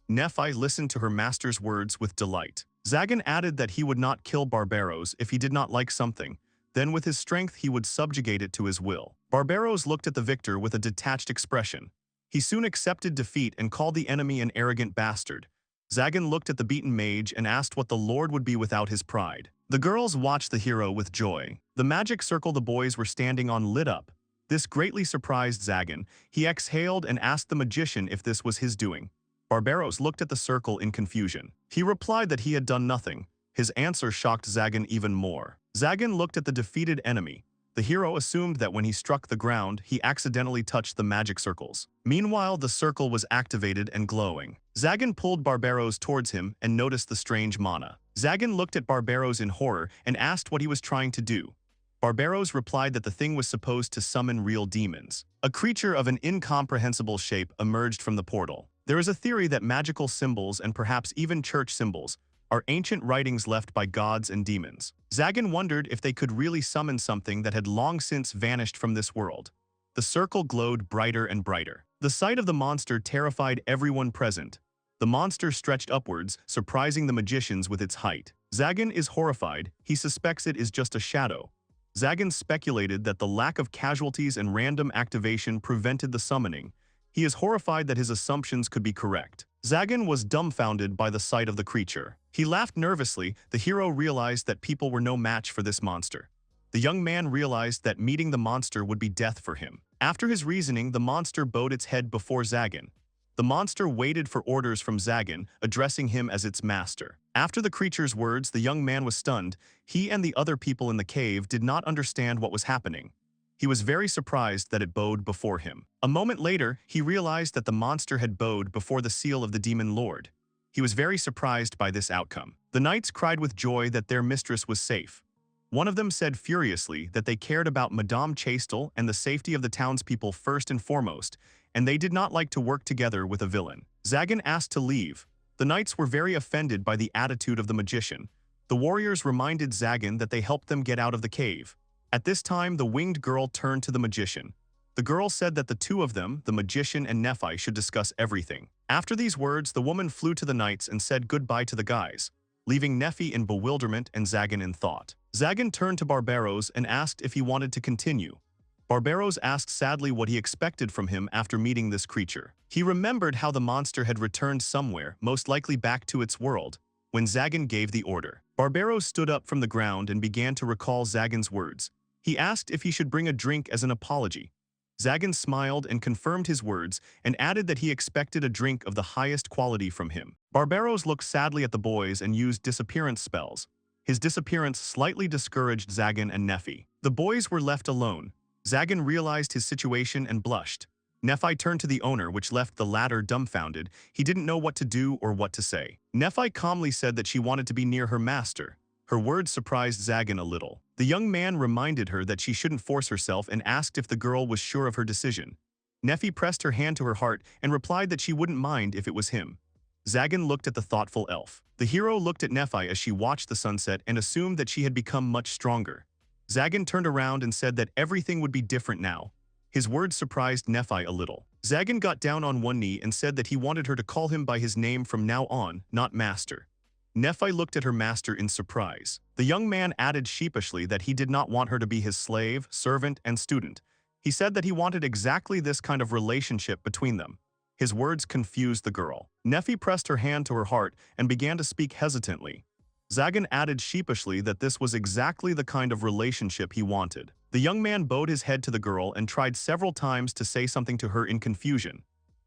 Nephi listened to her master's words with delight. Zagan added that he would not kill Barbaros if he did not like something, then with his strength he would subjugate it to his will. Barbaros looked at the victor with a detached expression. He soon accepted defeat and called the enemy an arrogant bastard. Zagan looked at the beaten mage and asked what the Lord would be without his pride. The girls watched the hero with joy. The magic circle the boys were standing on lit up. This greatly surprised Zagan. He exhaled and asked the magician if this was his doing. Barbaros looked at the circle in confusion. He replied that he had done nothing. His answer shocked Zagan even more. Zagan looked at the defeated enemy. The hero assumed that when he struck the ground, he accidentally touched the magic circles. Meanwhile, the circle was activated and glowing. Zagan pulled Barbaros towards him and noticed the strange mana. Zagan looked at Barbaros in horror and asked what he was trying to do. Barbaros replied that the thing was supposed to summon real demons. A creature of an incomprehensible shape emerged from the portal. There is a theory that magical symbols and perhaps even church symbols are ancient writings left by gods and demons. Zagan wondered if they could really summon something that had long since vanished from this world. The circle glowed brighter and brighter. The sight of the monster terrified everyone present. The monster stretched upwards, surprising the magicians with its height. Zagan is horrified. He suspects it is just a shadow. Zagan speculated that the lack of casualties and random activation prevented the summoning. He is horrified that his assumptions could be correct. Zagan was dumbfounded by the sight of the creature. He laughed nervously. The hero realized that people were no match for this monster. The young man realized that meeting the monster would be death for him. After his reasoning, the monster bowed its head before Zagan. The monster waited for orders from Zagan, addressing him as its master. After the creature's words, the young man was stunned. He and the other people in the cave did not understand what was happening. He was very surprised that it bowed before him. A moment later, he realized that the monster had bowed before the seal of the demon lord. He was very surprised by this outcome. The knights cried with joy that their mistress was safe. One of them said furiously that they cared about Madame Chastel and the safety of the townspeople first and foremost, and they did not like to work together with a villain. Zagan asked to leave. The knights were very offended by the attitude of the magician. The warriors reminded Zagan that they helped them get out of the cave. At this time, the winged girl turned to the magician. The girl said that the two of them, the magician and Nephi, should discuss everything. After these words, the woman flew to the knights and said goodbye to the guys, leaving Nephi in bewilderment and Zagan in thought. Zagan turned to Barbaros and asked if he wanted to continue. Barbaros asked sadly what he expected from him after meeting this creature. He remembered how the monster had returned somewhere, most likely back to its world, when Zagan gave the order. Barbaros stood up from the ground and began to recall Zagan's words. He asked if he should bring a drink as an apology. Zagan smiled and confirmed his words and added that he expected a drink of the highest quality from him. Barbaros looked sadly at the boys and used disappearance spells. His disappearance slightly discouraged Zagan and Nephi. The boys were left alone. Zagan realized his situation and blushed. Nephi turned to the owner, which left the latter dumbfounded. He didn't know what to do or what to say. Nephi calmly said that she wanted to be near her master. Her words surprised Zagan a little. The young man reminded her that she shouldn't force herself and asked if the girl was sure of her decision. Nephi pressed her hand to her heart and replied that she wouldn't mind if it was him. Zagan looked at the thoughtful elf. The hero looked at Nephi as she watched the sunset and assumed that she had become much stronger. Zagan turned around and said that everything would be different now. His words surprised Nephi a little. Zagan got down on one knee and said that he wanted her to call him by his name from now on, not master. Nephi looked at her master in surprise. The young man added sheepishly that he did not want her to be his slave, servant, and student. He said that he wanted exactly this kind of relationship between them. His words confused the girl. Nephi pressed her hand to her heart and began to speak hesitantly. Zagan added sheepishly that this was exactly the kind of relationship he wanted. The young man bowed his head to the girl and tried several times to say something to her in confusion.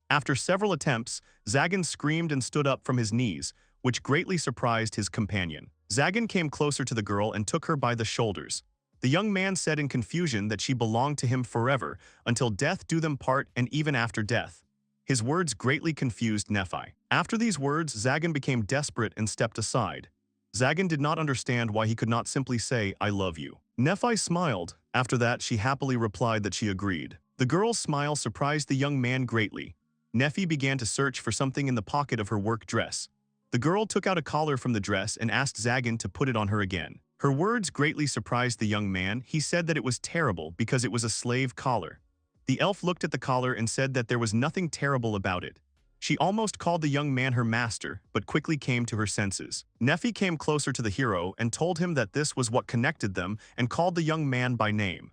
After several attempts, Zagan screamed and stood up from his knees, which greatly surprised his companion. Zagan came closer to the girl and took her by the shoulders. The young man said in confusion that she belonged to him forever, until death do them part and even after death. His words greatly confused Nephi. After these words, Zagan became desperate and stepped aside. Zagan did not understand why he could not simply say, "I love you." Nephi smiled. After that, she happily replied that she agreed. The girl's smile surprised the young man greatly. Nephi began to search for something in the pocket of her work dress. The girl took out a collar from the dress and asked Zagan to put it on her again. Her words greatly surprised the young man. He said that it was terrible because it was a slave collar. The elf looked at the collar and said that there was nothing terrible about it. She almost called the young man her master, but quickly came to her senses. Nephi came closer to the hero and told him that this was what connected them and called the young man by name.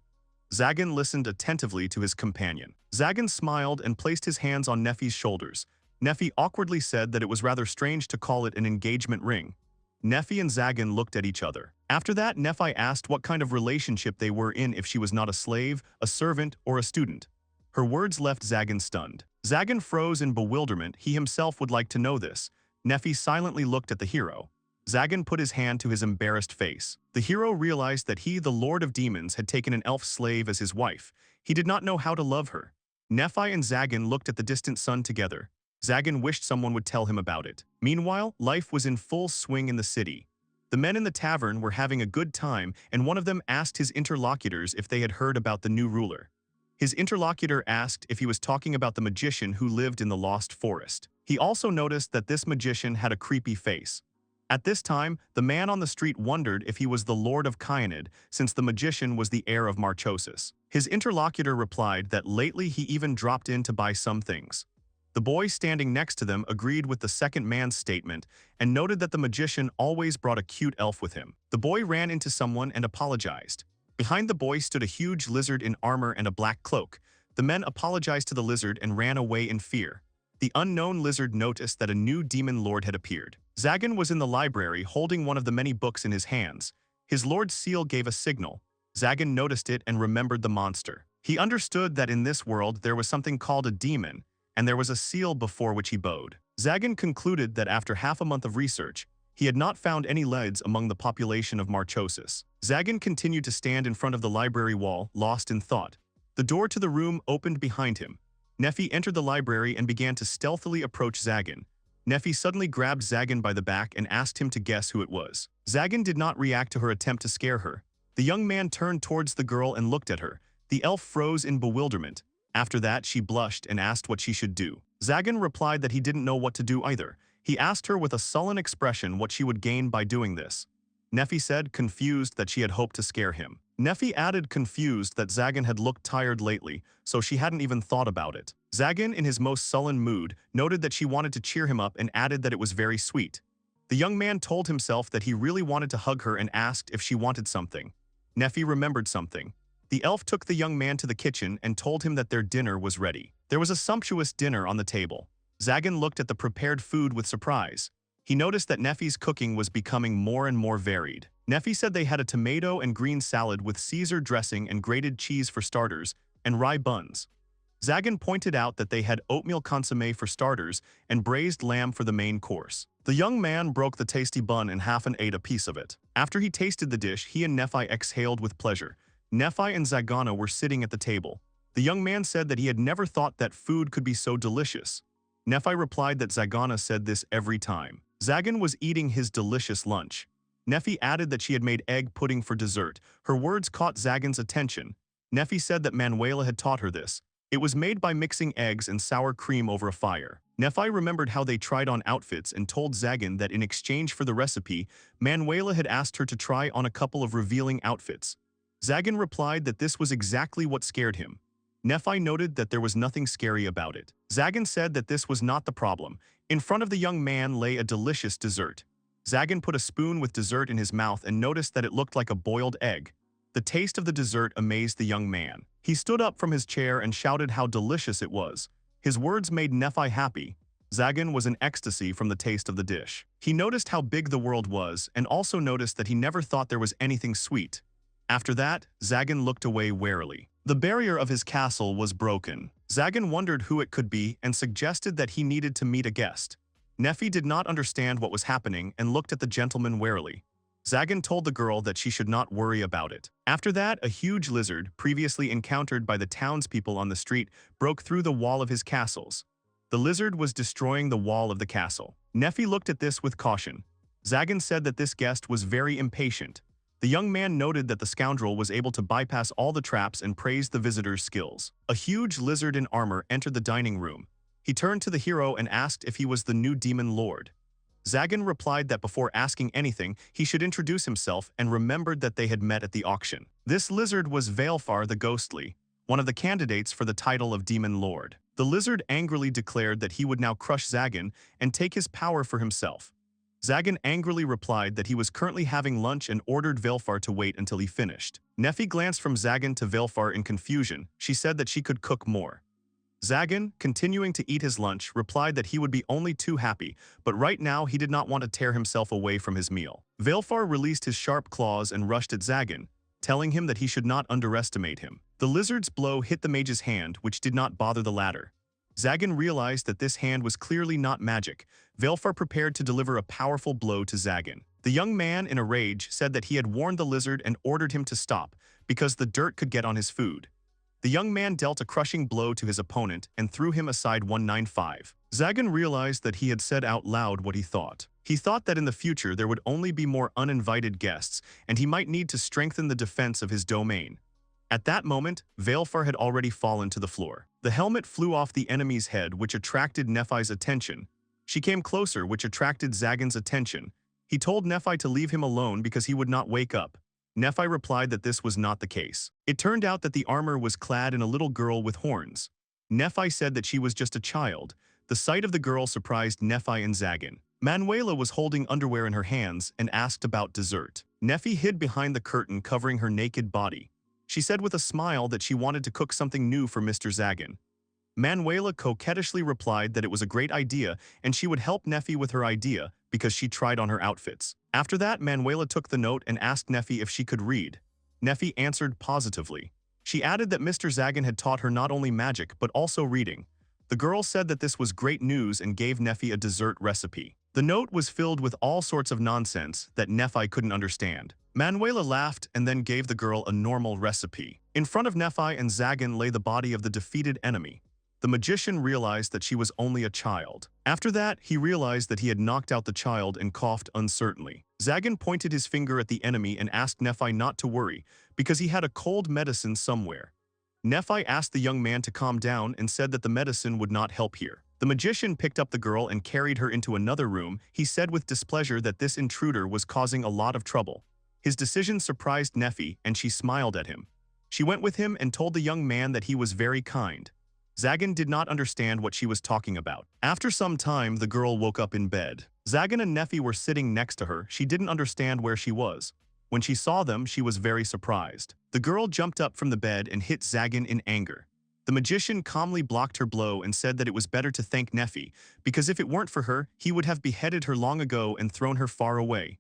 Zagan listened attentively to his companion. Zagan smiled and placed his hands on Nephi's shoulders. Nephi awkwardly said that it was rather strange to call it an engagement ring. Nephi and Zagan looked at each other. After that, Nephi asked what kind of relationship they were in if she was not a slave, a servant, or a student. Her words left Zagan stunned. Zagan froze in bewilderment. He himself would like to know this. Nephi silently looked at the hero. Zagan put his hand to his embarrassed face. The hero realized that he, the Lord of Demons, had taken an elf slave as his wife. He did not know how to love her. Nephi and Zagan looked at the distant sun together. Zagan wished someone would tell him about it. Meanwhile, life was in full swing in the city. The men in the tavern were having a good time, and one of them asked his interlocutors if they had heard about the new ruler. His interlocutor asked if he was talking about the magician who lived in the lost forest. He also noticed that this magician had a creepy face. At this time, the man on the street wondered if he was the Lord of Kyanid, since the magician was the heir of Marchosis. His interlocutor replied that lately he even dropped in to buy some things. The boy standing next to them agreed with the second man's statement and noted that the magician always brought a cute elf with him. The boy ran into someone and apologized. Behind the boy stood a huge lizard in armor and a black cloak. The men apologized to the lizard and ran away in fear. The unknown lizard noticed that a new demon lord had appeared. Zagan was in the library holding one of the many books in his hands. His lord's seal gave a signal. Zagan noticed it and remembered the monster. He understood that in this world there was something called a demon, and there was a seal before which he bowed. Zagan concluded that after half a month of research, he had not found any leads among the population of Marchosis. Zagan continued to stand in front of the library wall, lost in thought. The door to the room opened behind him. Nephi entered the library and began to stealthily approach Zagan. Nephi suddenly grabbed Zagan by the back and asked him to guess who it was. Zagan did not react to her attempt to scare her. The young man turned towards the girl and looked at her. The elf froze in bewilderment. After that, she blushed and asked what she should do. Zagan replied that he didn't know what to do either. He asked her with a sullen expression what she would gain by doing this. Nephi said, confused, that she had hoped to scare him. Nephi added, confused, that Zagan had looked tired lately, so she hadn't even thought about it. Zagan, in his most sullen mood, noted that she wanted to cheer him up and added that it was very sweet. The young man told himself that he really wanted to hug her and asked if she wanted something. Nephi remembered something. The elf took the young man to the kitchen and told him that their dinner was ready. There was a sumptuous dinner on the table. Zagan looked at the prepared food with surprise. He noticed that Nephi's cooking was becoming more and more varied. Nephi said they had a tomato and green salad with Caesar dressing and grated cheese for starters, and rye buns. Zagan pointed out that they had oatmeal consommé for starters and braised lamb for the main course. The young man broke the tasty bun in half and ate a piece of it. After he tasted the dish, he and Nephi exhaled with pleasure. Nephi and Zagana were sitting at the table. The young man said that he had never thought that food could be so delicious. Nephi replied that Zagana said this every time. Zagan was eating his delicious lunch. Nephi added that she had made egg pudding for dessert. Her words caught Zagan's attention. Nephi said that Manuela had taught her this. It was made by mixing eggs and sour cream over a fire. Nephi remembered how they tried on outfits and told Zagan that in exchange for the recipe, Manuela had asked her to try on a couple of revealing outfits. Zagan replied that this was exactly what scared him. Nephi noted that there was nothing scary about it. Zagan said that this was not the problem. In front of the young man lay a delicious dessert. Zagan put a spoon with dessert in his mouth and noticed that it looked like a boiled egg. The taste of the dessert amazed the young man. He stood up from his chair and shouted how delicious it was. His words made Nephi happy. Zagan was in ecstasy from the taste of the dish. He noticed how big the world was and also noticed that he never thought there was anything sweet. After that, Zagan looked away warily. The barrier of his castle was broken. Zagan wondered who it could be and suggested that he needed to meet a guest. Nephi did not understand what was happening and looked at the gentleman warily. Zagan told the girl that she should not worry about it. After that, a huge lizard, previously encountered by the townspeople on the street, broke through the wall of his castles. The lizard was destroying the wall of the castle. Nephi looked at this with caution. Zagan said that this guest was very impatient. The young man noted that the scoundrel was able to bypass all the traps and praised the visitor's skills. A huge lizard in armor entered the dining room. He turned to the hero and asked if he was the new demon lord. Zagan replied that before asking anything, he should introduce himself and remembered that they had met at the auction. This lizard was Veilfar the Ghostly, one of the candidates for the title of Demon Lord. The lizard angrily declared that he would now crush Zagan and take his power for himself. Zagan angrily replied that he was currently having lunch and ordered Veilfar to wait until he finished. Nephi glanced from Zagan to Veilfar in confusion. She said that she could cook more. Zagan, continuing to eat his lunch, replied that he would be only too happy, but right now he did not want to tear himself away from his meal. Veilfar released his sharp claws and rushed at Zagan, telling him that he should not underestimate him. The lizard's blow hit the mage's hand, which did not bother the latter. Zagan realized that this hand was clearly not magic. Veilfar prepared to deliver a powerful blow to Zagan. The young man, in a rage, said that he had warned the lizard and ordered him to stop because the dirt could get on his food. The young man dealt a crushing blow to his opponent and threw him aside 195. Zagan realized that he had said out loud what he thought. He thought that in the future there would only be more uninvited guests, and he might need to strengthen the defense of his domain. At that moment, Veilfar had already fallen to the floor. The helmet flew off the enemy's head, which attracted Nephi's attention. She came closer, which attracted Zagan's attention. He told Nephi to leave him alone because he would not wake up. Nephi replied that this was not the case. It turned out that the armor was clad in a little girl with horns. Nephi said that she was just a child. The sight of the girl surprised Nephi and Zagan. Manuela was holding underwear in her hands and asked about dessert. Nephi hid behind the curtain covering her naked body. She said with a smile that she wanted to cook something new for Mr. Zagan. Manuela coquettishly replied that it was a great idea and she would help Nephi with her idea because she tried on her outfits. After that, Manuela took the note and asked Nephi if she could read. Nephi answered positively. She added that Mr. Zagan had taught her not only magic but also reading. The girl said that this was great news and gave Nephi a dessert recipe. The note was filled with all sorts of nonsense that Nephi couldn't understand. Manuela laughed and then gave the girl a normal recipe. In front of Nephi and Zagan lay the body of the defeated enemy. The magician realized that she was only a child. After that, he realized that he had knocked out the child and coughed uncertainly. Zagan pointed his finger at the enemy and asked Nephi not to worry, because he had a cold medicine somewhere. Nephi asked the young man to calm down and said that the medicine would not help here. The magician picked up the girl and carried her into another room. He said with displeasure that this intruder was causing a lot of trouble. His decision surprised Nephi, and she smiled at him. She went with him and told the young man that he was very kind. Zagan did not understand what she was talking about. After some time, the girl woke up in bed. Zagan and Nephi were sitting next to her. She didn't understand where she was. When she saw them, she was very surprised. The girl jumped up from the bed and hit Zagan in anger. The magician calmly blocked her blow and said that it was better to thank Nephi, because if it weren't for her, he would have beheaded her long ago and thrown her far away.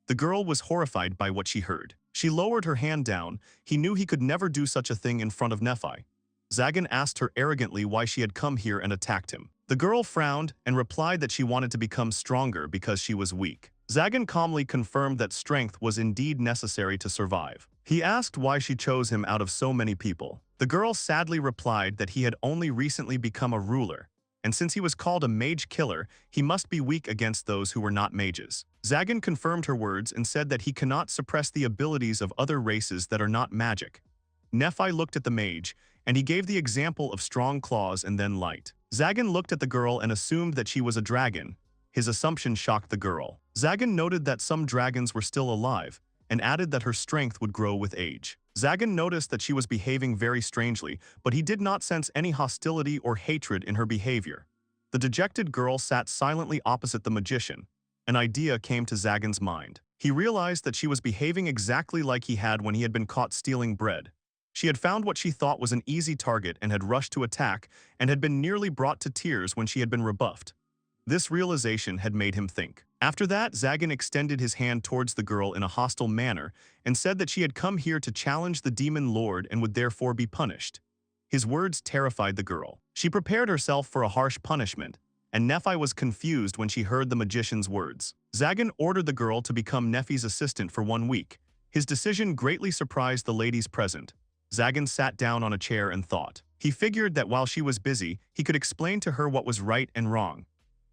The girl was horrified by what she heard. She lowered her hand down. He knew he could never do such a thing in front of Nephi. Zagan asked her arrogantly why she had come here and attacked him. The girl frowned and replied that she wanted to become stronger because she was weak. Zagan calmly confirmed that strength was indeed necessary to survive. He asked why she chose him out of so many people. The girl sadly replied that he had only recently become a ruler, and since he was called a mage killer, he must be weak against those who were not mages. Zagan confirmed her words and said that he cannot suppress the abilities of other races that are not magic. Nephi looked at the mage, and he gave the example of strong claws and then light. Zagan looked at the girl and assumed that she was a dragon. His assumption shocked the girl. Zagan noted that some dragons were still alive, and added that her strength would grow with age. Zagan noticed that she was behaving very strangely, but he did not sense any hostility or hatred in her behavior. The dejected girl sat silently opposite the magician. An idea came to Zagan's mind. He realized that she was behaving exactly like he had when he had been caught stealing bread. She had found what she thought was an easy target and had rushed to attack, and had been nearly brought to tears when she had been rebuffed. This realization had made him think. After that, Zagan extended his hand towards the girl in a hostile manner and said that she had come here to challenge the demon lord and would therefore be punished. His words terrified the girl. She prepared herself for a harsh punishment, and Nephi was confused when she heard the magician's words. Zagan ordered the girl to become Nephi's assistant for 1 week. His decision greatly surprised the ladies present. Zagan sat down on a chair and thought. He figured that while she was busy, he could explain to her what was right and wrong.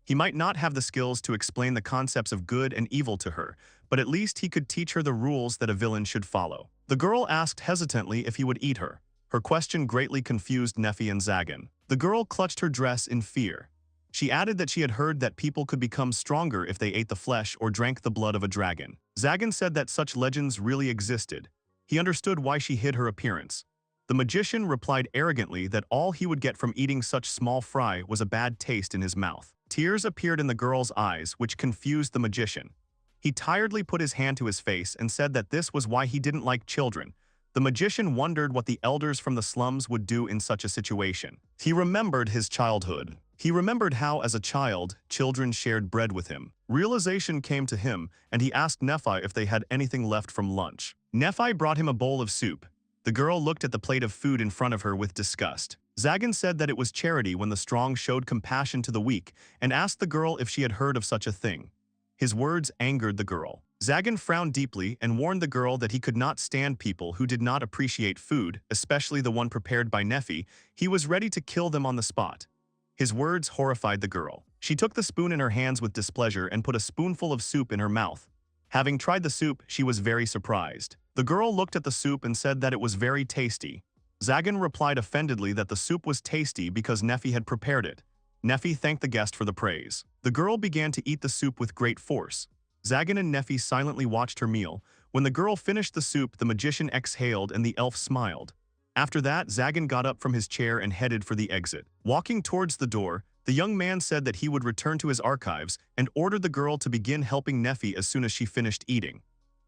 He might not have the skills to explain the concepts of good and evil to her, but at least he could teach her the rules that a villain should follow. The girl asked hesitantly if he would eat her. Her question greatly confused Nephi and Zagan. The girl clutched her dress in fear. She added that she had heard that people could become stronger if they ate the flesh or drank the blood of a dragon. Zagan said that such legends really existed. He understood why she hid her appearance. The magician replied arrogantly that all he would get from eating such small fry was a bad taste in his mouth. Tears appeared in the girl's eyes, which confused the magician. He tiredly put his hand to his face and said that this was why he didn't like children. The magician wondered what the elders from the slums would do in such a situation. He remembered his childhood. He remembered how, as a child, children shared bread with him. Realization came to him, and he asked Nephi if they had anything left from lunch. Nephi brought him a bowl of soup. The girl looked at the plate of food in front of her with disgust. Zagan said that it was charity when the strong showed compassion to the weak, and asked the girl if she had heard of such a thing. His words angered the girl. Zagan frowned deeply and warned the girl that he could not stand people who did not appreciate food, especially the one prepared by Nephi. He was ready to kill them on the spot. His words horrified the girl. She took the spoon in her hands with displeasure and put a spoonful of soup in her mouth. Having tried the soup, she was very surprised. The girl looked at the soup and said that it was very tasty. Zagan replied offendedly that the soup was tasty because Nephi had prepared it. Nephi thanked the guest for the praise. The girl began to eat the soup with great force. Zagan and Nephi silently watched her meal. When the girl finished the soup, the magician exhaled and the elf smiled. After that, Zagan got up from his chair and headed for the exit. Walking towards the door, the young man said that he would return to his archives and ordered the girl to begin helping Nephi as soon as she finished eating.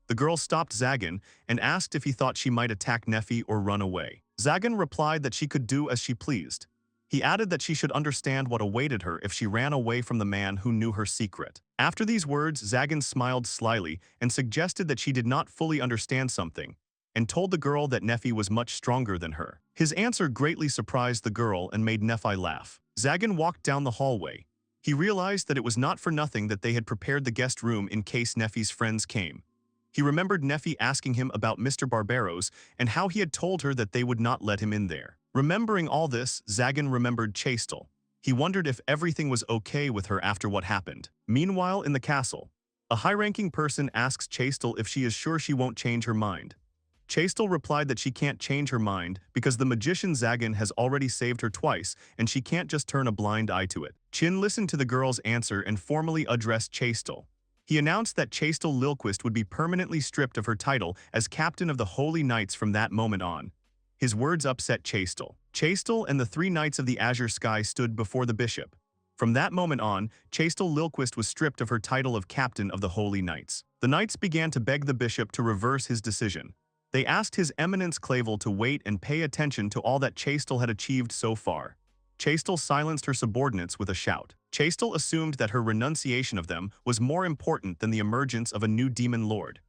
The girl stopped Zagan and asked if he thought she might attack Nephi or run away. Zagan replied that she could do as she pleased. He added that she should understand what awaited her if she ran away from the man who knew her secret. After these words, Zagan smiled slyly and suggested that she did not fully understand something, and told the girl that Nephi was much stronger than her. His answer greatly surprised the girl and made Nephi laugh. Zagan walked down the hallway. He realized that it was not for nothing that they had prepared the guest room in case Nephi's friends came. He remembered Nephi asking him about Mr. Barbaros and how he had told her that they would not let him in there. Remembering all this, Zagan remembered Chastel. He wondered if everything was okay with her after what happened. Meanwhile, in the castle, a high-ranking person asks Chastel if she is sure she won't change her mind. Chastel replied that she can't change her mind because the magician Zagan has already saved her twice and she can't just turn a blind eye to it. Chin listened to the girl's answer and formally addressed Chastel. He announced that Chastel Lilquist would be permanently stripped of her title as captain of the Holy Knights from that moment on. His words upset Chastel. Chastel and the 3 Knights of the Azure Sky stood before the bishop. From that moment on, Chastel Lilquist was stripped of her title of captain of the Holy Knights. The knights began to beg the bishop to reverse his decision. They asked His Eminence Clavel to wait and pay attention to all that Chastel had achieved so far. Chastel silenced her subordinates with a shout. Chastel assumed that her renunciation of them was more important than the emergence of a new demon lord.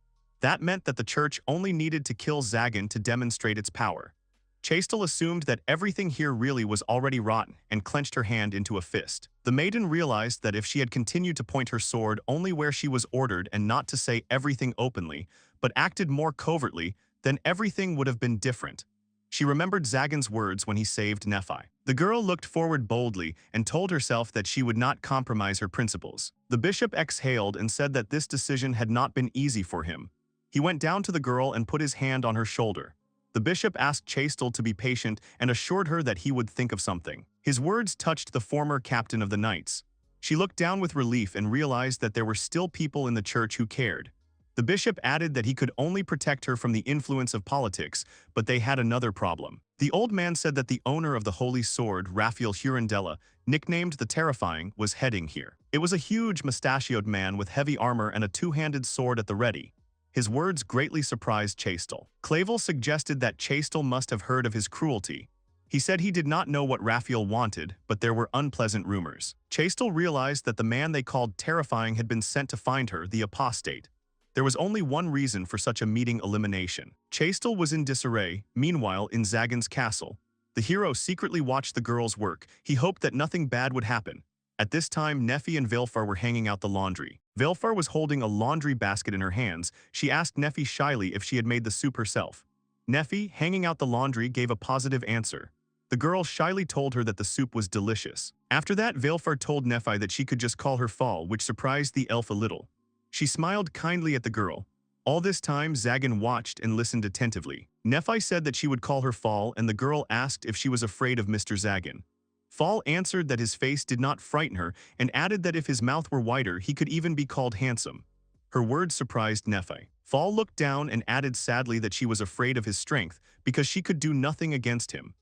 That meant that the church only needed to kill Zagan to demonstrate its power. Chastel assumed that everything here really was already rotten and clenched her hand into a fist. The maiden realized that if she had continued to point her sword only where she was ordered and not to say everything openly, but acted more covertly, then everything would have been different. She remembered Zagan's words when he saved Nephi. The girl looked forward boldly and told herself that she would not compromise her principles. The bishop exhaled and said that this decision had not been easy for him. He went down to the girl and put his hand on her shoulder. The bishop asked Chastel to be patient and assured her that he would think of something. His words touched the former captain of the knights. She looked down with relief and realized that there were still people in the church who cared. The bishop added that he could only protect her from the influence of politics, but they had another problem. The old man said that the owner of the Holy Sword, Raphael Hurandella, nicknamed the Terrifying, was heading here. It was a huge mustachioed man with heavy armor and a two-handed sword at the ready. His words greatly surprised Chastel. Clavel suggested that Chastel must have heard of his cruelty. He said he did not know what Raphael wanted, but there were unpleasant rumors. Chastel realized that the man they called Terrifying had been sent to find her, the apostate. There was only one reason for such a meeting elimination. Chastel was in disarray. Meanwhile, in Zagan's castle, the hero secretly watched the girl's work. He hoped that nothing bad would happen. At this time, Nephi and Velfar were hanging out the laundry. Velfar was holding a laundry basket in her hands. She asked Nephi shyly if she had made the soup herself. Nephi, hanging out the laundry, gave a positive answer. The girl shyly told her that the soup was delicious. After that, Velfar told Nephi that she could just call her Fall, which surprised the elf a little. She smiled kindly at the girl. All this time, Zagan watched and listened attentively. Nephi said that she would call her Fall, and the girl asked if she was afraid of Mr. Zagan. Fall answered that his face did not frighten her and added that if his mouth were wider, he could even be called handsome. Her words surprised Nephi. Fall looked down and added sadly that she was afraid of his strength because she could do nothing against him.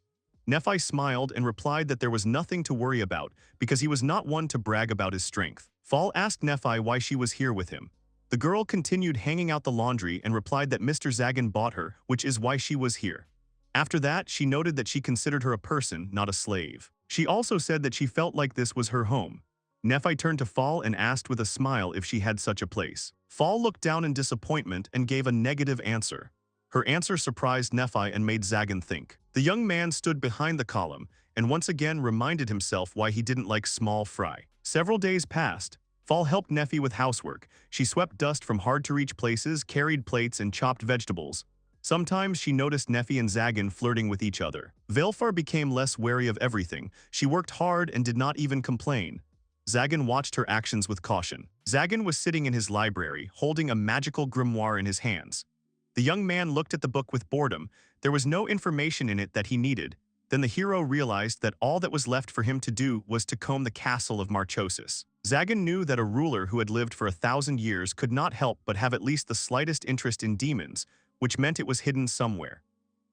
Nephi smiled and replied that there was nothing to worry about because he was not one to brag about his strength. Fall asked Nephi why she was here with him. The girl continued hanging out the laundry and replied that Mr. Zagan bought her, which is why she was here. After that, she noted that she considered her a person, not a slave. She also said that she felt like this was her home. Nephi turned to Fall and asked with a smile if she had such a place. Fall looked down in disappointment and gave a negative answer. Her answer surprised Nephi and made Zagan think. The young man stood behind the column and once again reminded himself why he didn't like small fry. Several days passed. Fall helped Nephi with housework. She swept dust from hard-to-reach places, carried plates, and chopped vegetables. Sometimes she noticed Nephi and Zagan flirting with each other. Velfar became less wary of everything. She worked hard and did not even complain. Zagan watched her actions with caution. Zagan was sitting in his library, holding a magical grimoire in his hands. The young man looked at the book with boredom. There was no information in it that he needed. Then the hero realized that all that was left for him to do was to comb the castle of Marchosis. Zagan knew that a ruler who had lived for 1,000 years could not help but have at least the slightest interest in demons, which meant it was hidden somewhere.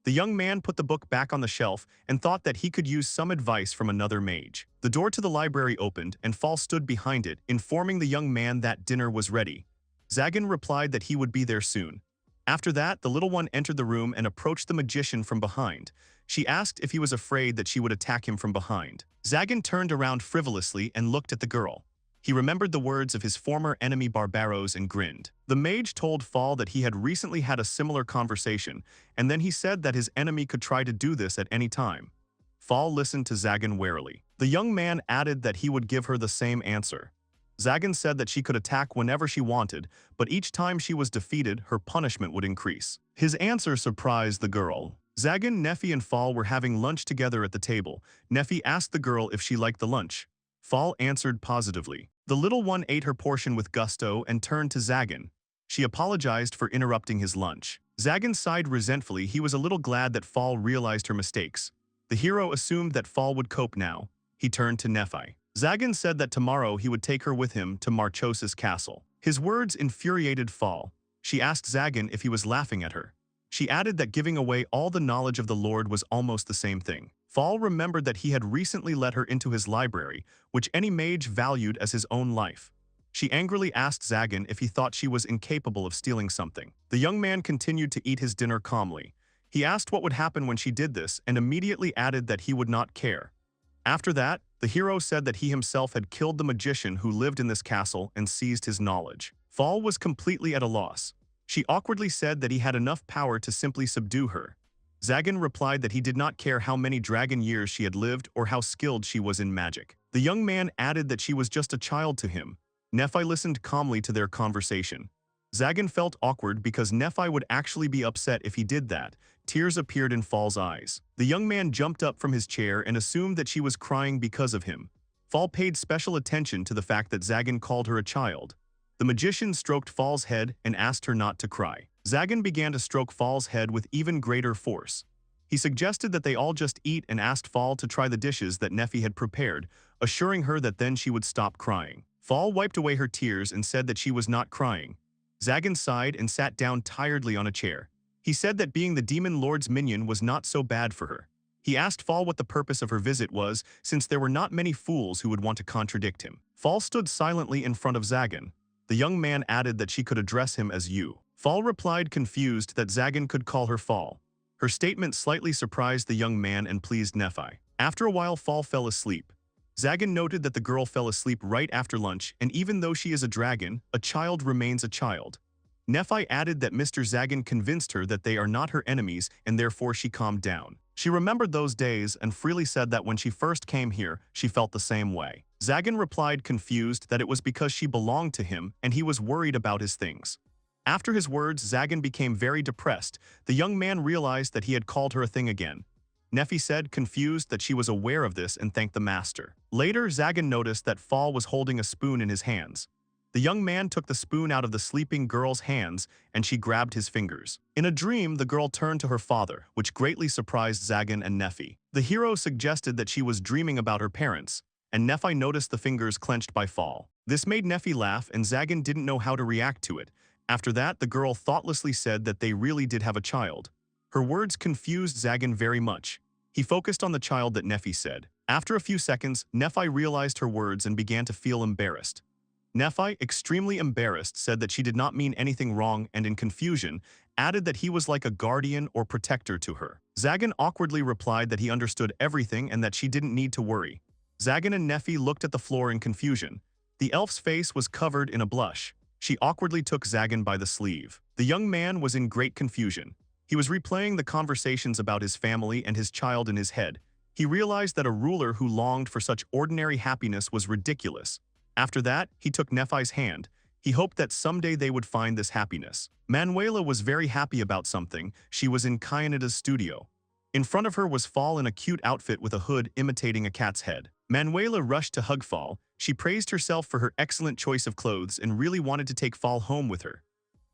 The young man put the book back on the shelf and thought that he could use some advice from another mage. The door to the library opened and Fall stood behind it, informing the young man that dinner was ready. Zagan replied that he would be there soon. After that, the little one entered the room and approached the magician from behind. She asked if he was afraid that she would attack him from behind. Zagan turned around frivolously and looked at the girl. He remembered the words of his former enemy Barbaros and grinned. The mage told Fall that he had recently had a similar conversation, and then he said that his enemy could try to do this at any time. Fall listened to Zagan warily. The young man added that he would give her the same answer. Zagan said that she could attack whenever she wanted, but each time she was defeated, her punishment would increase. His answer surprised the girl. Zagan, Nephi, and Fall were having lunch together at the table. Nephi asked the girl if she liked the lunch. Fall answered positively. The little one ate her portion with gusto and turned to Zagan. She apologized for interrupting his lunch. Zagan sighed resentfully. He was a little glad that Fall realized her mistakes. The hero assumed that Fall would cope now. He turned to Nephi. Zagan said that tomorrow he would take her with him to Marchosis Castle. His words infuriated Fall. She asked Zagan if he was laughing at her. She added that giving away all the knowledge of the Lord was almost the same thing. Fall remembered that he had recently let her into his library, which any mage valued as his own life. She angrily asked Zagan if he thought she was incapable of stealing something. The young man continued to eat his dinner calmly. He asked what would happen when she did this and immediately added that he would not care. After that, the hero said that he himself had killed the magician who lived in this castle and seized his knowledge. Fall was completely at a loss. She awkwardly said that he had enough power to simply subdue her. Zagan replied that he did not care how many dragon years she had lived or how skilled she was in magic. The young man added that she was just a child to him. Nephi listened calmly to their conversation. Zagan felt awkward because Nephi would actually be upset if he did that. Tears appeared in Fall's eyes. The young man jumped up from his chair and assumed that she was crying because of him. Fall paid special attention to the fact that Zagan called her a child. The magician stroked Fall's head and asked her not to cry. Zagan began to stroke Fall's head with even greater force. He suggested that they all just eat and asked Fall to try the dishes that Nephi had prepared, assuring her that then she would stop crying. Fall wiped away her tears and said that she was not crying. Zagan sighed and sat down tiredly on a chair. He said that being the demon lord's minion was not so bad for her. He asked Fall what the purpose of her visit was, since there were not many fools who would want to contradict him. Fall stood silently in front of Zagan. The young man added that she could address him as you. Fall replied confused that Zagan could call her Fall. Her statement slightly surprised the young man and pleased Nephi. After a while, Fall fell asleep. Zagan noted that the girl fell asleep right after lunch, and even though she is a dragon, a child remains a child. Nephi added that Mr. Zagan convinced her that they are not her enemies and therefore she calmed down. She remembered those days and freely said that when she first came here, she felt the same way. Zagan replied confused that it was because she belonged to him and he was worried about his things. After his words, Zagan became very depressed. The young man realized that he had called her a thing again. Nephi said, confused, that she was aware of this and thanked the master. Later, Zagan noticed that Fall was holding a spoon in his hands. The young man took the spoon out of the sleeping girl's hands and she grabbed his fingers. In a dream, the girl turned to her father, which greatly surprised Zagan and Nephi. The hero suggested that she was dreaming about her parents, and Nephi noticed the fingers clenched by Fall. This made Nephi laugh and Zagan didn't know how to react to it. After that, the girl thoughtlessly said that they really did have a child. Her words confused Zagan very much. He focused on the child that Nephi said. After a few seconds, Nephi realized her words and began to feel embarrassed. Nephi, extremely embarrassed, said that she did not mean anything wrong and in confusion, added that he was like a guardian or protector to her. Zagan awkwardly replied that he understood everything and that she didn't need to worry. Zagan and Nephi looked at the floor in confusion. The elf's face was covered in a blush. She awkwardly took Zagan by the sleeve. The young man was in great confusion. He was replaying the conversations about his family and his child in his head. He realized that a ruler who longed for such ordinary happiness was ridiculous. After that, he took Nephi's hand. He hoped that someday they would find this happiness. Manuela was very happy about something. She was in Kyanita's studio. In front of her was Fall in a cute outfit with a hood imitating a cat's head. Manuela rushed to hug Fall. She praised herself for her excellent choice of clothes and really wanted to take Fall home with her.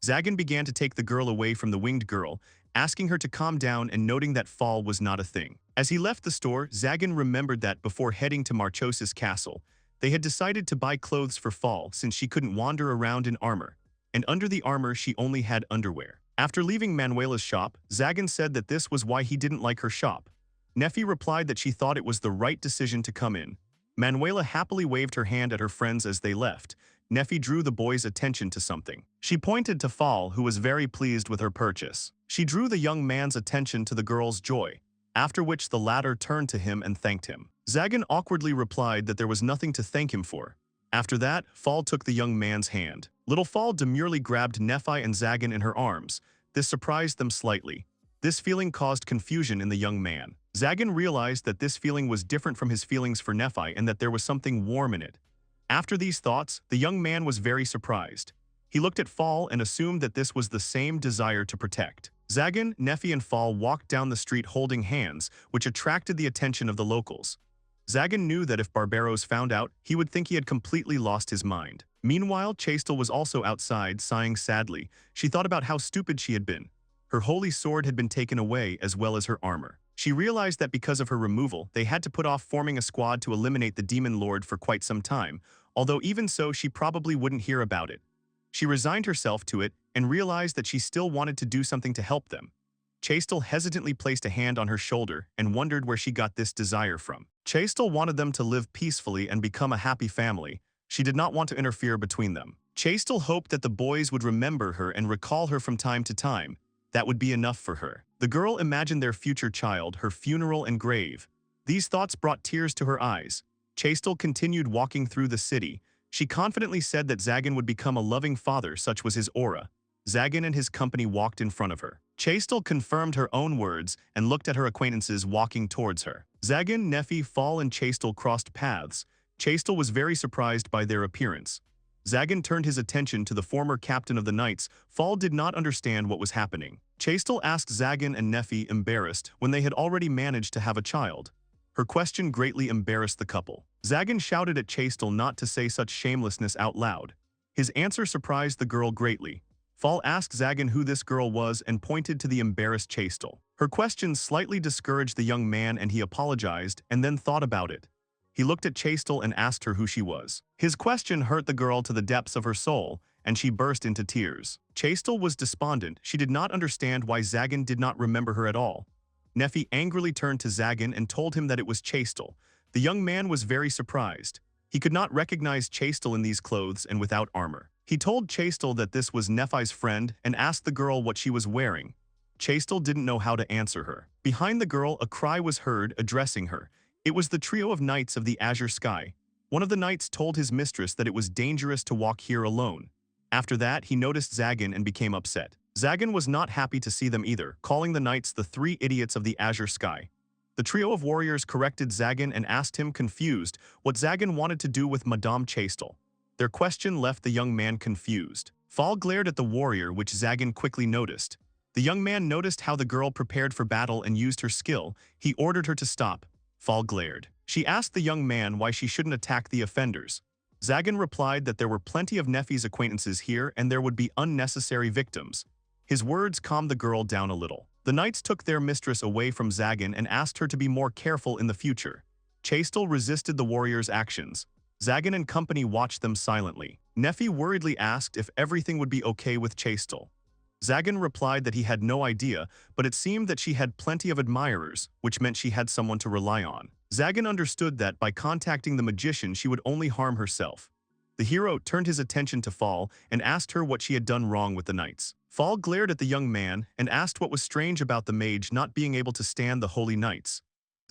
Zagan began to take the girl away from the winged girl, asking her to calm down and noting that Fall was not a thing. As he left the store, Zagan remembered that before heading to Marchos's castle, they had decided to buy clothes for Fall since she couldn't wander around in armor, and under the armor she only had underwear. After leaving Manuela's shop, Zagan said that this was why he didn't like her shop. Nephi replied that she thought it was the right decision to come in. Manuela happily waved her hand at her friends as they left. Nephi drew the boys' attention to something. She pointed to Fall, who was very pleased with her purchase. She drew the young man's attention to the girl's joy, after which the latter turned to him and thanked him. Zagan awkwardly replied that there was nothing to thank him for. After that, Fall took the young man's hand. Little Fall demurely grabbed Nephi and Zagan in her arms. This surprised them slightly. This feeling caused confusion in the young man. Zagan realized that this feeling was different from his feelings for Nephi and that there was something warm in it. After these thoughts, the young man was very surprised. He looked at Fall and assumed that this was the same desire to protect. Zagan, Nephi, and Fall walked down the street holding hands, which attracted the attention of the locals. Zagan knew that if Barbaros found out, he would think he had completely lost his mind. Meanwhile, Chastel was also outside, sighing sadly. She thought about how stupid she had been. Her holy sword had been taken away, as well as her armor. She realized that because of her removal, they had to put off forming a squad to eliminate the Demon Lord for quite some time, although even so she probably wouldn't hear about it. She resigned herself to it and realized that she still wanted to do something to help them. Chastel hesitantly placed a hand on her shoulder and wondered where she got this desire from. Chastel wanted them to live peacefully and become a happy family. She did not want to interfere between them. Chastel hoped that the boys would remember her and recall her from time to time. That would be enough for her. The girl imagined their future child, her funeral and grave. These thoughts brought tears to her eyes. Chastel continued walking through the city. She confidently said that Zagan would become a loving father, such was his aura. Zagan and his company walked in front of her. Chastel confirmed her own words and looked at her acquaintances walking towards her. Zagan, Nephi, Fall, and Chastel crossed paths. Chastel was very surprised by their appearance. Zagan turned his attention to the former captain of the Knights. Fall did not understand what was happening. Chastel asked Zagan and Nephi, embarrassed, when they had already managed to have a child. Her question greatly embarrassed the couple. Zagan shouted at Chastel not to say such shamelessness out loud. His answer surprised the girl greatly. Fall asked Zagan who this girl was and pointed to the embarrassed Chastel. Her question slightly discouraged the young man and he apologized and then thought about it. He looked at Chastel and asked her who she was. His question hurt the girl to the depths of her soul, and she burst into tears. Chastel was despondent. She did not understand why Zagan did not remember her at all. Nephi angrily turned to Zagan and told him that it was Chastel. The young man was very surprised. He could not recognize Chastel in these clothes and without armor. He told Chastel that this was Nephi's friend and asked the girl what she was wearing. Chastel didn't know how to answer her. Behind the girl, a cry was heard addressing her. It was the trio of knights of the azure sky. One of the knights told his mistress that it was dangerous to walk here alone. After that, he noticed Zagan and became upset. Zagan was not happy to see them either, calling the knights the three idiots of the azure sky. The trio of warriors corrected Zagan and asked him, confused, what Zagan wanted to do with Madame Chastel. Their question left the young man confused. Fall glared at the warrior, which Zagan quickly noticed. The young man noticed how the girl prepared for battle and used her skill. He ordered her to stop. Fall glared. She asked the young man why she shouldn't attack the offenders. Zagan replied that there were plenty of Nephi's acquaintances here and there would be unnecessary victims. His words calmed the girl down a little. The knights took their mistress away from Zagan and asked her to be more careful in the future. Chastel resisted the warriors' actions. Zagan and company watched them silently. Nephi worriedly asked if everything would be okay with Chastel. Zagan replied that he had no idea, but it seemed that she had plenty of admirers, which meant she had someone to rely on. Zagan understood that by contacting the magician she would only harm herself. The hero turned his attention to Fall and asked her what she had done wrong with the knights. Fall glared at the young man and asked what was strange about the mage not being able to stand the holy knights.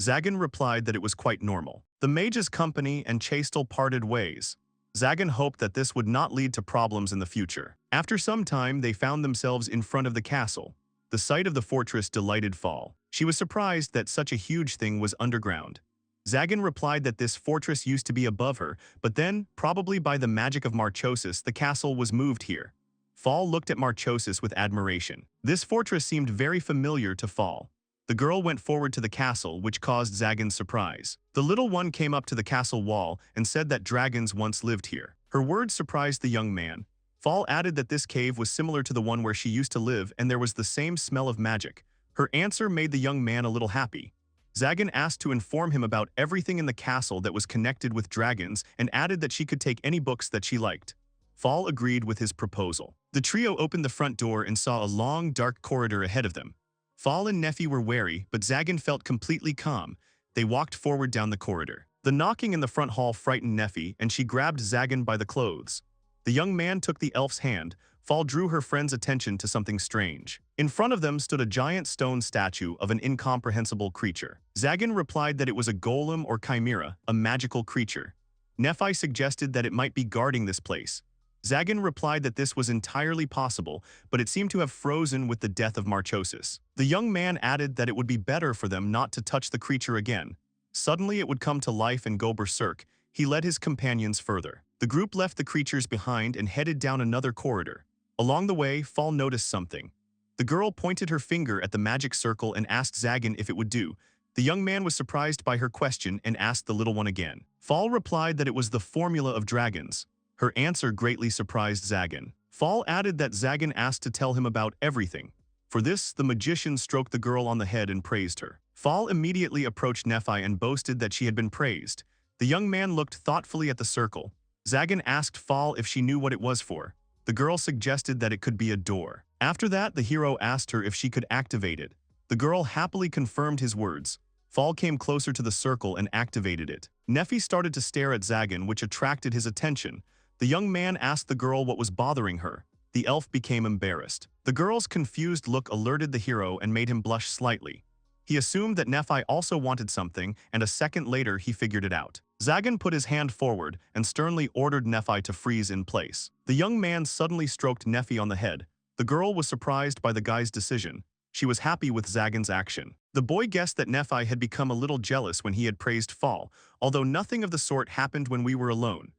Zagan replied that it was quite normal. The mage's company and Chastel parted ways. Zagan hoped that this would not lead to problems in the future. After some time, they found themselves in front of the castle. The sight of the fortress delighted Fall. She was surprised that such a huge thing was underground. Zagan replied that this fortress used to be above her, but then, probably by the magic of Marchosis, the castle was moved here. Fall looked at Marchosis with admiration. This fortress seemed very familiar to Fall. The girl went forward to the castle, which caused Zagan's surprise. The little one came up to the castle wall and said that dragons once lived here. Her words surprised the young man. Fall added that this cave was similar to the one where she used to live and there was the same smell of magic. Her answer made the young man a little happy. Zagan asked to inform him about everything in the castle that was connected with dragons and added that she could take any books that she liked. Fall agreed with his proposal. The trio opened the front door and saw a long, dark corridor ahead of them. Fall and Nephi were wary, but Zagan felt completely calm. They walked forward down the corridor. The knocking in the front hall frightened Nephi, and she grabbed Zagan by the clothes. The young man took the elf's hand. Fall drew her friend's attention to something strange. In front of them stood a giant stone statue of an incomprehensible creature. Zagan replied that it was a golem or chimera, a magical creature. Nephi suggested that it might be guarding this place. Zagan replied that this was entirely possible, but it seemed to have frozen with the death of Marchosis. The young man added that it would be better for them not to touch the creature again. Suddenly it would come to life and go berserk. He led his companions further. The group left the creatures behind and headed down another corridor. Along the way, Fall noticed something. The girl pointed her finger at the magic circle and asked Zagan if it would do. The young man was surprised by her question and asked the little one again. Fall replied that it was the formula of dragons. Her answer greatly surprised Zagan. Fall added that Zagan asked to tell him about everything. For this, the magician stroked the girl on the head and praised her. Fall immediately approached Nephi and boasted that she had been praised. The young man looked thoughtfully at the circle. Zagan asked Fall if she knew what it was for. The girl suggested that it could be a door. After that, the hero asked her if she could activate it. The girl happily confirmed his words. Fall came closer to the circle and activated it. Nephi started to stare at Zagan, which attracted his attention. The young man asked the girl what was bothering her. The elf became embarrassed. The girl's confused look alerted the hero and made him blush slightly. He assumed that Nephi also wanted something, and a second later he figured it out. Zagan put his hand forward and sternly ordered Nephi to freeze in place. The young man suddenly stroked Nephi on the head. The girl was surprised by the guy's decision. She was happy with Zagan's action. The boy guessed that Nephi had become a little jealous when he had praised Fall, although nothing of the sort happened when we were alone.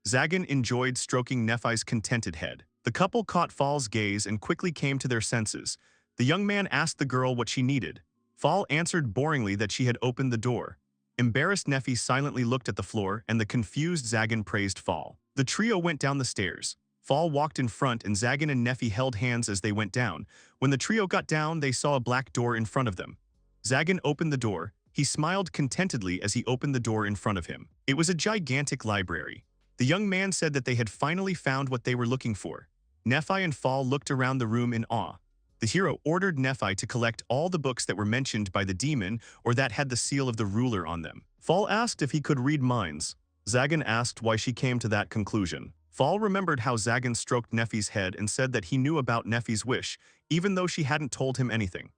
Zagan enjoyed stroking Nephi's contented head. The couple caught Fall's gaze and quickly came to their senses. The young man asked the girl what she needed. Fall answered boringly that she had opened the door. Embarrassed Nephi silently looked at the floor, and the confused Zagan praised Fall. The trio went down the stairs. Fall walked in front, and Zagan and Nephi held hands as they went down. When the trio got down, they saw a black door in front of them. Zagan opened the door. He smiled contentedly as he opened the door in front of him. It was a gigantic library. The young man said that they had finally found what they were looking for. Nephi and Fall looked around the room in awe. The hero ordered Nephi to collect all the books that were mentioned by the demon or that had the seal of the ruler on them. Fall asked if he could read minds. Zagan asked why she came to that conclusion. Fall remembered how Zagan stroked Nephi's head and said that he knew about Nephi's wish, even though she hadn't told him anything.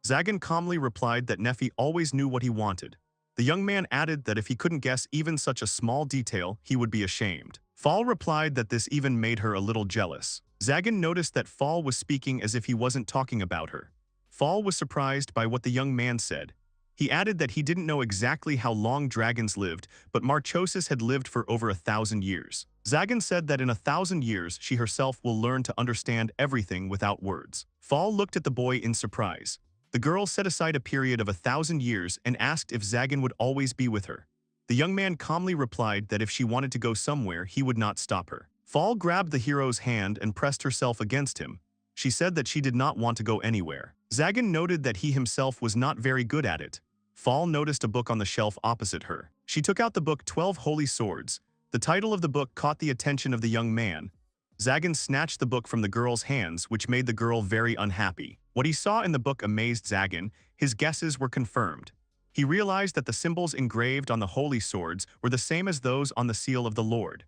Zagan calmly replied that Nephi always knew what he wanted. The young man added that if he couldn't guess even such a small detail, he would be ashamed. Fall replied that this even made her a little jealous. Zagan noticed that Fall was speaking as if he wasn't talking about her. Fall was surprised by what the young man said. He added that he didn't know exactly how long dragons lived, but Marchosis had lived for over 1,000 years. Zagan said that in 1,000 years, she herself will learn to understand everything without words. Fall looked at the boy in surprise. The girl set aside a period of 1,000 years and asked if Zagan would always be with her. The young man calmly replied that if she wanted to go somewhere, he would not stop her. Fall grabbed the hero's hand and pressed herself against him. She said that she did not want to go anywhere. Zagan noted that he himself was not very good at it. Fall noticed a book on the shelf opposite her. She took out the book 12 Holy Swords. The title of the book caught the attention of the young man. Zagan snatched the book from the girl's hands, which made the girl very unhappy. What he saw in the book amazed Zagan. His guesses were confirmed. He realized that the symbols engraved on the holy swords were the same as those on the seal of the Lord.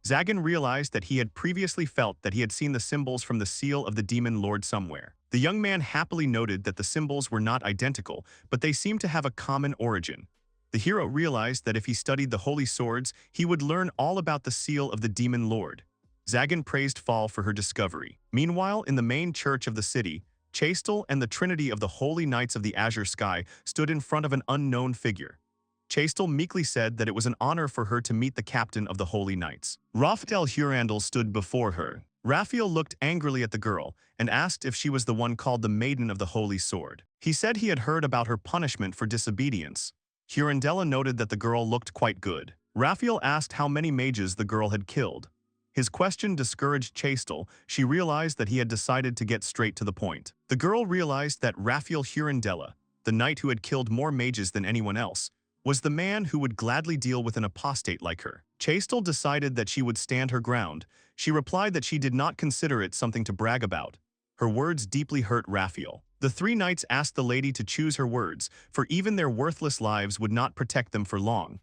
Zagan realized that he had previously felt that he had seen the symbols from the seal of the demon lord somewhere. The young man happily noted that the symbols were not identical, but they seemed to have a common origin. The hero realized that if he studied the holy swords, he would learn all about the seal of the demon lord. Zagan praised Fall for her discovery. Meanwhile, in the main church of the city, Chastel and the Trinity of the Holy Knights of the Azure Sky stood in front of an unknown figure. Chastel meekly said that it was an honor for her to meet the captain of the Holy Knights. Raphael Hurandel stood before her. Raphael looked angrily at the girl and asked if she was the one called the Maiden of the Holy Sword. He said he had heard about her punishment for disobedience. Hurandela noted that the girl looked quite good. Raphael asked how many mages the girl had killed. His question discouraged Chastel. She realized that he had decided to get straight to the point. The girl realized that Raphael Hurandela, the knight who had killed more mages than anyone else, was the man who would gladly deal with an apostate like her. Chastel decided that she would stand her ground. She replied that she did not consider it something to brag about. Her words deeply hurt Raphael. The three knights asked the lady to choose her words, for even their worthless lives would not protect them for long.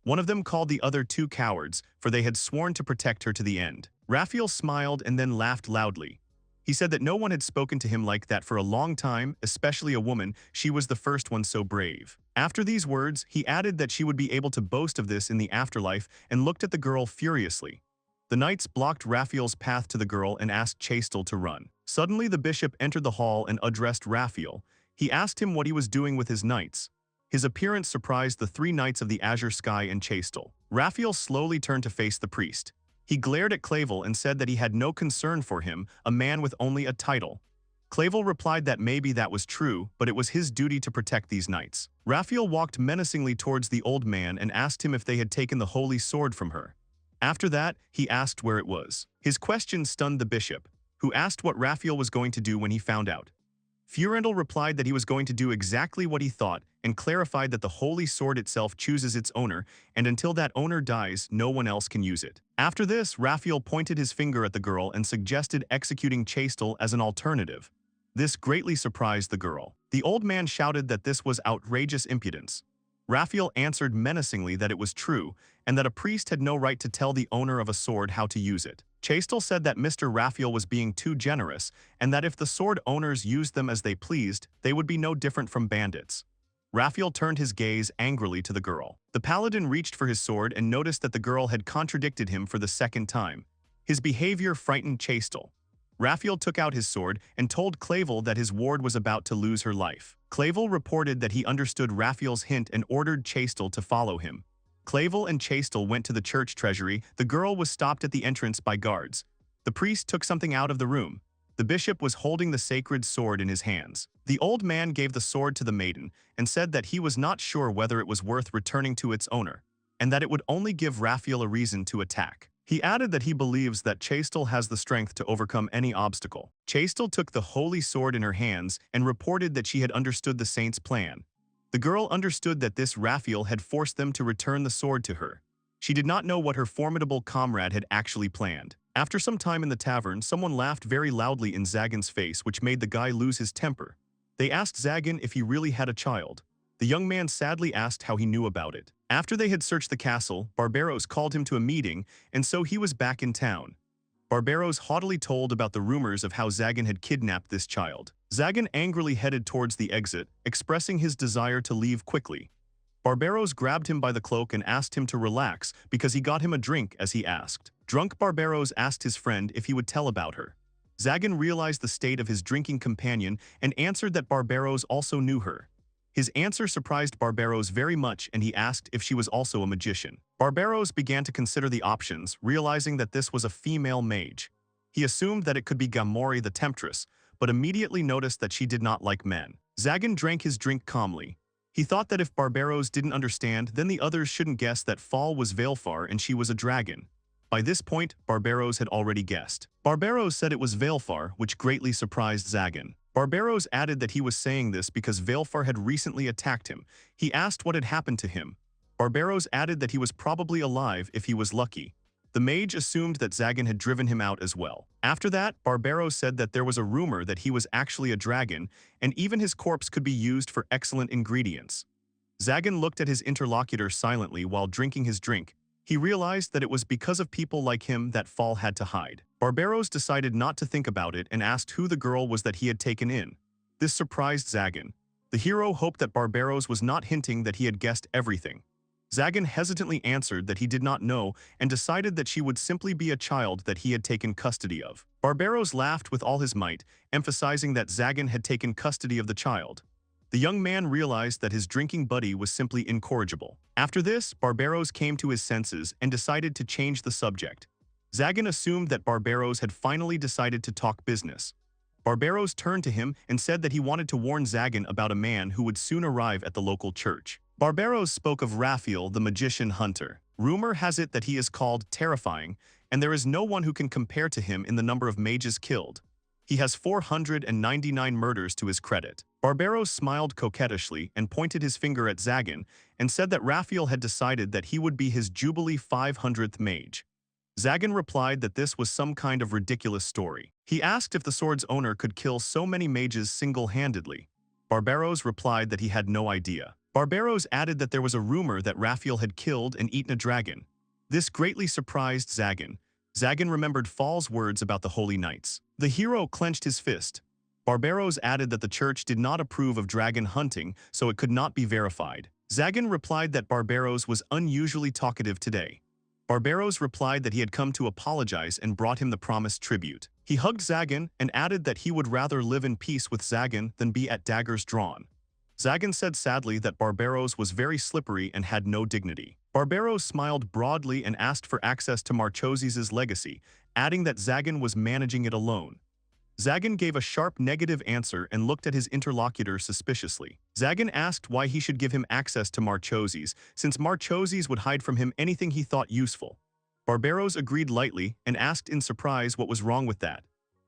One of them called the other two cowards, for they had sworn to protect her to the end. Raphael smiled and then laughed loudly. He said that no one had spoken to him like that for a long time, especially a woman. She was the first one so brave. After these words, he added that she would be able to boast of this in the afterlife and looked at the girl furiously. The knights blocked Raphael's path to the girl and asked Chastel to run. Suddenly the bishop entered the hall and addressed Raphael. He asked him what he was doing with his knights. His appearance surprised the three knights of the azure sky and Chastel. Raphael slowly turned to face the priest. He glared at Clavel and said that he had no concern for him, a man with only a title. Clavel replied that maybe that was true, but it was his duty to protect these knights. Raphael walked menacingly towards the old man and asked him if they had taken the holy sword from her. After that, he asked where it was. His question stunned the bishop, who asked what Raphael was going to do when he found out. Furandel replied that he was going to do exactly what he thought and clarified that the holy sword itself chooses its owner, and until that owner dies, no one else can use it. After this, Raphael pointed his finger at the girl and suggested executing Chastel as an alternative. This greatly surprised the girl. The old man shouted that this was outrageous impudence. Raphael answered menacingly that it was true, and that a priest had no right to tell the owner of a sword how to use it. Chastel said that Mr. Raphael was being too generous, and that if the sword owners used them as they pleased, they would be no different from bandits. Raphael turned his gaze angrily to the girl. The paladin reached for his sword and noticed that the girl had contradicted him for the second time. His behavior frightened Chastel. Raphael took out his sword and told Clavel that his ward was about to lose her life. Clavel reported that he understood Raphael's hint and ordered Chastel to follow him. Clavel and Chastel went to the church treasury. The girl was stopped at the entrance by guards. The priest took something out of the room. The bishop was holding the sacred sword in his hands. The old man gave the sword to the maiden and said that he was not sure whether it was worth returning to its owner, and that it would only give Raphael a reason to attack. He added that he believes that Chastel has the strength to overcome any obstacle. Chastel took the holy sword in her hands and reported that she had understood the saint's plan. The girl understood that this Raphael had forced them to return the sword to her. She did not know what her formidable comrade had actually planned. After some time in the tavern, someone laughed very loudly in Zagan's face, which made the guy lose his temper. They asked Zagan if he really had a child. The young man sadly asked how he knew about it. After they had searched the castle, Barbaros called him to a meeting, and so he was back in town. Barbaros haughtily told about the rumors of how Zagan had kidnapped this child. Zagan angrily headed towards the exit, expressing his desire to leave quickly. Barbaros grabbed him by the cloak and asked him to relax because he got him a drink as he asked. Drunk Barbaros asked his friend if he would tell about her. Zagan realized the state of his drinking companion and answered that Barbaros also knew her. His answer surprised Barbaros very much, and he asked if she was also a magician. Barbaros began to consider the options, realizing that this was a female mage. He assumed that it could be Gamori the Temptress, but immediately noticed that she did not like men. Zagan drank his drink calmly. He thought that if Barbaros didn't understand, then the others shouldn't guess that Fall was Veilfar and she was a dragon. By this point, Barbaros had already guessed. Barbaros said it was Veilfar, which greatly surprised Zagan. Barbaros added that he was saying this because Veilfar had recently attacked him. He asked what had happened to him. Barbaros added that he was probably alive if he was lucky. The mage assumed that Zagan had driven him out as well. After that, Barbaros said that there was a rumor that he was actually a dragon, and even his corpse could be used for excellent ingredients. Zagan looked at his interlocutor silently while drinking his drink. He realized that it was because of people like him that Fall had to hide. Barbaros decided not to think about it and asked who the girl was that he had taken in. This surprised Zagan. The hero hoped that Barbaros was not hinting that he had guessed everything. Zagan hesitantly answered that he did not know and decided that she would simply be a child that he had taken custody of. Barbaros laughed with all his might, emphasizing that Zagan had taken custody of the child. The young man realized that his drinking buddy was simply incorrigible. After this, Barbaros came to his senses and decided to change the subject. Zagan assumed that Barbaros had finally decided to talk business. Barbaros turned to him and said that he wanted to warn Zagan about a man who would soon arrive at the local church. Barbaros spoke of Raphael, the magician hunter. Rumor has it that he is called Terrifying, and there is no one who can compare to him in the number of mages killed. He has 499 murders to his credit. Barbaros smiled coquettishly and pointed his finger at Zagan and said that Raphael had decided that he would be his Jubilee 500th mage. Zagan replied that this was some kind of ridiculous story. He asked if the sword's owner could kill so many mages single-handedly. Barbaros replied that he had no idea. Barbaros added that there was a rumor that Raphael had killed and eaten a dragon. This greatly surprised Zagan. Zagan remembered Fall's words about the Holy Knights. The hero clenched his fist. Barbaros added that the church did not approve of dragon hunting, so it could not be verified. Zagan replied that Barbaros was unusually talkative today. Barbaros replied that he had come to apologize and brought him the promised tribute. He hugged Zagan and added that he would rather live in peace with Zagan than be at daggers drawn. Zagan said sadly that Barbaros was very slippery and had no dignity. Barbaros smiled broadly and asked for access to Marchosis's legacy, adding that Zagan was managing it alone. Zagan gave a sharp negative answer and looked at his interlocutor suspiciously. Zagan asked why he should give him access to Marchosis, since Marchosis would hide from him anything he thought useful. Barbaros agreed lightly and asked in surprise what was wrong with that.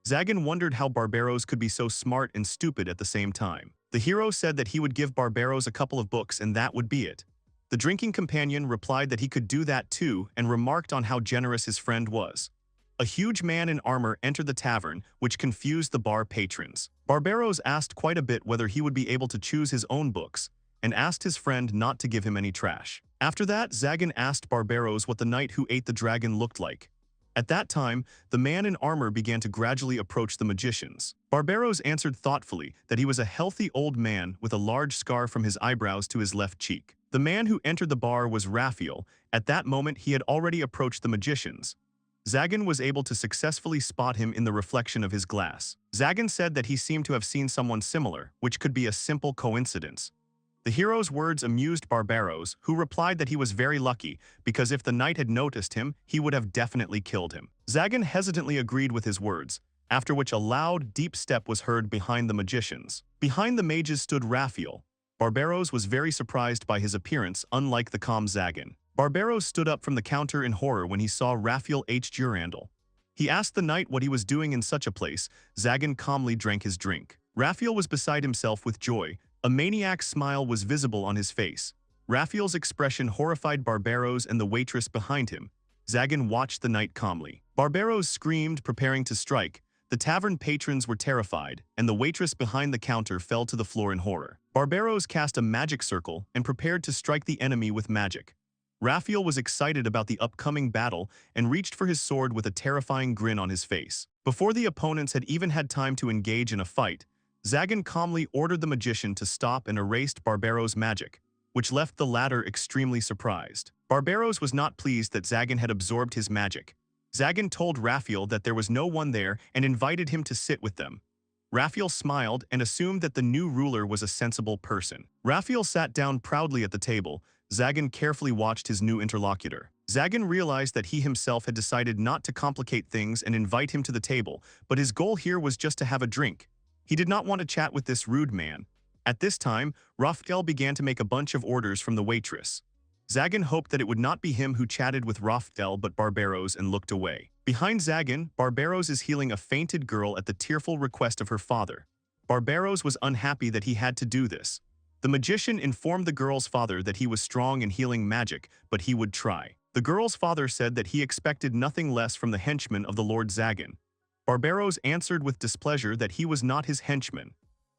Zagan wondered how Barbaros could be so smart and stupid at the same time. The hero said that he would give Barbaros a couple of books and that would be it. The drinking companion replied that he could do that too and remarked on how generous his friend was. A huge man in armor entered the tavern, which confused the bar patrons. Barbaros asked quite a bit whether he would be able to choose his own books, and asked his friend not to give him any trash. After that, Zagan asked Barbaros what the knight who ate the dragon looked like. At that time, the man in armor began to gradually approach the magicians. Barbaros answered thoughtfully that he was a healthy old man with a large scar from his eyebrows to his left cheek. The man who entered the bar was Raphael. At that moment, he had already approached the magicians. Zagan was able to successfully spot him in the reflection of his glass. Zagan said that he seemed to have seen someone similar, which could be a simple coincidence. The hero's words amused Barbaros, who replied that he was very lucky, because if the knight had noticed him, he would have definitely killed him. Zagan hesitantly agreed with his words, after which a loud, deep step was heard behind the magicians. Behind the mages stood Raphael. Barbaros was very surprised by his appearance, unlike the calm Zagan. Barbaros stood up from the counter in horror when he saw Raphael H. Durandal. He asked the knight what he was doing in such a place. Zagan calmly drank his drink. Raphael was beside himself with joy. A maniac's smile was visible on his face. Raphael's expression horrified Barbaros and the waitress behind him. Zagan watched the knight calmly. Barbaros screamed, preparing to strike. The tavern patrons were terrified, and the waitress behind the counter fell to the floor in horror. Barbaros cast a magic circle and prepared to strike the enemy with magic. Raphael was excited about the upcoming battle and reached for his sword with a terrifying grin on his face. Before the opponents had even had time to engage in a fight, Zagan calmly ordered the magician to stop and erased Barbaros' magic, which left the latter extremely surprised. Barbaros was not pleased that Zagan had absorbed his magic. Zagan told Raphael that there was no one there and invited him to sit with them. Raphael smiled and assumed that the new ruler was a sensible person. Raphael sat down proudly at the table. Zagan carefully watched his new interlocutor. Zagan realized that he himself had decided not to complicate things and invite him to the table, but his goal here was just to have a drink. He did not want to chat with this rude man. At this time, Raphael began to make a bunch of orders from the waitress. Zagan hoped that it would not be him who chatted with Raphael but Barbaros and looked away. Behind Zagan, Barbaros is healing a fainted girl at the tearful request of her father. Barbaros was unhappy that he had to do this. The magician informed the girl's father that he was strong in healing magic, but he would try. The girl's father said that he expected nothing less from the henchman of the Lord Zagan. Barbaros answered with displeasure that he was not his henchman.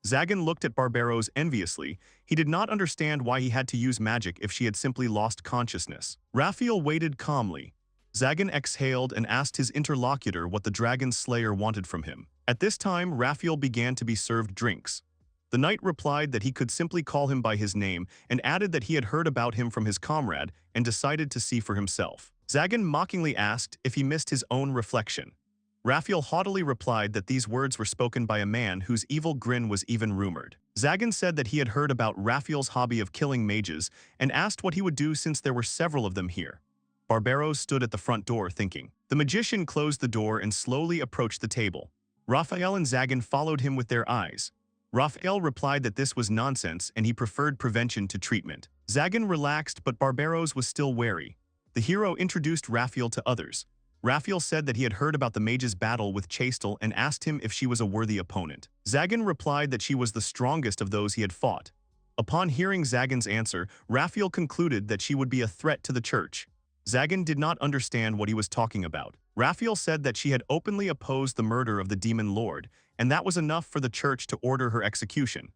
Zagan looked at Barbaros enviously. He did not understand why he had to use magic if she had simply lost consciousness. Raphael waited calmly. Zagan exhaled and asked his interlocutor what the dragon slayer wanted from him. At this time, Raphael began to be served drinks. The knight replied that he could simply call him by his name and added that he had heard about him from his comrade and decided to see for himself. Zagan mockingly asked if he missed his own reflection. Raphael haughtily replied that these words were spoken by a man whose evil grin was even rumored. Zagan said that he had heard about Raphael's hobby of killing mages and asked what he would do since there were several of them here. Barbaros stood at the front door thinking. The magician closed the door and slowly approached the table. Raphael and Zagan followed him with their eyes. Raphael replied that this was nonsense and he preferred prevention to treatment. Zagan relaxed, but Barbaros was still wary. The hero introduced Raphael to others. Raphael said that he had heard about the mage's battle with Chastel and asked him if she was a worthy opponent. Zagan replied that she was the strongest of those he had fought. Upon hearing Zagan's answer, Raphael concluded that she would be a threat to the church. Zagan did not understand what he was talking about. Raphael said that she had openly opposed the murder of the demon lord, and that was enough for the church to order her execution.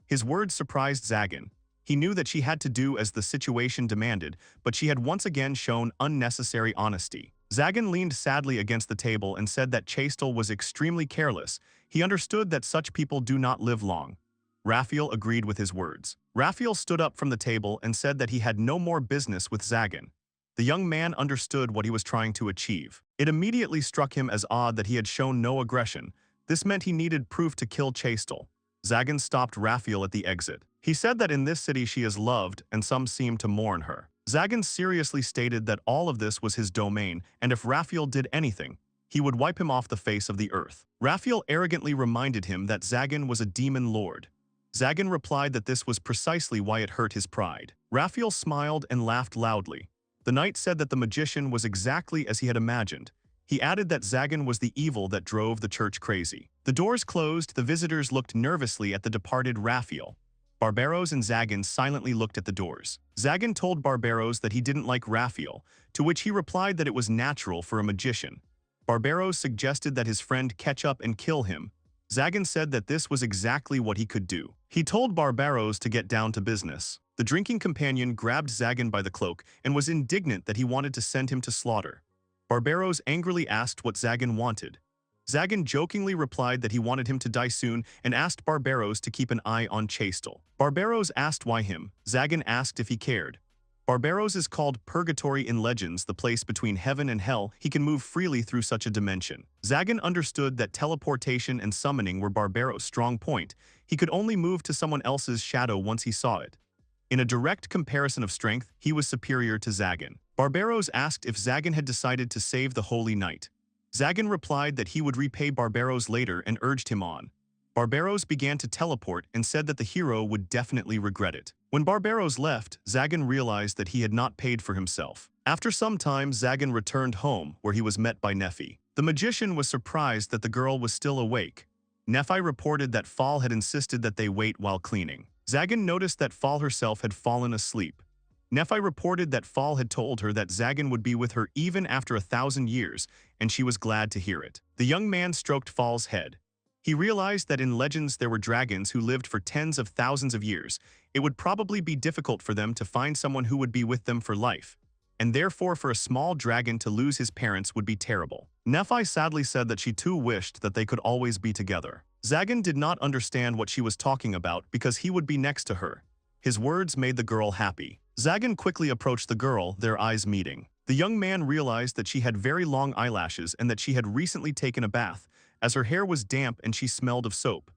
His words surprised Zagan. He knew that she had to do as the situation demanded, but she had once again shown unnecessary honesty. Zagan leaned sadly against the table and said that Chastel was extremely careless. He understood that such people do not live long. Raphael agreed with his words. Raphael stood up from the table and said that he had no more business with Zagan. The young man understood what he was trying to achieve. It immediately struck him as odd that he had shown no aggression. This meant he needed proof to kill Chastel. Zagan stopped Raphael at the exit. He said that in this city she is loved and some seem to mourn her. Zagan seriously stated that all of this was his domain, and if Raphael did anything, he would wipe him off the face of the earth. Raphael arrogantly reminded him that Zagan was a demon lord. Zagan replied that this was precisely why it hurt his pride. Raphael smiled and laughed loudly. The knight said that the magician was exactly as he had imagined. He added that Zagan was the evil that drove the church crazy. The doors closed, the visitors looked nervously at the departed Raphael. Barbaros and Zagan silently looked at the doors. Zagan told Barbaros that he didn't like Raphael, to which he replied that it was natural for a magician. Barbaros suggested that his friend catch up and kill him. Zagan said that this was exactly what he could do. He told Barbaros to get down to business. The drinking companion grabbed Zagan by the cloak and was indignant that he wanted to send him to slaughter. Barbaros angrily asked what Zagan wanted. Zagan jokingly replied that he wanted him to die soon and asked Barbaros to keep an eye on Chastel. Barbaros asked why him. Zagan asked if he cared. Barbaros is called Purgatory in legends, the place between heaven and hell. He can move freely through such a dimension. Zagan understood that teleportation and summoning were Barbaros' strong point. He could only move to someone else's shadow once he saw it. In a direct comparison of strength, he was superior to Zagan. Barbaros asked if Zagan had decided to save the Holy Knight. Zagan replied that he would repay Barbaros later and urged him on. Barbaros began to teleport and said that the hero would definitely regret it. When Barbaros left, Zagan realized that he had not paid for himself. After some time, Zagan returned home, where he was met by Nephi. The magician was surprised that the girl was still awake. Nephi reported that Fall had insisted that they wait while cleaning. Zagan noticed that Fall herself had fallen asleep. Nephi reported that Fall had told her that Zagan would be with her even after 1,000 years, and she was glad to hear it. The young man stroked Fall's head. He realized that in legends there were dragons who lived for tens of thousands of years. It would probably be difficult for them to find someone who would be with them for life, and therefore for a small dragon to lose his parents would be terrible. Nephi sadly said that she too wished that they could always be together. Zagan did not understand what she was talking about because he would be next to her. His words made the girl happy. Zagan quickly approached the girl, their eyes meeting. The young man realized that she had very long eyelashes and that she had recently taken a bath, as her hair was damp and she smelled of soap.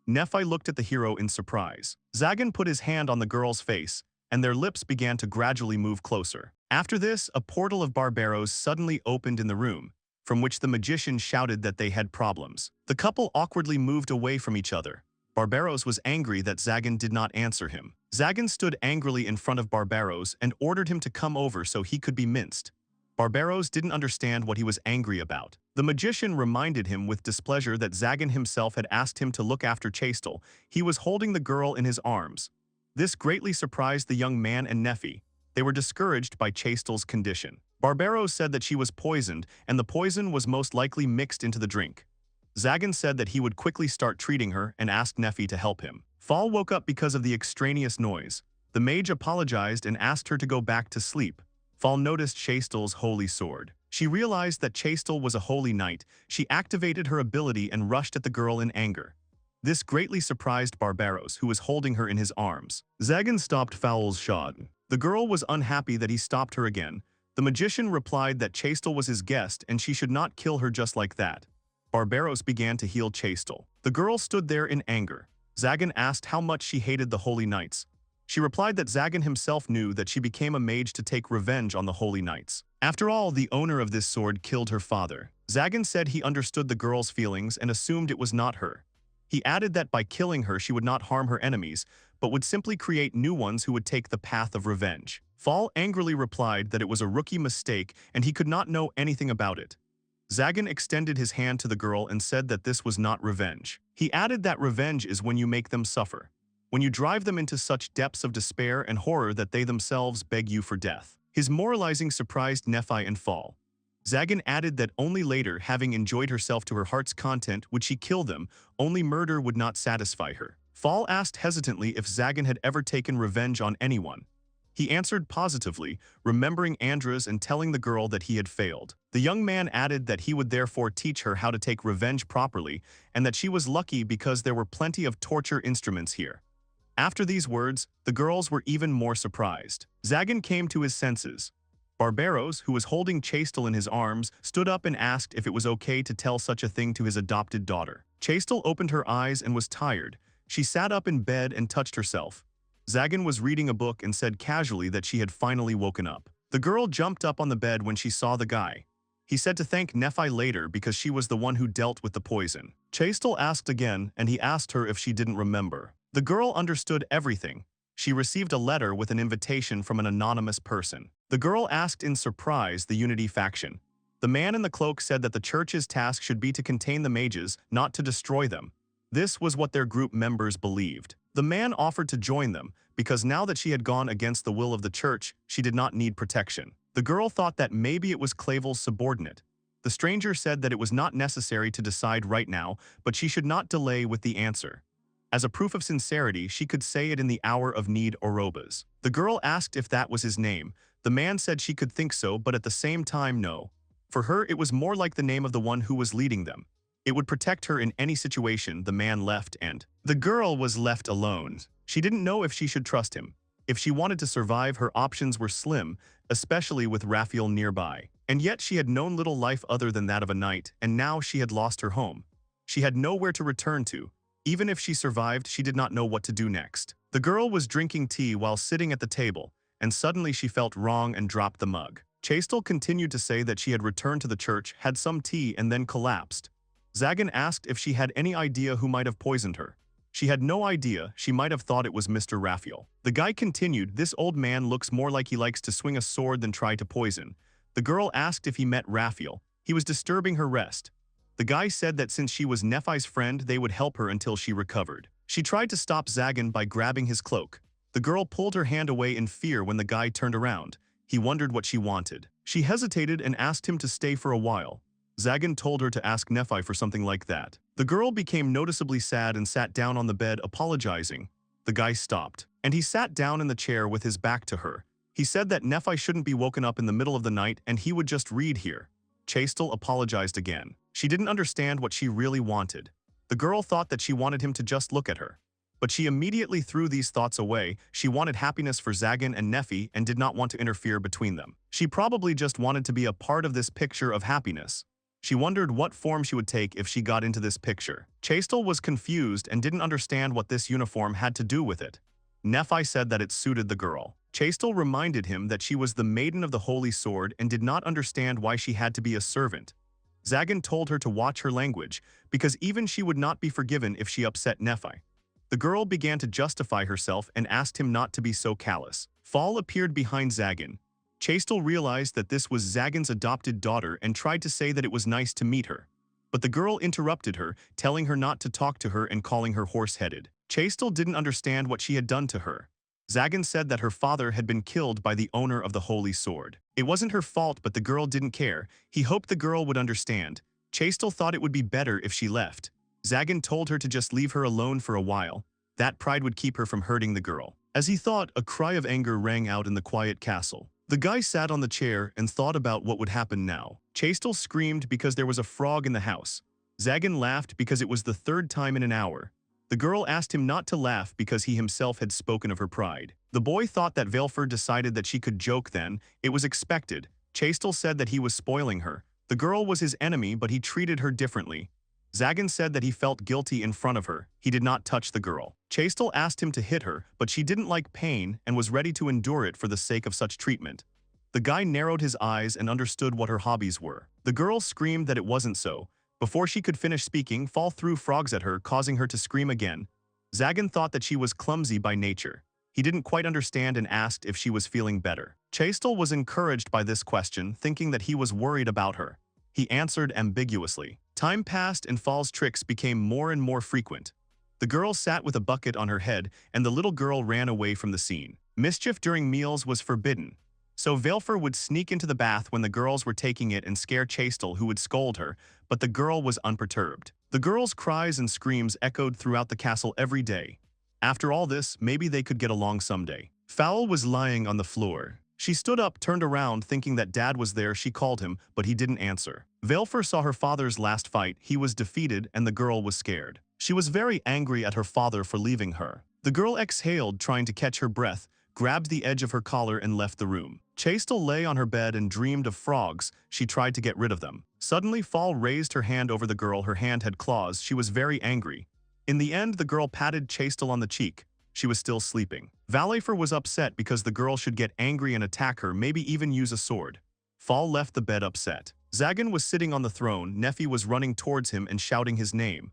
Nephi looked at the hero in surprise. Zagan put his hand on the girl's face, and their lips began to gradually move closer. After this, a portal of Barbaros suddenly opened in the room, from which the magician shouted that they had problems. The couple awkwardly moved away from each other. Barbaros was angry that Zagan did not answer him. Zagan stood angrily in front of Barbaros and ordered him to come over so he could be minced. Barbaros didn't understand what he was angry about. The magician reminded him with displeasure that Zagan himself had asked him to look after Chastel. He was holding the girl in his arms. This greatly surprised the young man and Nephi. They were discouraged by Chastel's condition. Barbaros said that she was poisoned, and the poison was most likely mixed into the drink. Zagan said that he would quickly start treating her and asked Nephi to help him. Fall woke up because of the extraneous noise. The mage apologized and asked her to go back to sleep. Fall noticed Chastel's holy sword. She realized that Chastel was a holy knight. She activated her ability and rushed at the girl in anger. This greatly surprised Barbaros, who was holding her in his arms. Zagan stopped Fall's shot. The girl was unhappy that he stopped her again. The magician replied that Chastel was his guest and she should not kill her just like that. Barbaros began to heal Chastel. The girl stood there in anger. Zagan asked how much she hated the Holy Knights. She replied that Zagan himself knew that she became a mage to take revenge on the Holy Knights. After all, the owner of this sword killed her father. Zagan said he understood the girl's feelings and assumed it was not her. He added that by killing her she would not harm her enemies, but would simply create new ones who would take the path of revenge. Fall angrily replied that it was a rookie mistake and he could not know anything about it. Zagan extended his hand to the girl and said that this was not revenge. He added that revenge is when you make them suffer, when you drive them into such depths of despair and horror that they themselves beg you for death. His moralizing surprised Nephi and Fall. Zagan added that only later, having enjoyed herself to her heart's content, would she kill them, only murder would not satisfy her. Fall asked hesitantly if Zagan had ever taken revenge on anyone. He answered positively, remembering Andra's and telling the girl that he had failed. The young man added that he would therefore teach her how to take revenge properly and that she was lucky because there were plenty of torture instruments here. After these words, the girls were even more surprised. Zagan came to his senses. Barbaros, who was holding Chastel in his arms, stood up and asked if it was okay to tell such a thing to his adopted daughter. Chastel opened her eyes and was tired. She sat up in bed and touched herself. Zagan was reading a book and said casually that she had finally woken up. The girl jumped up on the bed when she saw the guy. He said to thank Nephi later because she was the one who dealt with the poison. Chastel asked again, and he asked her if she didn't remember. The girl understood everything. She received a letter with an invitation from an anonymous person. The girl asked in surprise the Unity faction. The man in the cloak said that the church's task should be to contain the mages, not to destroy them. This was what their group members believed. The man offered to join them, because now that she had gone against the will of the church, she did not need protection. The girl thought that maybe it was Clavel's subordinate. The stranger said that it was not necessary to decide right now, but she should not delay with the answer. As a proof of sincerity, she could say it in the hour of need or Orobas. The girl asked if that was his name. The man said she could think so, but at the same time no. For her, it was more like the name of the one who was leading them. It would protect her in any situation. The man left and the girl was left alone. She didn't know if she should trust him. If she wanted to survive, her options were slim, especially with Raphael nearby. And yet she had known little life other than that of a knight, and now she had lost her home. She had nowhere to return to. Even if she survived, she did not know what to do next. The girl was drinking tea while sitting at the table, and suddenly she felt wrong and dropped the mug. Chastel continued to say that she had returned to the church, had some tea, and then collapsed. Zagan asked if she had any idea who might have poisoned her. She had no idea. She might have thought it was Mr. Raphael. The guy continued, "This old man looks more like he likes to swing a sword than try to poison." The girl asked if he met Raphael. He was disturbing her rest. The guy said that since she was Nephi's friend, they would help her until she recovered. She tried to stop Zagan by grabbing his cloak. The girl pulled her hand away in fear when the guy turned around. He wondered what she wanted. She hesitated and asked him to stay for a while. Zagan told her to ask Nephi for something like that. The girl became noticeably sad and sat down on the bed apologizing. The guy stopped, and he sat down in the chair with his back to her. He said that Nephi shouldn't be woken up in the middle of the night and he would just read here. Chastel apologized again. She didn't understand what she really wanted. The girl thought that she wanted him to just look at her. But she immediately threw these thoughts away. She wanted happiness for Zagan and Nephi and did not want to interfere between them. She probably just wanted to be a part of this picture of happiness. She wondered what form she would take if she got into this picture. Chastel was confused and didn't understand what this uniform had to do with it. Nephi said that it suited the girl. Chastel reminded him that she was the maiden of the Holy Sword and did not understand why she had to be a servant. Zagan told her to watch her language, because even she would not be forgiven if she upset Nephi. The girl began to justify herself and asked him not to be so callous. Fall appeared behind Zagan. Chastel realized that this was Zagan's adopted daughter and tried to say that it was nice to meet her. But the girl interrupted her, telling her not to talk to her and calling her horse-headed. Chastel didn't understand what she had done to her. Zagan said that her father had been killed by the owner of the Holy Sword. It wasn't her fault, but the girl didn't care. He hoped the girl would understand. Chastel thought it would be better if she left. Zagan told her to just leave her alone for a while. That pride would keep her from hurting the girl. As he thought, a cry of anger rang out in the quiet castle. The guy sat on the chair and thought about what would happen now. Chastel screamed because there was a frog in the house. Zagan laughed because it was the third time in an hour. The girl asked him not to laugh because he himself had spoken of her pride. The boy thought that Valefor decided that she could joke then. It was expected. Chastel said that he was spoiling her. The girl was his enemy, but he treated her differently. Zagan said that he felt guilty in front of her. He did not touch the girl. Chastel asked him to hit her, but she didn't like pain and was ready to endure it for the sake of such treatment. The guy narrowed his eyes and understood what her hobbies were. The girl screamed that it wasn't so. Before she could finish speaking, Fall threw frogs at her, causing her to scream again. Zagan thought that she was clumsy by nature. He didn't quite understand and asked if she was feeling better. Chastel was encouraged by this question, thinking that he was worried about her. He answered ambiguously. Time passed and Fall's tricks became more and more frequent. The girl sat with a bucket on her head, and the little girl ran away from the scene. Mischief during meals was forbidden. So Valefor would sneak into the bath when the girls were taking it and scare Chastel, who would scold her, but the girl was unperturbed. The girl's cries and screams echoed throughout the castle every day. After all this, maybe they could get along someday. Fowl was lying on the floor. She stood up, turned around, thinking that Dad was there. She called him, but he didn't answer. Valefor saw her father's last fight. He was defeated, and the girl was scared. She was very angry at her father for leaving her. The girl exhaled, trying to catch her breath, grabbed the edge of her collar and left the room. Chastel lay on her bed and dreamed of frogs. She tried to get rid of them. Suddenly, Fall raised her hand over the girl. Her hand had claws. She was very angry. In the end, the girl patted Chastel on the cheek. She was still sleeping. Valefor was upset because the girl should get angry and attack her, maybe even use a sword. Fall left the bed upset. Zagan was sitting on the throne. Nephi was running towards him and shouting his name.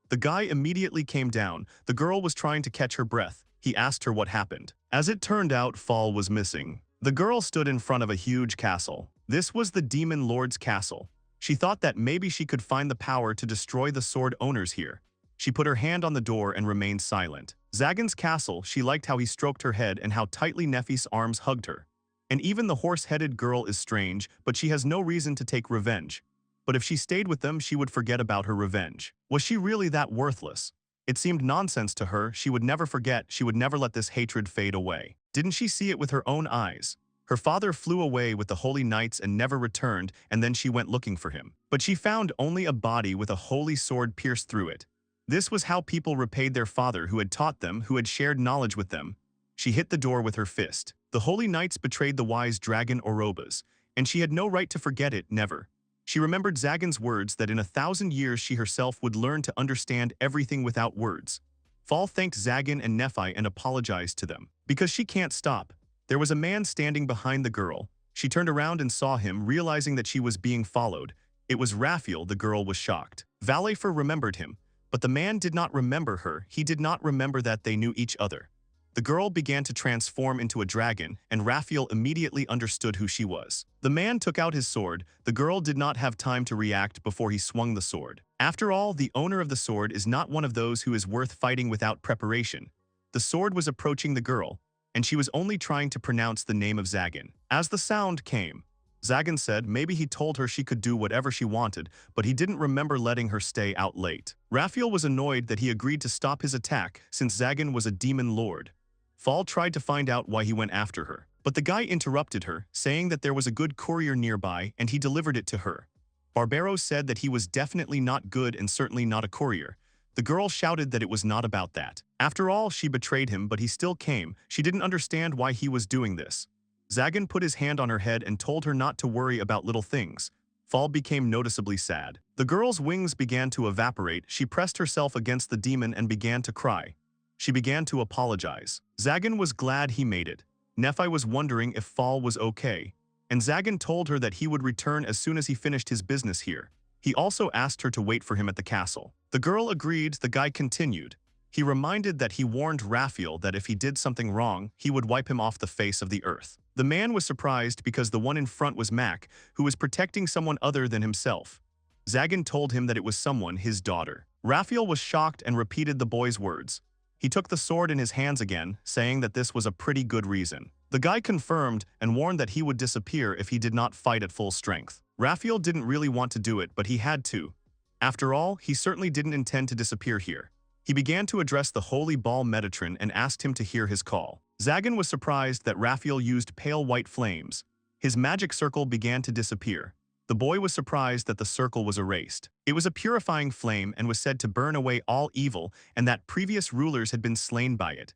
The guy immediately came down. The girl was trying to catch her breath. He asked her what happened. As it turned out, Fall was missing. The girl stood in front of a huge castle. This was the Demon Lord's castle. She thought that maybe she could find the power to destroy the sword owners here. She put her hand on the door and remained silent. Zagan's castle, she liked how he stroked her head and how tightly Nephi's arms hugged her. And even the horse-headed girl is strange, but she has no reason to take revenge. But if she stayed with them, she would forget about her revenge. Was she really that worthless? It seemed nonsense to her. She would never forget. She would never let this hatred fade away. Didn't she see it with her own eyes? Her father flew away with the holy knights and never returned, and then she went looking for him. But she found only a body with a holy sword pierced through it. This was how people repaid their father who had taught them, who had shared knowledge with them. She hit the door with her fist. The holy knights betrayed the wise dragon Orobas, and she had no right to forget it, never. She remembered Zagan's words that in 1,000 years she herself would learn to understand everything without words. Fall thanked Zagan and Nephi and apologized to them. Because she can't stop. There was a man standing behind the girl. She turned around and saw him, realizing that she was being followed. It was Raphael. The girl was shocked. Valefor remembered him. But the man did not remember her. He did not remember that they knew each other. The girl began to transform into a dragon, and Raphael immediately understood who she was. The man took out his sword. The girl did not have time to react before he swung the sword. After all, the owner of the sword is not one of those who is worth fighting without preparation. The sword was approaching the girl, and she was only trying to pronounce the name of Zagan. As the sound came, Zagan said maybe he told her she could do whatever she wanted, but he didn't remember letting her stay out late. Raphael was annoyed that he agreed to stop his attack since Zagan was a demon lord. Fall tried to find out why he went after her, but the guy interrupted her, saying that there was a good courier nearby and he delivered it to her. Barbaro said that he was definitely not good and certainly not a courier. The girl shouted that it was not about that. After all, she betrayed him, but he still came. She didn't understand why he was doing this. Zagan put his hand on her head and told her not to worry about little things. Fall became noticeably sad. The girl's wings began to evaporate. She pressed herself against the demon and began to cry. She began to apologize. Zagan was glad he made it. Nephi was wondering if Fall was okay, and Zagan told her that he would return as soon as he finished his business here. He also asked her to wait for him at the castle. The girl agreed. The guy continued. He reminded that he warned Raphael that if he did something wrong, he would wipe him off the face of the earth. The man was surprised because the one in front was Mac, who was protecting someone other than himself. Zagan told him that it was someone, his daughter. Raphael was shocked and repeated the boy's words. He took the sword in his hands again, saying that this was a pretty good reason. The guy confirmed and warned that he would disappear if he did not fight at full strength. Raphael didn't really want to do it, but he had to. After all, he certainly didn't intend to disappear here. He began to address the holy ball Metatron and asked him to hear his call. Zagan was surprised that Raphael used pale white flames. His magic circle began to disappear. The boy was surprised that the circle was erased. It was a purifying flame and was said to burn away all evil, and that previous rulers had been slain by it.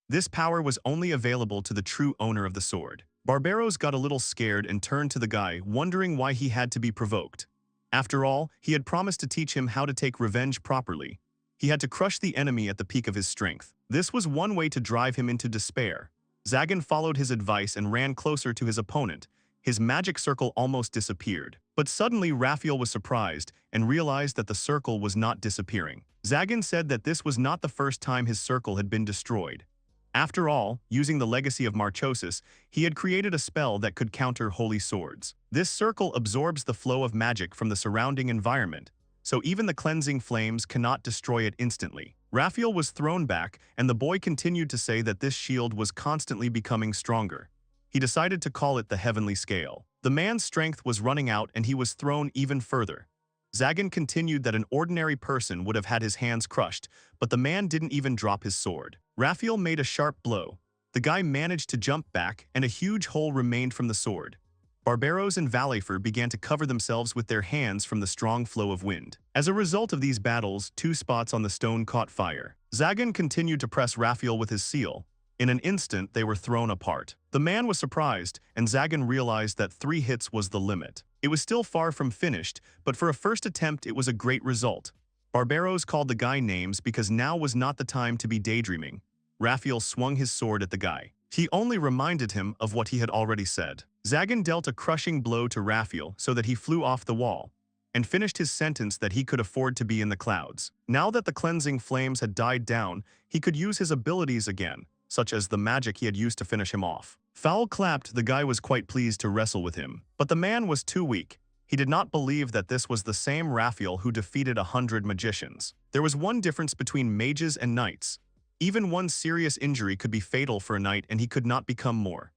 This power was only available to the true owner of the sword. Barbaros got a little scared and turned to the guy, wondering why he had to be provoked. After all, he had promised to teach him how to take revenge properly. He had to crush the enemy at the peak of his strength. This was one way to drive him into despair. Zagan followed his advice and ran closer to his opponent. His magic circle almost disappeared. But suddenly Raphael was surprised and realized that the circle was not disappearing. Zagan said that this was not the first time his circle had been destroyed. After all, using the legacy of Marchosis, he had created a spell that could counter holy swords. This circle absorbs the flow of magic from the surrounding environment, so even the cleansing flames cannot destroy it instantly. Raphael was thrown back, and the boy continued to say that this shield was constantly becoming stronger. He decided to call it the heavenly scale. The man's strength was running out and he was thrown even further. Zagan continued that an ordinary person would have had his hands crushed, but the man didn't even drop his sword. Raphael made a sharp blow. The guy managed to jump back, and a huge hole remained from the sword. Barbaros and Valifer began to cover themselves with their hands from the strong flow of wind. As a result of these battles, 2 spots on the stone caught fire. Zagan continued to press Raphael with his seal. In an instant, they were thrown apart. The man was surprised, and Zagan realized that 3 hits was the limit. It was still far from finished, but for a first attempt it was a great result. Barbaros called the guy names because now was not the time to be daydreaming. Raphael swung his sword at the guy. He only reminded him of what he had already said. Zagan dealt a crushing blow to Raphael so that he flew off the wall, and finished his sentence that he could afford to be in the clouds. Now that the cleansing flames had died down, he could use his abilities again, such as the magic he had used to finish him off. Foul clapped, the guy was quite pleased to wrestle with him. But the man was too weak. He did not believe that this was the same Raphael who defeated 100 magicians. There was one difference between mages and knights. Even one serious injury could be fatal for a knight, and he could not become more.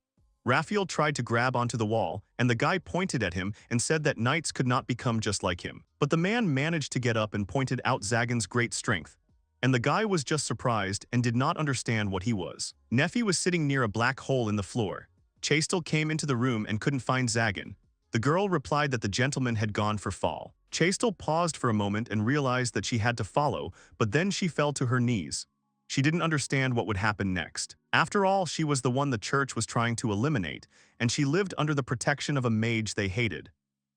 Raphael tried to grab onto the wall, and the guy pointed at him and said that knights could not become just like him. But the man managed to get up and pointed out Zagan's great strength. And the guy was just surprised and did not understand what he was. Nephi was sitting near a black hole in the floor. Chastel came into the room and couldn't find Zagan. The girl replied that the gentleman had gone for fall. Chastel paused for a moment and realized that she had to follow, but then she fell to her knees. She didn't understand what would happen next. After all, she was the one the church was trying to eliminate, and she lived under the protection of a mage they hated.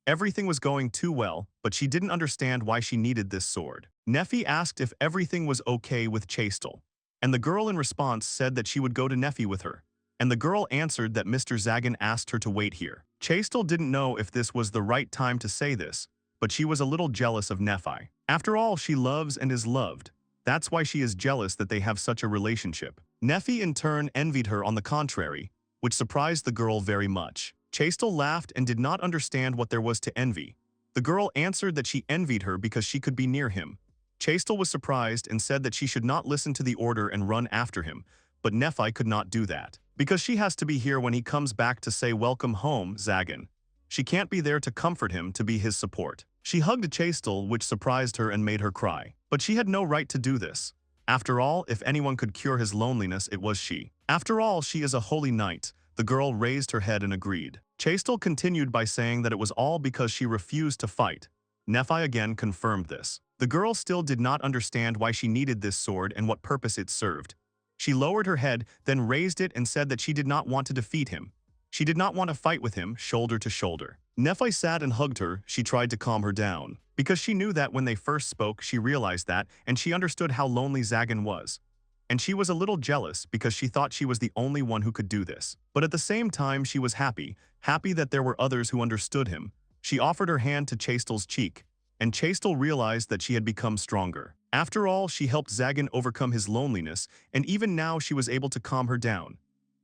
Everything was going too well, but she didn't understand why she needed this sword. Nephi asked if everything was okay with Chastel, and the girl in response said that she would go to Nephi with her. And the girl answered that Mr. Zagan asked her to wait here. Chastel didn't know if this was the right time to say this, but she was a little jealous of Nephi. After all, she loves and is loved. That's why she is jealous that they have such a relationship. Nephi in turn envied her on the contrary, which surprised the girl very much. Chastel laughed and did not understand what there was to envy. The girl answered that she envied her because she could be near him. Chastel was surprised and said that she should not listen to the order and run after him, but Nephi could not do that, because she has to be here when he comes back to say welcome home, Zagan. She can't be there to comfort him, to be his support. She hugged Chastel, which surprised her and made her cry. But she had no right to do this. After all, if anyone could cure his loneliness, it was she. After all, she is a holy knight. The girl raised her head and agreed. Chastel continued by saying that it was all because she refused to fight. Nephi again confirmed this. The girl still did not understand why she needed this sword and what purpose it served. She lowered her head, then raised it and said that she did not want to defeat him. She did not want to fight with him, shoulder to shoulder. Nephi sat and hugged her. She tried to calm her down, because she knew that when they first spoke, she realized that, and she understood how lonely Zagan was. And she was a little jealous because she thought she was the only one who could do this. But at the same time, she was happy that there were others who understood him. She offered her hand to Chastel's cheek, and Chastel realized that she had become stronger. After all, she helped Zagan overcome his loneliness, and even now she was able to calm her down.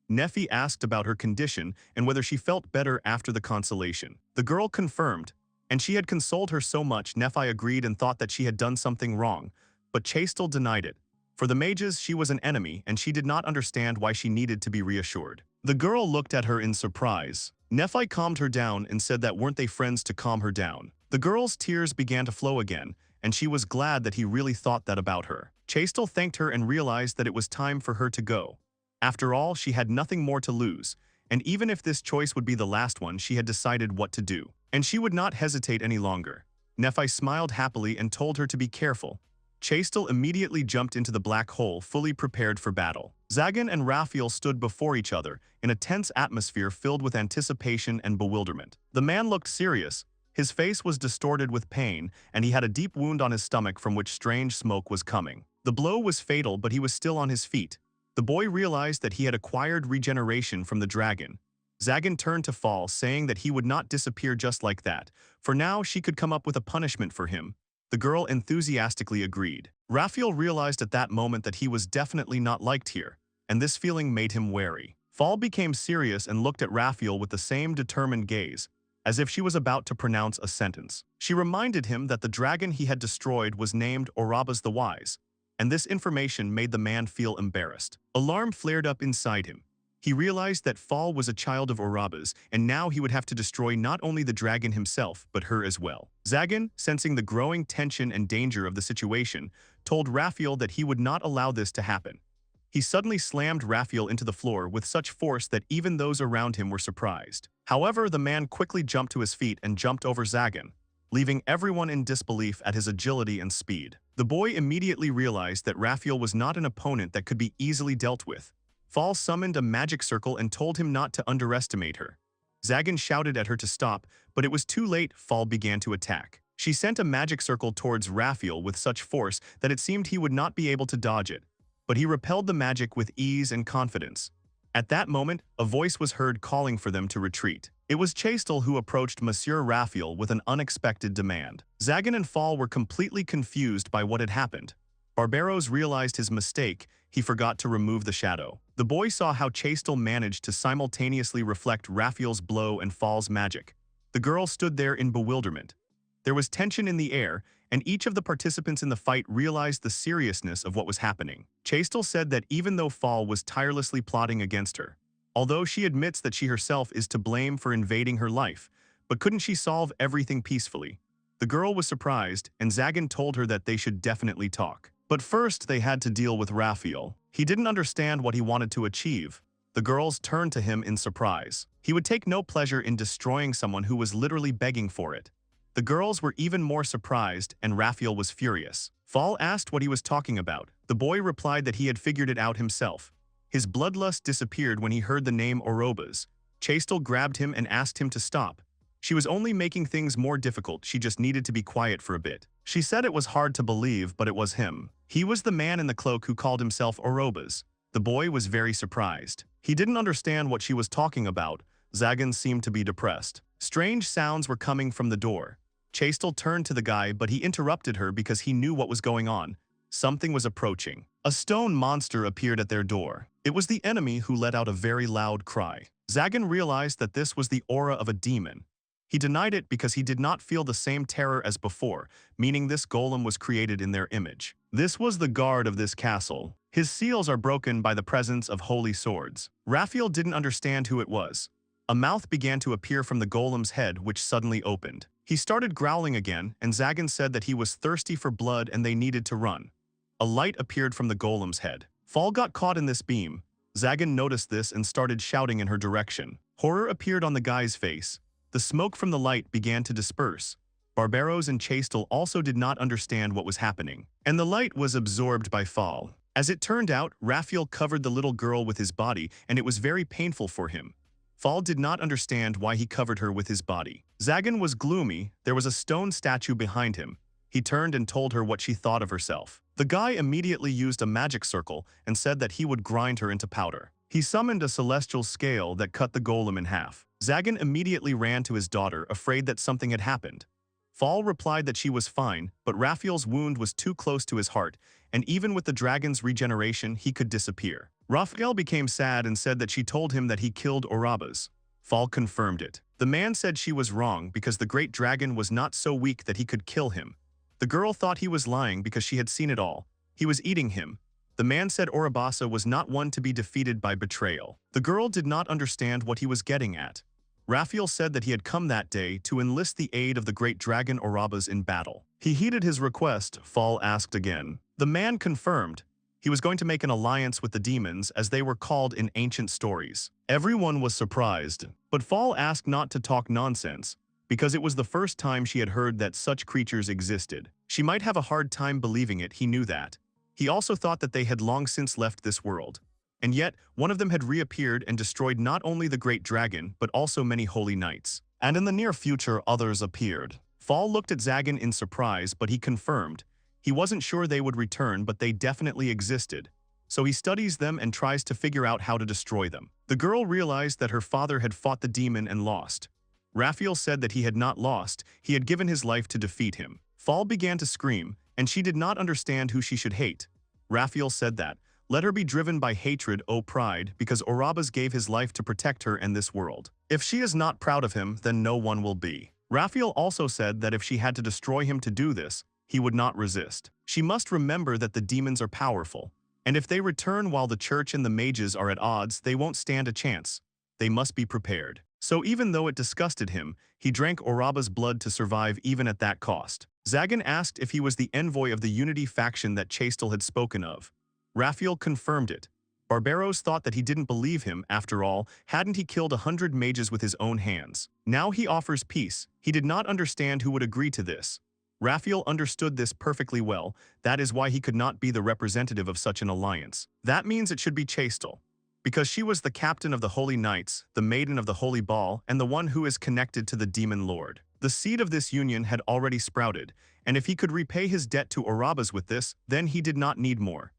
Nephi asked about her condition and whether she felt better after the consolation. The girl confirmed, and she had consoled her so much Nephi agreed and thought that she had done something wrong, but Chastel denied it. For the mages, she was an enemy, and she did not understand why she needed to be reassured. The girl looked at her in surprise. Nephi calmed her down and said that weren't they friends to calm her down. The girl's tears began to flow again, and she was glad that he really thought that about her. Chastel thanked her and realized that it was time for her to go. After all, she had nothing more to lose, and even if this choice would be the last one, she had decided what to do. And she would not hesitate any longer. Nephi smiled happily and told her to be careful. Chastel immediately jumped into the black hole, fully prepared for battle. Zagan and Raphael stood before each other in a tense atmosphere filled with anticipation and bewilderment. The man looked serious, His face was distorted with pain, and he had a deep wound on his stomach from which strange smoke was coming. The blow was fatal, but he was still on his feet. The boy realized that he had acquired regeneration from the dragon. Zagan turned to Fall, saying that he would not disappear just like that. For now, she could come up with a punishment for him. The girl enthusiastically agreed. Raphael realized at that moment that he was definitely not liked here, and this feeling made him wary. Fall became serious and looked at Raphael with the same determined gaze, as if she was about to pronounce a sentence. She reminded him that the dragon he had destroyed was named Orabas the Wise, and this information made the man feel embarrassed. Alarm flared up inside him. He realized that Fall was a child of Orabas, and now he would have to destroy not only the dragon himself, but her as well. Zagan, sensing the growing tension and danger of the situation, told Raphael that he would not allow this to happen. He suddenly slammed Raphael into the floor with such force that even those around him were surprised. However, the man quickly jumped to his feet and jumped over Zagan, leaving everyone in disbelief at his agility and speed. The boy immediately realized that Raphael was not an opponent that could be easily dealt with. Fall summoned a magic circle and told him not to underestimate her. Zagan shouted at her to stop, but it was too late. Fall began to attack. She sent a magic circle towards Raphael with such force that it seemed he would not be able to dodge it, but he repelled the magic with ease and confidence. At that moment, a voice was heard calling for them to retreat. It was Chastel who approached Monsieur Raphael with an unexpected demand. Zagan and Fall were completely confused by what had happened. Barbaros realized his mistake. He forgot to remove the shadow. The boy saw how Chastel managed to simultaneously reflect Raphael's blow and Fall's magic. The girl stood there in bewilderment. There was tension in the air, and each of the participants in the fight realized the seriousness of what was happening. Chastel said that even though Fall was tirelessly plotting against her, although she admits that she herself is to blame for invading her life, but couldn't she solve everything peacefully? The girl was surprised, and Zagan told her that they should definitely talk. But first, they had to deal with Raphael. He didn't understand what he wanted to achieve. The girls turned to him in surprise. He would take no pleasure in destroying someone who was literally begging for it. The girls were even more surprised, and Raphael was furious. Fall asked what he was talking about. The boy replied that he had figured it out himself. His bloodlust disappeared when he heard the name Orobas. Chastel grabbed him and asked him to stop. She was only making things more difficult. She just needed to be quiet for a bit. She said it was hard to believe, but it was him. He was the man in the cloak who called himself Orobas. The boy was very surprised. He didn't understand what she was talking about. Zagan seemed to be depressed. Strange sounds were coming from the door. Chastel turned to the guy, but he interrupted her because he knew what was going on. Something was approaching. A stone monster appeared at their door. It was the enemy who let out a very loud cry. Zagan realized that this was the aura of a demon. He denied it because he did not feel the same terror as before, meaning this golem was created in their image. This was the guard of this castle. His seals are broken by the presence of holy swords. Raphael didn't understand who it was. A mouth began to appear from the golem's head, which suddenly opened. He started growling again, and Zagan said that he was thirsty for blood and they needed to run. A light appeared from the golem's head. Fall got caught in this beam. Zagan noticed this and started shouting in her direction. Horror appeared on the guy's face. The smoke from the light began to disperse. Barbaros and Chastel also did not understand what was happening, and the light was absorbed by Fall. As it turned out, Raphael covered the little girl with his body, and it was very painful for him. Fall did not understand why he covered her with his body. Zagan was gloomy. There was a stone statue behind him. He turned and told her what she thought of herself. The guy immediately used a magic circle and said that he would grind her into powder. He summoned a celestial scale that cut the golem in half. Zagan immediately ran to his daughter, afraid that something had happened. Fall replied that she was fine, but Raphael's wound was too close to his heart, and even with the dragon's regeneration, he could disappear. Raphael became sad and said that she told him that he killed Orabas. Fall confirmed it. The man said she was wrong because the great dragon was not so weak that he could kill him. The girl thought he was lying because she had seen it all. He was eating him. The man said Orabasa was not one to be defeated by betrayal. The girl did not understand what he was getting at. Raphael said that he had come that day to enlist the aid of the great dragon Orabas in battle. He heeded his request. Fall asked again. The man confirmed. He was going to make an alliance with the demons, as they were called in ancient stories. Everyone was surprised, but Fall asked not to talk nonsense, because it was the first time she had heard that such creatures existed. She might have a hard time believing it, he knew that. He also thought that they had long since left this world. And yet, one of them had reappeared and destroyed not only the great dragon, but also many holy knights. And in the near future, others appeared. Fall looked at Zagan in surprise, but he confirmed. He wasn't sure they would return, but they definitely existed. So he studies them and tries to figure out how to destroy them. The girl realized that her father had fought the demon and lost. Raphael said that he had not lost, he had given his life to defeat him. Fall began to scream, and she did not understand who she should hate. Raphael said that, "Let her be driven by hatred, O pride, because Orabas gave his life to protect her and this world. If she is not proud of him, then no one will be." Raphael also said that if she had to destroy him to do this, he would not resist. She must remember that the demons are powerful, and if they return while the church and the mages are at odds, they won't stand a chance. They must be prepared. So even though it disgusted him, he drank Oraba's blood to survive even at that cost. Zagan asked if he was the envoy of the Unity faction that Chastel had spoken of. Raphael confirmed it. Barbaros thought that he didn't believe him, after all, hadn't he killed 100 mages with his own hands? Now he offers peace. He did not understand who would agree to this. Raphael understood this perfectly well, that is why he could not be the representative of such an alliance. That means it should be Chastel. Because she was the captain of the Holy Knights, the maiden of the Holy Ball, and the one who is connected to the Demon Lord. The seed of this union had already sprouted, and if he could repay his debt to Orabas with this, then he did not need more.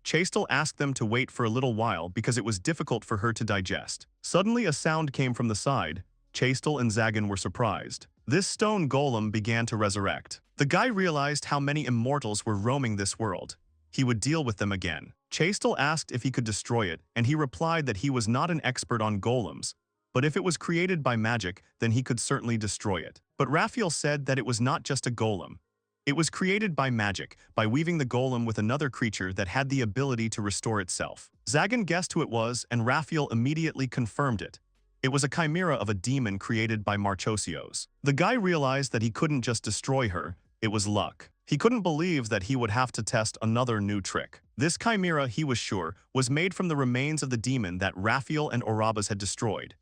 Chastel asked them to wait for a little while because it was difficult for her to digest. Suddenly a sound came from the side. Chastel and Zagan were surprised. This stone golem began to resurrect. The guy realized how many immortals were roaming this world. He would deal with them again. Chastel asked if he could destroy it, and he replied that he was not an expert on golems, but if it was created by magic, then he could certainly destroy it. But Raphael said that it was not just a golem. It was created by magic, by weaving the golem with another creature that had the ability to restore itself. Zagan guessed who it was, and Raphael immediately confirmed it. It was a chimera of a demon created by Marchosios. The guy realized that he couldn't just destroy her, it was luck. He couldn't believe that he would have to test another new trick. This chimera, he was sure, was made from the remains of the demon that Raphael and Orabas had destroyed.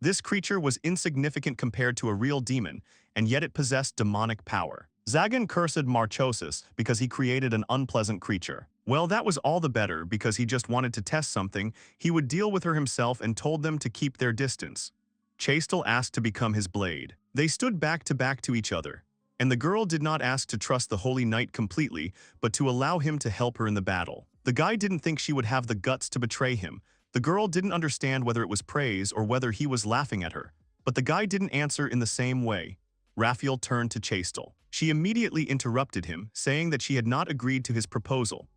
This creature was insignificant compared to a real demon, and yet it possessed demonic power. Zagan cursed Marchosis because he created an unpleasant creature. Well, that was all the better because he just wanted to test something. He would deal with her himself and told them to keep their distance. Chastel asked to become his blade. They stood back to each other. And the girl did not ask to trust the Holy Knight completely, but to allow him to help her in the battle. The guy didn't think she would have the guts to betray him. The girl didn't understand whether it was praise or whether he was laughing at her. But the guy didn't answer in the same way. Raphael turned to Chastel. She immediately interrupted him, saying that she had not agreed to his proposal.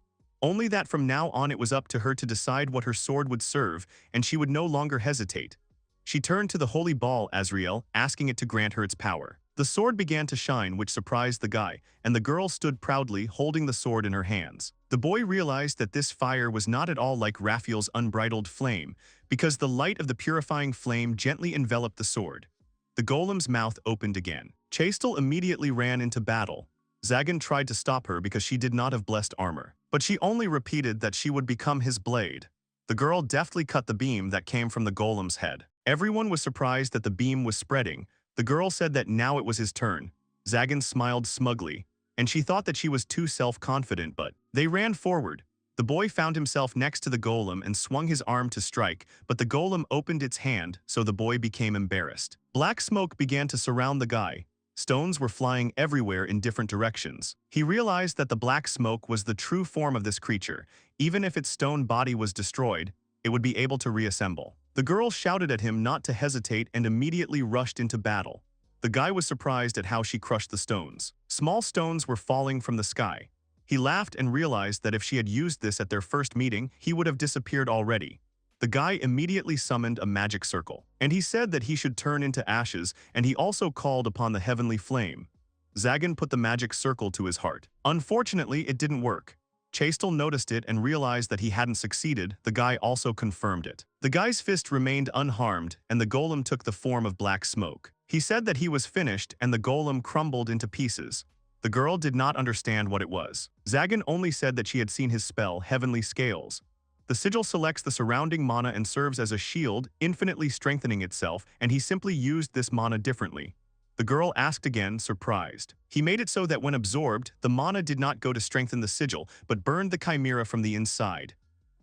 Only that from now on it was up to her to decide what her sword would serve, and she would no longer hesitate. She turned to the Holy Ball, Azrael, asking it to grant her its power. The sword began to shine, which surprised the guy, and the girl stood proudly, holding the sword in her hands. The boy realized that this fire was not at all like Raphael's unbridled flame, because the light of the purifying flame gently enveloped the sword. The golem's mouth opened again. Chastel immediately ran into battle. Zagan tried to stop her because she did not have blessed armor, but she only repeated that she would become his blade. The girl deftly cut the beam that came from the golem's head. Everyone was surprised that the beam was spreading. The girl said that now it was his turn. Zagan smiled smugly, and she thought that she was too self-confident, but they ran forward. The boy found himself next to the golem and swung his arm to strike, but the golem opened its hand, so the boy became embarrassed. Black smoke began to surround the guy. Stones were flying everywhere in different directions. He realized that the black smoke was the true form of this creature. Even if its stone body was destroyed, it would be able to reassemble. The girl shouted at him not to hesitate and immediately rushed into battle. The guy was surprised at how she crushed the stones. Small stones were falling from the sky. He laughed and realized that if she had used this at their first meeting, he would have disappeared already. The guy immediately summoned a magic circle, and he said that he should turn into ashes, and he also called upon the heavenly flame. Zagan put the magic circle to his heart. Unfortunately, it didn't work. Chastel noticed it and realized that he hadn't succeeded. The guy also confirmed it. The guy's fist remained unharmed, and the golem took the form of black smoke. He said that he was finished, and the golem crumbled into pieces. The girl did not understand what it was. Zagan only said that she had seen his spell, Heavenly Scales. The sigil selects the surrounding mana and serves as a shield, infinitely strengthening itself, and he simply used this mana differently. The girl asked again, surprised. He made it so that when absorbed, the mana did not go to strengthen the sigil, but burned the chimera from the inside.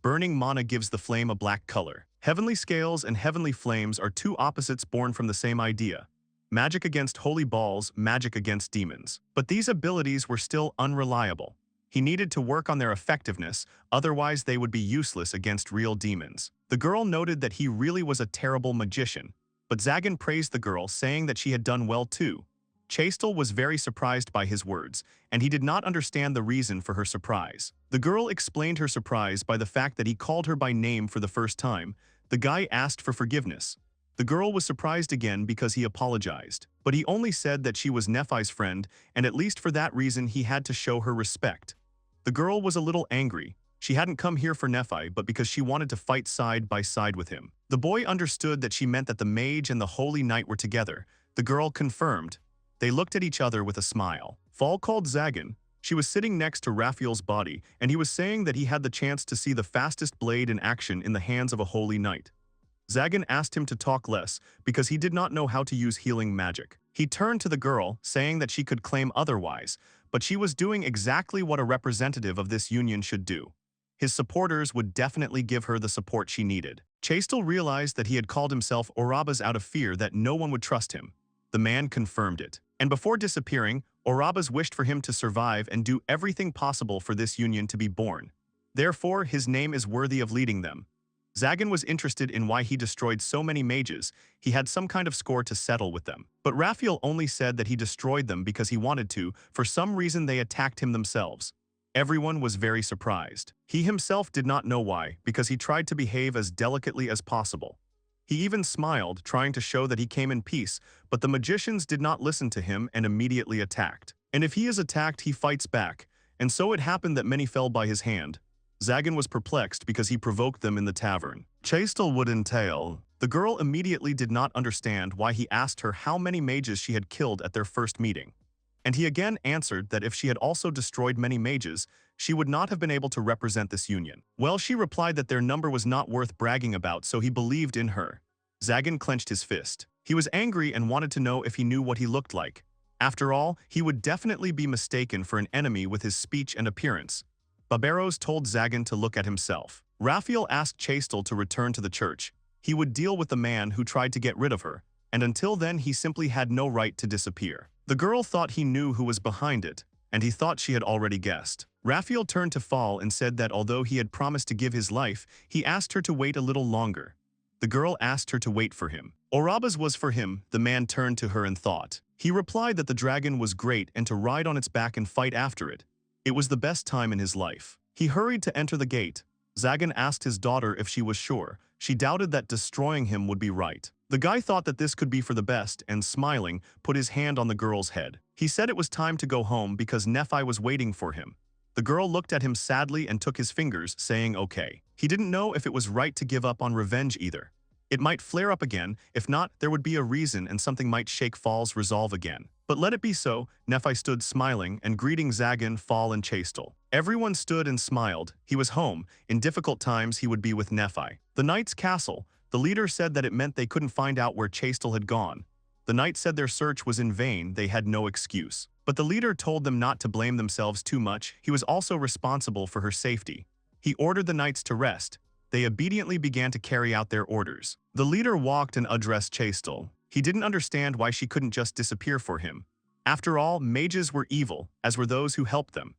Burning mana gives the flame a black color. Heavenly Scales and Heavenly Flames are two opposites born from the same idea. magic against holy balls, magic against demons. But these abilities were still unreliable. He needed to work on their effectiveness, otherwise they would be useless against real demons. The girl noted that he really was a terrible magician, but Zagan praised the girl, saying that she had done well too. Chastel was very surprised by his words, and he did not understand the reason for her surprise. The girl explained her surprise by the fact that he called her by name for the first time. The guy asked for forgiveness. The girl was surprised again because he apologized, but he only said that she was Nephi's friend, and at least for that reason he had to show her respect. The girl was a little angry. She hadn't come here for Nephi, but because she wanted to fight side by side with him. The boy understood that she meant that the mage and the holy knight were together. The girl confirmed. They looked at each other with a smile. Fall called Zagan. She was sitting next to Raphael's body, and he was saying that he had the chance to see the fastest blade in action in the hands of a holy knight. Zagan asked him to talk less because he did not know how to use healing magic. He turned to the girl, saying that she could claim otherwise, but she was doing exactly what a representative of this union should do. His supporters would definitely give her the support she needed. Chastel realized that he had called himself Orabas out of fear that no one would trust him. The man confirmed it. And before disappearing, Orabas wished for him to survive and do everything possible for this union to be born. Therefore, his name is worthy of leading them. Zagan was interested in why he destroyed so many mages. He had some kind of score to settle with them. But Raphael only said that he destroyed them because he wanted to. For some reason, they attacked him themselves. Everyone was very surprised. He himself did not know why, because he tried to behave as delicately as possible. He even smiled, trying to show that he came in peace, but the magicians did not listen to him and immediately attacked. And if he is attacked, he fights back. And so it happened that many fell by his hand. Zagan was perplexed because he provoked them in the tavern. Chastel would entail. The girl immediately did not understand why he asked her how many mages she had killed at their first meeting. And he again answered that if she had also destroyed many mages, she would not have been able to represent this union. Well, she replied that their number was not worth bragging about, so he believed in her. Zagan clenched his fist. He was angry and wanted to know if he knew what he looked like. After all, he would definitely be mistaken for an enemy with his speech and appearance. Barbaros told Zagan to look at himself. Raphael asked Chastel to return to the church. He would deal with the man who tried to get rid of her, and until then he simply had no right to disappear. The girl thought he knew who was behind it, and he thought she had already guessed. Raphael turned to Fall and said that although he had promised to give his life, he asked her to wait a little longer. The girl asked her to wait for him. Orabas was for him. The man turned to her and thought. He replied that the dragon was great and to ride on its back and fight after it. It was the best time in his life. He hurried to enter the gate. Zagan asked his daughter if she was sure. She doubted that destroying him would be right. The guy thought that this could be for the best and, smiling, put his hand on the girl's head. He said it was time to go home because Nephi was waiting for him. The girl looked at him sadly and took his fingers, saying okay. He didn't know if it was right to give up on revenge either. It might flare up again. If not, there would be a reason and something might shake Fall's resolve again. But let it be so. Nephi stood smiling and greeting Zagan, Fall, and Chastel. Everyone stood and smiled. He was home. In difficult times, he would be with Nephi. The knight's castle. The leader said that it meant they couldn't find out where Chastel had gone. The knight said their search was in vain. They had no excuse. But the leader told them not to blame themselves too much. He was also responsible for her safety. He ordered the knights to rest. They obediently began to carry out their orders. The leader walked and addressed Chastel. He didn't understand why she couldn't just disappear for him. After all, mages were evil, as were those who helped them.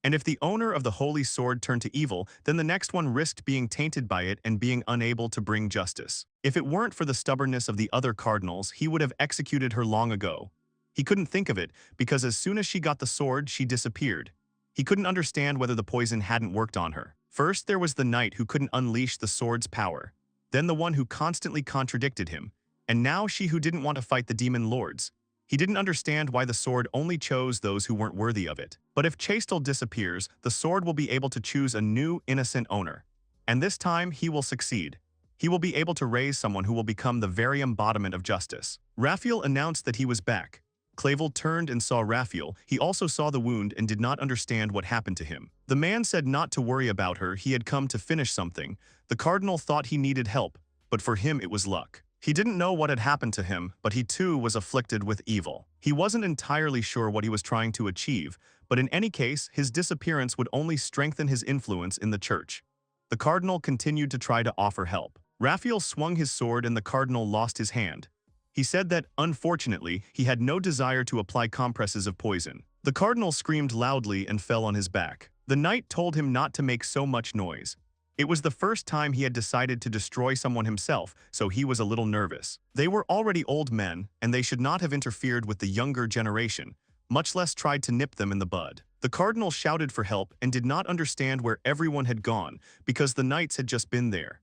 And if the owner of the holy sword turned to evil, then the next one risked being tainted by it and being unable to bring justice. If it weren't for the stubbornness of the other cardinals, he would have executed her long ago. He couldn't think of it, because as soon as she got the sword, she disappeared. He couldn't understand whether the poison hadn't worked on her. First, there was the knight who couldn't unleash the sword's power. Then the one who constantly contradicted him. And now she who didn't want to fight the demon lords. He didn't understand why the sword only chose those who weren't worthy of it. But if Chastel disappears, the sword will be able to choose a new, innocent owner. And this time, he will succeed. He will be able to raise someone who will become the very embodiment of justice. Raphael announced that he was back. Clavel turned and saw Raphael. He also saw the wound and did not understand what happened to him. The man said not to worry about her. He had come to finish something. The cardinal thought he needed help, but for him it was luck. He didn't know what had happened to him, but he too was afflicted with evil. He wasn't entirely sure what he was trying to achieve, but in any case, his disappearance would only strengthen his influence in the church. The cardinal continued to try to offer help. Raphael swung his sword and the cardinal lost his hand. He said that, unfortunately, he had no desire to apply compresses of poison. The cardinal screamed loudly and fell on his back. The knight told him not to make so much noise. It was the first time he had decided to destroy someone himself, so he was a little nervous. They were already old men, and they should not have interfered with the younger generation, much less tried to nip them in the bud. The cardinal shouted for help and did not understand where everyone had gone because the knights had just been there.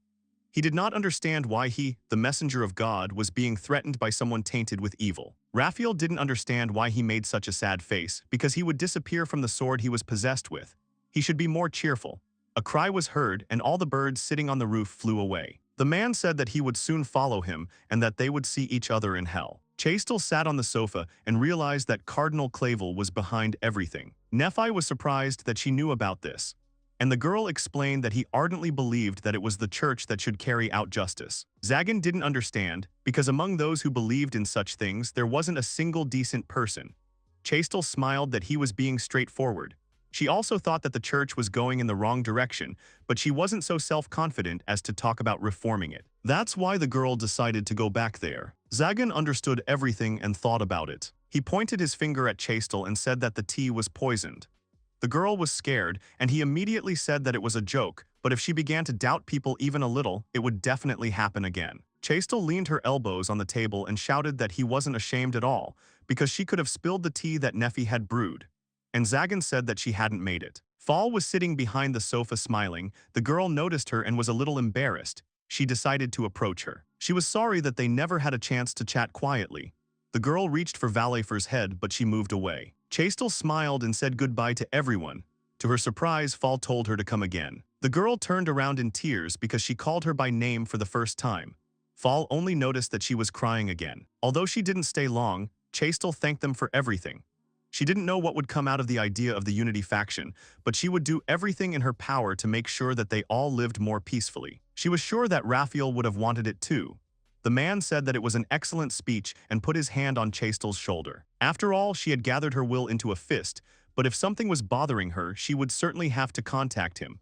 He did not understand why he, the messenger of God, was being threatened by someone tainted with evil. Raphael didn't understand why he made such a sad face because he would disappear from the sword he was possessed with. He should be more cheerful. A cry was heard and all the birds sitting on the roof flew away. The man said that he would soon follow him and that they would see each other in hell. Chastel sat on the sofa and realized that Cardinal Clavel was behind everything. Nephi was surprised that she knew about this, and the girl explained that he ardently believed that it was the church that should carry out justice. Zagan didn't understand, because among those who believed in such things there wasn't a single decent person. Chastel smiled that he was being straightforward. She also thought that the church was going in the wrong direction, but she wasn't so self-confident as to talk about reforming it. That's why the girl decided to go back there. Zagan understood everything and thought about it. He pointed his finger at Chastel and said that the tea was poisoned. The girl was scared, and he immediately said that it was a joke, but if she began to doubt people even a little, it would definitely happen again. Chastel leaned her elbows on the table and shouted that he wasn't ashamed at all, because she could have spilled the tea that Nephi had brewed. And Zagan said that she hadn't made it. Fall was sitting behind the sofa smiling. The girl noticed her and was a little embarrassed. She decided to approach her. She was sorry that they never had a chance to chat quietly. The girl reached for Valefer's head, but she moved away. Chastel smiled and said goodbye to everyone. To her surprise, Fall told her to come again. The girl turned around in tears because she called her by name for the first time. Fall only noticed that she was crying again. Although she didn't stay long, Chastel thanked them for everything. She didn't know what would come out of the idea of the Unity faction, but she would do everything in her power to make sure that they all lived more peacefully. She was sure that Raphael would have wanted it too. The man said that it was an excellent speech and put his hand on Chastel's shoulder. After all, she had gathered her will into a fist, but if something was bothering her, she would certainly have to contact him.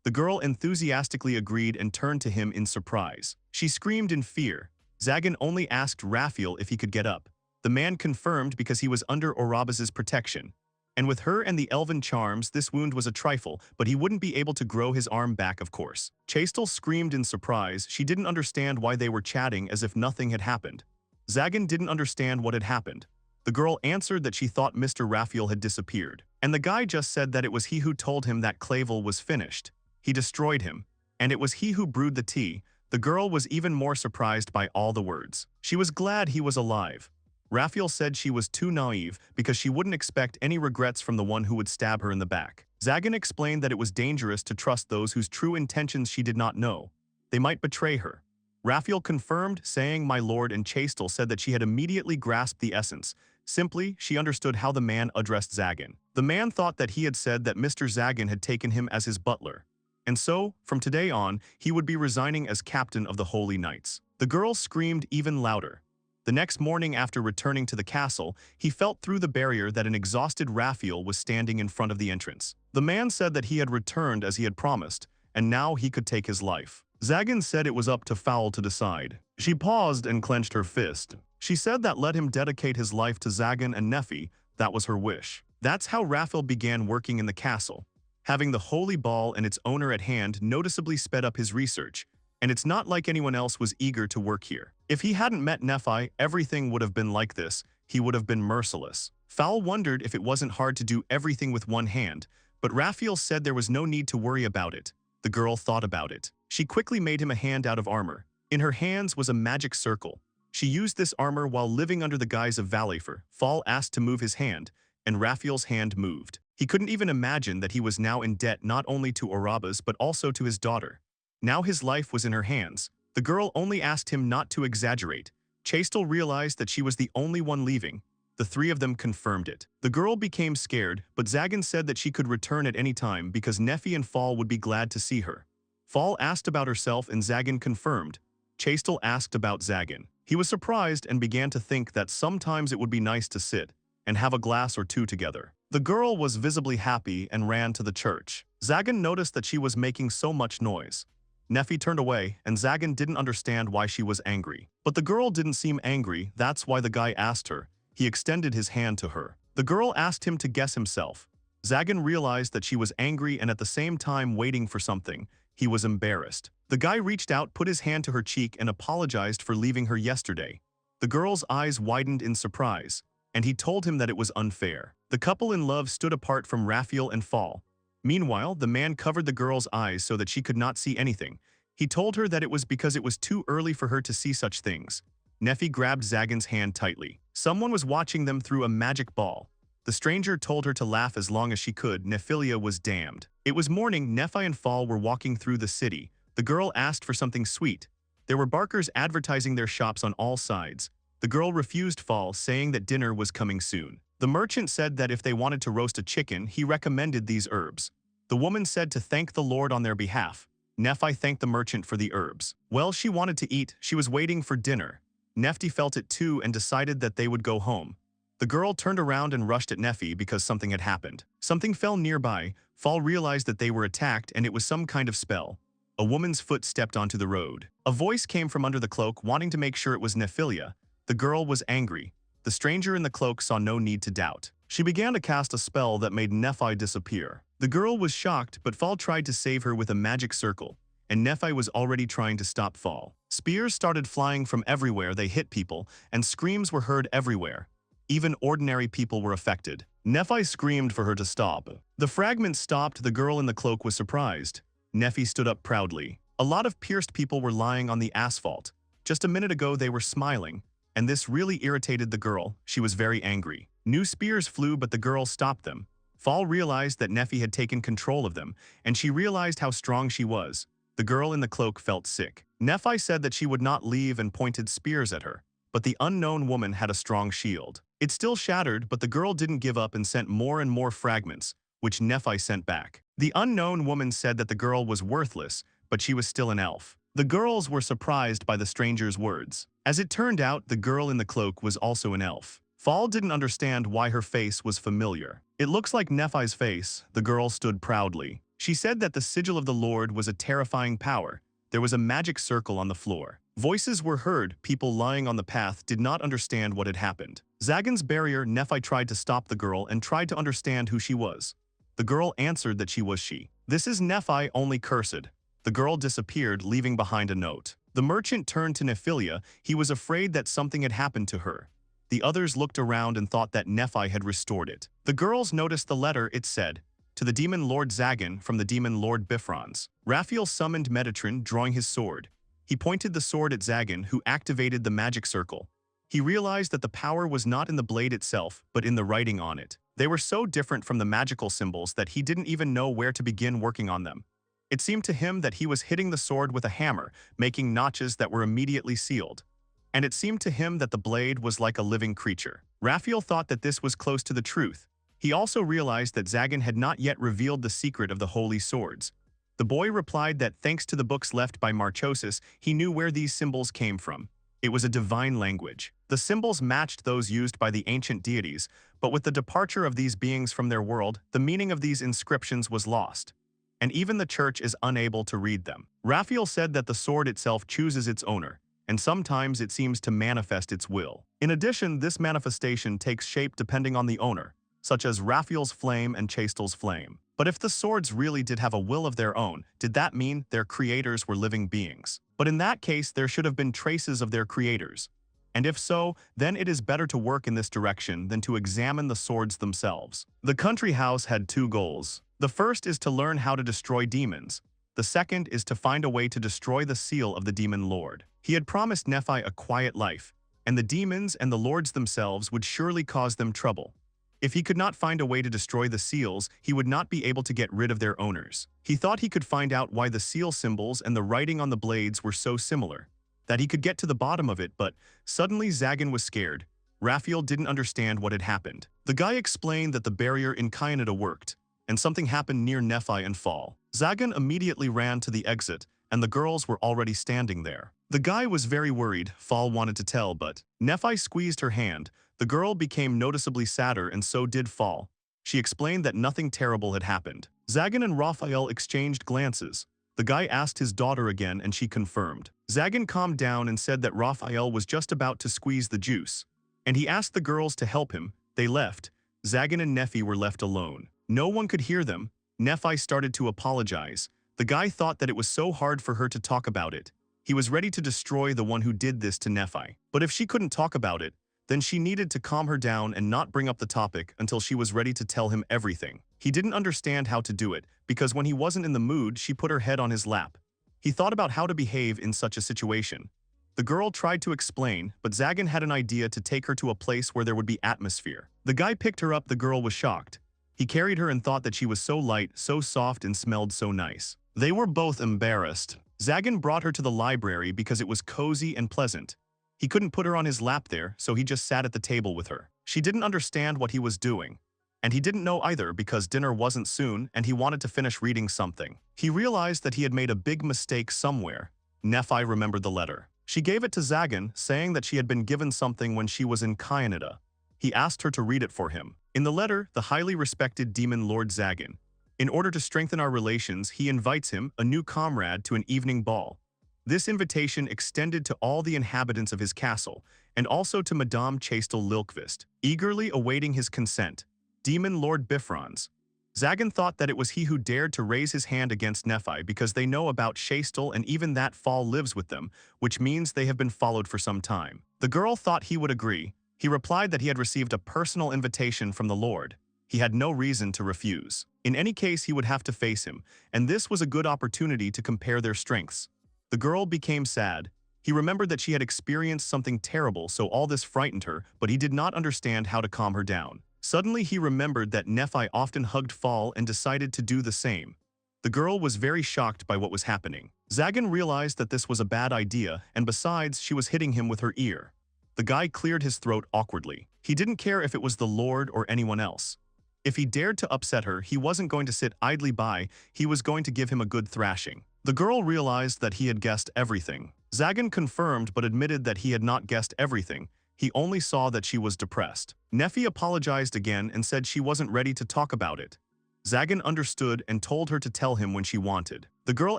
The girl enthusiastically agreed and turned to him in surprise. She screamed in fear. Zagan only asked Raphael if he could get up. The man confirmed because he was under Orabaz's protection. And with her and the elven charms, this wound was a trifle, but he wouldn't be able to grow his arm back, of course. Chastel screamed in surprise. She didn't understand why they were chatting as if nothing had happened. Zagan didn't understand what had happened. The girl answered that she thought Mr. Raphael had disappeared. And the guy just said that it was he who told him that Clavel was finished. He destroyed him. And it was he who brewed the tea. The girl was even more surprised by all the words. She was glad he was alive. Raphael said she was too naive because she wouldn't expect any regrets from the one who would stab her in the back. Zagan explained that it was dangerous to trust those whose true intentions she did not know. They might betray her. Raphael confirmed, saying my lord, and Chastel said that she had immediately grasped the essence. Simply, she understood how the man addressed Zagan. The man thought that he had said that Mr. Zagan had taken him as his butler. And so, from today on, he would be resigning as captain of the Holy Knights. The girl screamed even louder. The next morning after returning to the castle, he felt through the barrier that an exhausted Raphael was standing in front of the entrance. The man said that he had returned as he had promised, and now he could take his life. Zagan said it was up to Fowl to decide. She paused and clenched her fist. She said that let him dedicate his life to Zagan and Nephi. That was her wish. That's how Raphael began working in the castle. Having the holy ball and its owner at hand noticeably sped up his research, and it's not like anyone else was eager to work here. If he hadn't met Nephi, everything would have been like this. He would have been merciless. Fowl wondered if it wasn't hard to do everything with one hand, but Raphael said there was no need to worry about it. The girl thought about it. She quickly made him a hand out of armor. In her hands was a magic circle. She used this armor while living under the guise of Valefer. Fowl asked to move his hand, and Raphael's hand moved. He couldn't even imagine that he was now in debt not only to Orabaz but also to his daughter. Now his life was in her hands. The girl only asked him not to exaggerate. Chastel realized that she was the only one leaving. The three of them confirmed it. The girl became scared, but Zagan said that she could return at any time because Nephi and Fall would be glad to see her. Fall asked about herself and Zagan confirmed. Chastel asked about Zagan. He was surprised and began to think that sometimes it would be nice to sit and have a glass or two together. The girl was visibly happy and ran to the church. Zagan noticed that she was making so much noise. Nephi turned away, and Zagan didn't understand why she was angry. But the girl didn't seem angry, that's why the guy asked her. He extended his hand to her. The girl asked him to guess himself. Zagan realized that she was angry and at the same time waiting for something. He was embarrassed. The guy reached out, put his hand to her cheek, and apologized for leaving her yesterday. The girl's eyes widened in surprise, and he told him that it was unfair. The couple in love stood apart from Raphael and Fall. Meanwhile, the man covered the girl's eyes so that she could not see anything. He told her that it was because it was too early for her to see such things. Nephi grabbed Zagan's hand tightly. Someone was watching them through a magic ball. The stranger told her to laugh as long as she could. Nephilia was damned. It was morning. Nephi and Fall were walking through the city. The girl asked for something sweet. There were barkers advertising their shops on all sides. The girl refused Fall, saying that dinner was coming soon. The merchant said that if they wanted to roast a chicken, he recommended these herbs. The woman said to thank the Lord on their behalf. Nephi thanked the merchant for the herbs. Well, she wanted to eat. She was waiting for dinner. Nephi felt it too and decided that they would go home. The girl turned around and rushed at Nephi because something had happened. Something fell nearby. Fall realized that they were attacked and it was some kind of spell. A woman's foot stepped onto the road. A voice came from under the cloak wanting to make sure it was Nephilia. The girl was angry. The stranger in the cloak saw no need to doubt. She began to cast a spell that made Nephi disappear. The girl was shocked, but Fall tried to save her with a magic circle, and Nephi was already trying to stop Fall. Spears started flying from everywhere. They hit people, and screams were heard everywhere. Even ordinary people were affected. Nephi screamed for her to stop. The fragments stopped. The girl in the cloak was surprised. Nephi stood up proudly. A lot of pierced people were lying on the asphalt. Just a minute ago they were smiling, and this really irritated the girl. She was very angry. New spears flew, but the girl stopped them. Fall realized that Nephi had taken control of them, and she realized how strong she was. The girl in the cloak felt sick. Nephi said that she would not leave and pointed spears at her, but the unknown woman had a strong shield. It still shattered, but the girl didn't give up and sent more and more fragments, which Nephi sent back. The unknown woman said that the girl was worthless, but she was still an elf. The girls were surprised by the stranger's words. As it turned out, the girl in the cloak was also an elf. Fall didn't understand why her face was familiar. It looks like Nephi's face. The girl stood proudly. She said that the sigil of the Lord was a terrifying power. There was a magic circle on the floor. Voices were heard. People lying on the path did not understand what had happened. Zagan's barrier. Nephi tried to stop the girl and tried to understand who she was. The girl answered that she was she. This is Nephi, only cursed. The girl disappeared, leaving behind a note. The merchant turned to Nephilia. He was afraid that something had happened to her. The others looked around and thought that Nephi had restored it. The girls noticed the letter. It said, "To the demon lord Zagan from the demon lord Bifrons." Raphael summoned Metatron, drawing his sword. He pointed the sword at Zagan, who activated the magic circle. He realized that the power was not in the blade itself, but in the writing on it. They were so different from the magical symbols that he didn't even know where to begin working on them. It seemed to him that he was hitting the sword with a hammer, making notches that were immediately sealed. And it seemed to him that the blade was like a living creature. Raphael thought that this was close to the truth. He also realized that Zagan had not yet revealed the secret of the holy swords. The boy replied that thanks to the books left by Marchosis, he knew where these symbols came from. It was a divine language. The symbols matched those used by the ancient deities, but with the departure of these beings from their world, the meaning of these inscriptions was lost. And even the church is unable to read them. Raphael said that the sword itself chooses its owner, and sometimes it seems to manifest its will. In addition, this manifestation takes shape depending on the owner, such as Raphael's flame and Chastel's flame. But if the swords really did have a will of their own, did that mean their creators were living beings? But in that case, there should have been traces of their creators. And if so, then it is better to work in this direction than to examine the swords themselves. The country house had two goals. The first is to learn how to destroy demons. The second is to find a way to destroy the seal of the demon lord. He had promised Nephi a quiet life, and the demons and the lords themselves would surely cause them trouble. If he could not find a way to destroy the seals, he would not be able to get rid of their owners. He thought he could find out why the seal symbols and the writing on the blades were so similar, that he could get to the bottom of it, but suddenly Zagan was scared. Raphael didn't understand what had happened. The guy explained that the barrier in Kyanada worked, and something happened near Nephi and Fall. Zagan immediately ran to the exit, and the girls were already standing there. The guy was very worried. Fall wanted to tell, but Nephi squeezed her hand. The girl became noticeably sadder, and so did Fall. She explained that nothing terrible had happened. Zagan and Raphael exchanged glances. The guy asked his daughter again and she confirmed. Zagan calmed down and said that Raphael was just about to squeeze the juice. And he asked the girls to help him. They left. Zagan and Nephi were left alone. No one could hear them. Nephi started to apologize. The guy thought that it was so hard for her to talk about it. He was ready to destroy the one who did this to Nephi. But if she couldn't talk about it, then she needed to calm her down and not bring up the topic until she was ready to tell him everything. He didn't understand how to do it, because when he wasn't in the mood, she put her head on his lap. He thought about how to behave in such a situation. The girl tried to explain, but Zagan had an idea to take her to a place where there would be atmosphere. The guy picked her up. The girl was shocked. He carried her and thought that she was so light, so soft, and smelled so nice. They were both embarrassed. Zagan brought her to the library because it was cozy and pleasant. He couldn't put her on his lap there, so he just sat at the table with her. She didn't understand what he was doing. And he didn't know either because dinner wasn't soon and he wanted to finish reading something. He realized that he had made a big mistake somewhere. Nephi remembered the letter. She gave it to Zagan, saying that she had been given something when she was in Canada. He asked her to read it for him. In the letter, the highly respected demon Lord Zagan. In order to strengthen our relations, he invites him, a new comrade, to an evening ball. This invitation extended to all the inhabitants of his castle, and also to Madame Chastel Lilkvist, eagerly awaiting his consent. Demon Lord Bifrons. Zagan thought that it was he who dared to raise his hand against Nephi because they know about Chastel and even that Fall lives with them, which means they have been followed for some time. The girl thought he would agree. He replied that he had received a personal invitation from the Lord. He had no reason to refuse. In any case, he would have to face him, and this was a good opportunity to compare their strengths. The girl became sad. He remembered that she had experienced something terrible, so all this frightened her, but he did not understand how to calm her down. Suddenly, he remembered that Nephi often hugged Fall and decided to do the same. The girl was very shocked by what was happening. Zagan realized that this was a bad idea, and besides, she was hitting him with her ear. The guy cleared his throat awkwardly. He didn't care if it was the Lord or anyone else. If he dared to upset her, he wasn't going to sit idly by, he was going to give him a good thrashing. The girl realized that he had guessed everything. Zagan confirmed but admitted that he had not guessed everything. He only saw that she was depressed. Nephi apologized again and said she wasn't ready to talk about it. Zagan understood and told her to tell him when she wanted. The girl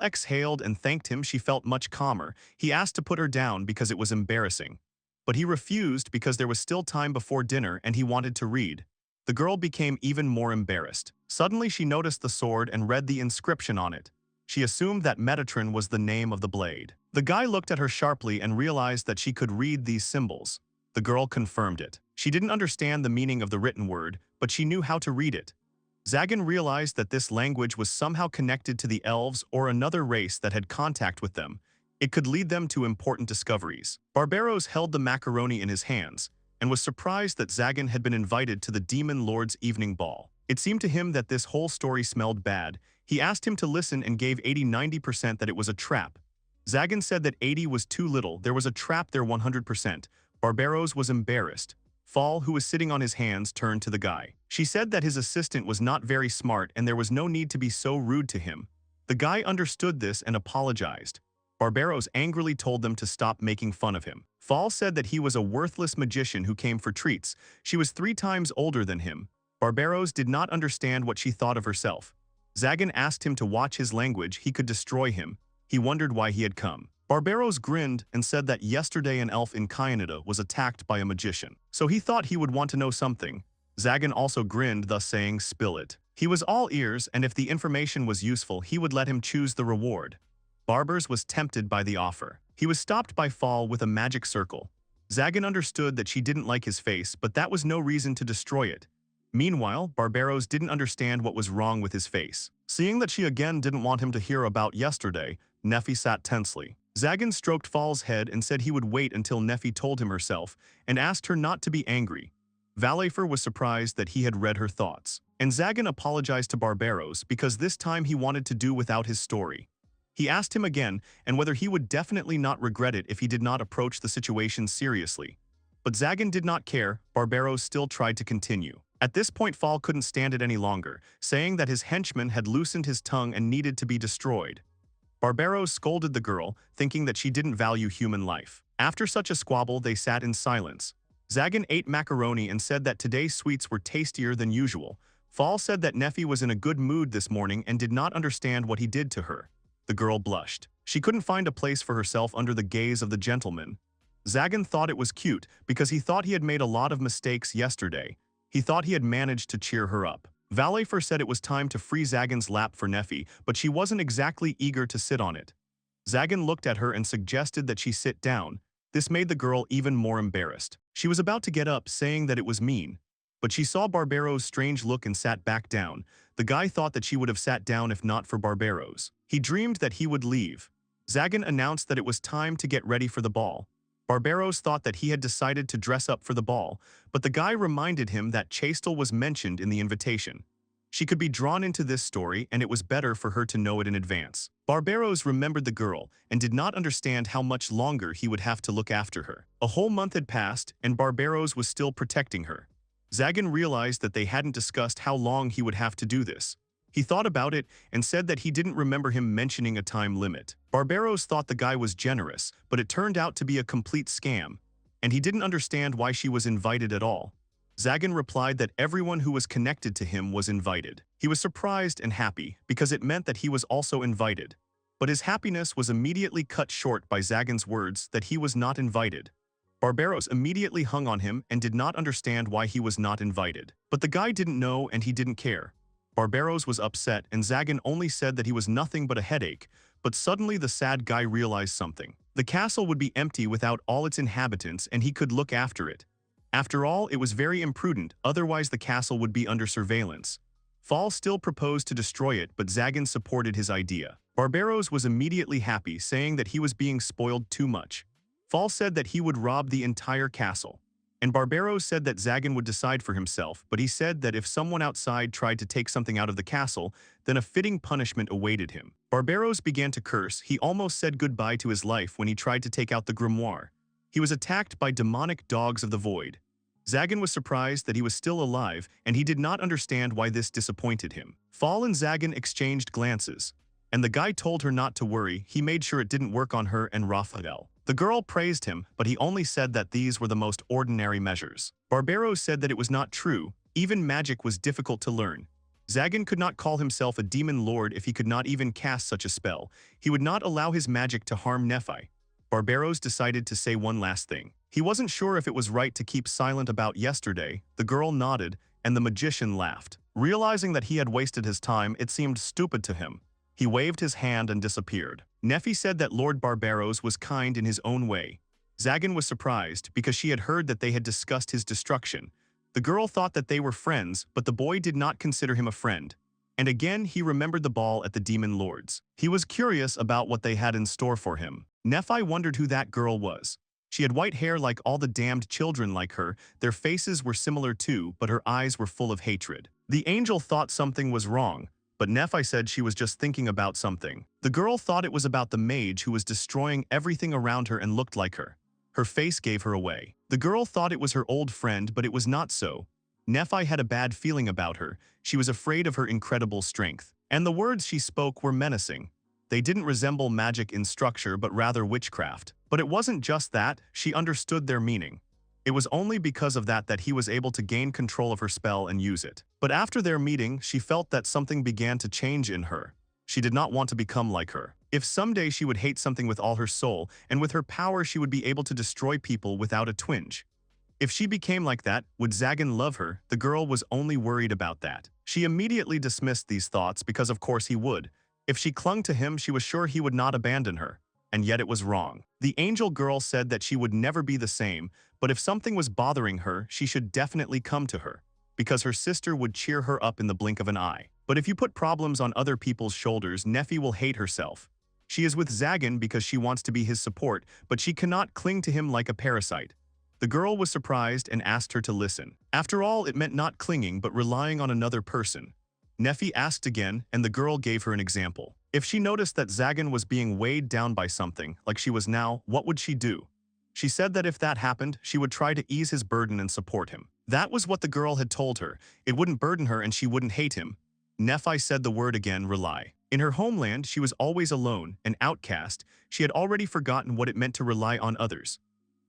exhaled and thanked him. She felt much calmer. He asked to put her down because it was embarrassing. But he refused because there was still time before dinner and he wanted to read. The girl became even more embarrassed. Suddenly she noticed the sword and read the inscription on it. She assumed that Metatron was the name of the blade. The guy looked at her sharply and realized that she could read these symbols. The girl confirmed it. She didn't understand the meaning of the written word, but she knew how to read it. Zagan realized that this language was somehow connected to the elves or another race that had contact with them. It could lead them to important discoveries. Barbaros held the macaroni in his hands and was surprised that Zagan had been invited to the Demon Lord's evening ball. It seemed to him that this whole story smelled bad. He asked him to listen and gave 80–90% that it was a trap. Zagan said that 80 was too little. There was a trap there 100%. Barbaros was embarrassed. Fall, who was sitting on his hands, turned to the guy. She said that his assistant was not very smart and there was no need to be so rude to him. The guy understood this and apologized. Barbaros angrily told them to stop making fun of him. Fall said that he was a worthless magician who came for treats. She was 3 times older than him. Barbaros did not understand what she thought of herself. Zagan asked him to watch his language. He could destroy him. He wondered why he had come. Barbaros grinned and said that yesterday an elf in Canada was attacked by a magician. So he thought he would want to know something. Zagan also grinned, thus saying, "Spill it." He was all ears, and if the information was useful, he would let him choose the reward. Barbers was tempted by the offer. He was stopped by Fall with a magic circle. Zagan understood that she didn't like his face, but that was no reason to destroy it. Meanwhile, Barbaros didn't understand what was wrong with his face. Seeing that she again didn't want him to hear about yesterday, Nephi sat tensely. Zagan stroked Fall's head and said he would wait until Nephi told him herself, and asked her not to be angry. Valafer was surprised that he had read her thoughts. And Zagan apologized to Barbaros because this time he wanted to do without his story. He asked him again and whether he would definitely not regret it if he did not approach the situation seriously. But Zagan did not care. Barbaros still tried to continue. At this point, Fall couldn't stand it any longer, saying that his henchman had loosened his tongue and needed to be destroyed. Barbaros scolded the girl, thinking that she didn't value human life. After such a squabble, they sat in silence. Zagan ate macaroni and said that today's sweets were tastier than usual. Fall said that Nephi was in a good mood this morning and did not understand what he did to her. The girl blushed. She couldn't find a place for herself under the gaze of the gentleman. Zagan thought it was cute because he thought he had made a lot of mistakes yesterday. He thought he had managed to cheer her up. Valefer said it was time to free Zagan's lap for Nephi, but she wasn't exactly eager to sit on it. Zagan looked at her and suggested that she sit down. This made the girl even more embarrassed. She was about to get up, saying that it was mean. But she saw Barbaro's strange look and sat back down. The guy thought that she would have sat down if not for Barbaro's. He dreamed that he would leave. Zagan announced that it was time to get ready for the ball. Barbaros thought that he had decided to dress up for the ball, but the guy reminded him that Chastel was mentioned in the invitation. She could be drawn into this story, and it was better for her to know it in advance. Barbaros remembered the girl and did not understand how much longer he would have to look after her. A whole month had passed, and Barbaros was still protecting her. Zagan realized that they hadn't discussed how long he would have to do this. He thought about it and said that he didn't remember him mentioning a time limit. Barbaros thought the guy was generous, but it turned out to be a complete scam, and he didn't understand why she was invited at all. Zagan replied that everyone who was connected to him was invited. He was surprised and happy because it meant that he was also invited. But his happiness was immediately cut short by Zagan's words that he was not invited. Barbaros immediately hung on him and did not understand why he was not invited. But the guy didn't know and he didn't care. Barbaros was upset and Zagan only said that he was nothing but a headache, but suddenly the sad guy realized something. The castle would be empty without all its inhabitants and he could look after it. After all, it was very imprudent, otherwise the castle would be under surveillance. Fall still proposed to destroy it, but Zagan supported his idea. Barbaros was immediately happy, saying that he was being spoiled too much. Fall said that he would rob the entire castle. And Barbaros said that Zagan would decide for himself, but he said that if someone outside tried to take something out of the castle, then a fitting punishment awaited him. Barbaros began to curse. He almost said goodbye to his life when he tried to take out the grimoire. He was attacked by demonic dogs of the void. Zagan was surprised that he was still alive, and he did not understand why this disappointed him. Fall and Zagan exchanged glances, and the guy told her not to worry. He made sure it didn't work on her and Raphael. The girl praised him, but he only said that these were the most ordinary measures. Barbaros said that it was not true. Even magic was difficult to learn. Zagan could not call himself a demon lord if he could not even cast such a spell. He would not allow his magic to harm Nephi. Barbaros decided to say one last thing. He wasn't sure if it was right to keep silent about yesterday. The girl nodded, and the magician laughed. Realizing that he had wasted his time, it seemed stupid to him. He waved his hand and disappeared. Nephi said that Lord Barbaros was kind in his own way. Zagan was surprised because she had heard that they had discussed his destruction. The girl thought that they were friends, but the boy did not consider him a friend. And again, he remembered the ball at the Demon Lord's. He was curious about what they had in store for him. Nephi wondered who that girl was. She had white hair like all the damned children like her. Their faces were similar too, but her eyes were full of hatred. The angel thought something was wrong, but Nephi said she was just thinking about something. The girl thought it was about the mage who was destroying everything around her and looked like her. Her face gave her away. The girl thought it was her old friend, but it was not so. Nephi had a bad feeling about her. She was afraid of her incredible strength. And the words she spoke were menacing. They didn't resemble magic in structure, but rather witchcraft. But it wasn't just that, she understood their meaning. It was only because of that he was able to gain control of her spell and use it. But after their meeting, she felt that something began to change in her. She did not want to become like her. If someday she would hate something with all her soul, and with her power she would be able to destroy people without a twinge. If she became like that, would Zagan love her? The girl was only worried about that. She immediately dismissed these thoughts because of course he would. If she clung to him, she was sure he would not abandon her. And yet it was wrong. The angel girl said that she would never be the same, but if something was bothering her, she should definitely come to her, because her sister would cheer her up in the blink of an eye. But if you put problems on other people's shoulders, Nephi will hate herself. She is with Zagan because she wants to be his support, but she cannot cling to him like a parasite. The girl was surprised and asked her to listen. After all, it meant not clinging but relying on another person. Nephi asked again, and the girl gave her an example. If she noticed that Zagan was being weighed down by something, like she was now, what would she do? She said that if that happened, she would try to ease his burden and support him. That was what the girl had told her. It wouldn't burden her and she wouldn't hate him. Nephi said the word again, rely. In her homeland, she was always alone, an outcast. She had already forgotten what it meant to rely on others.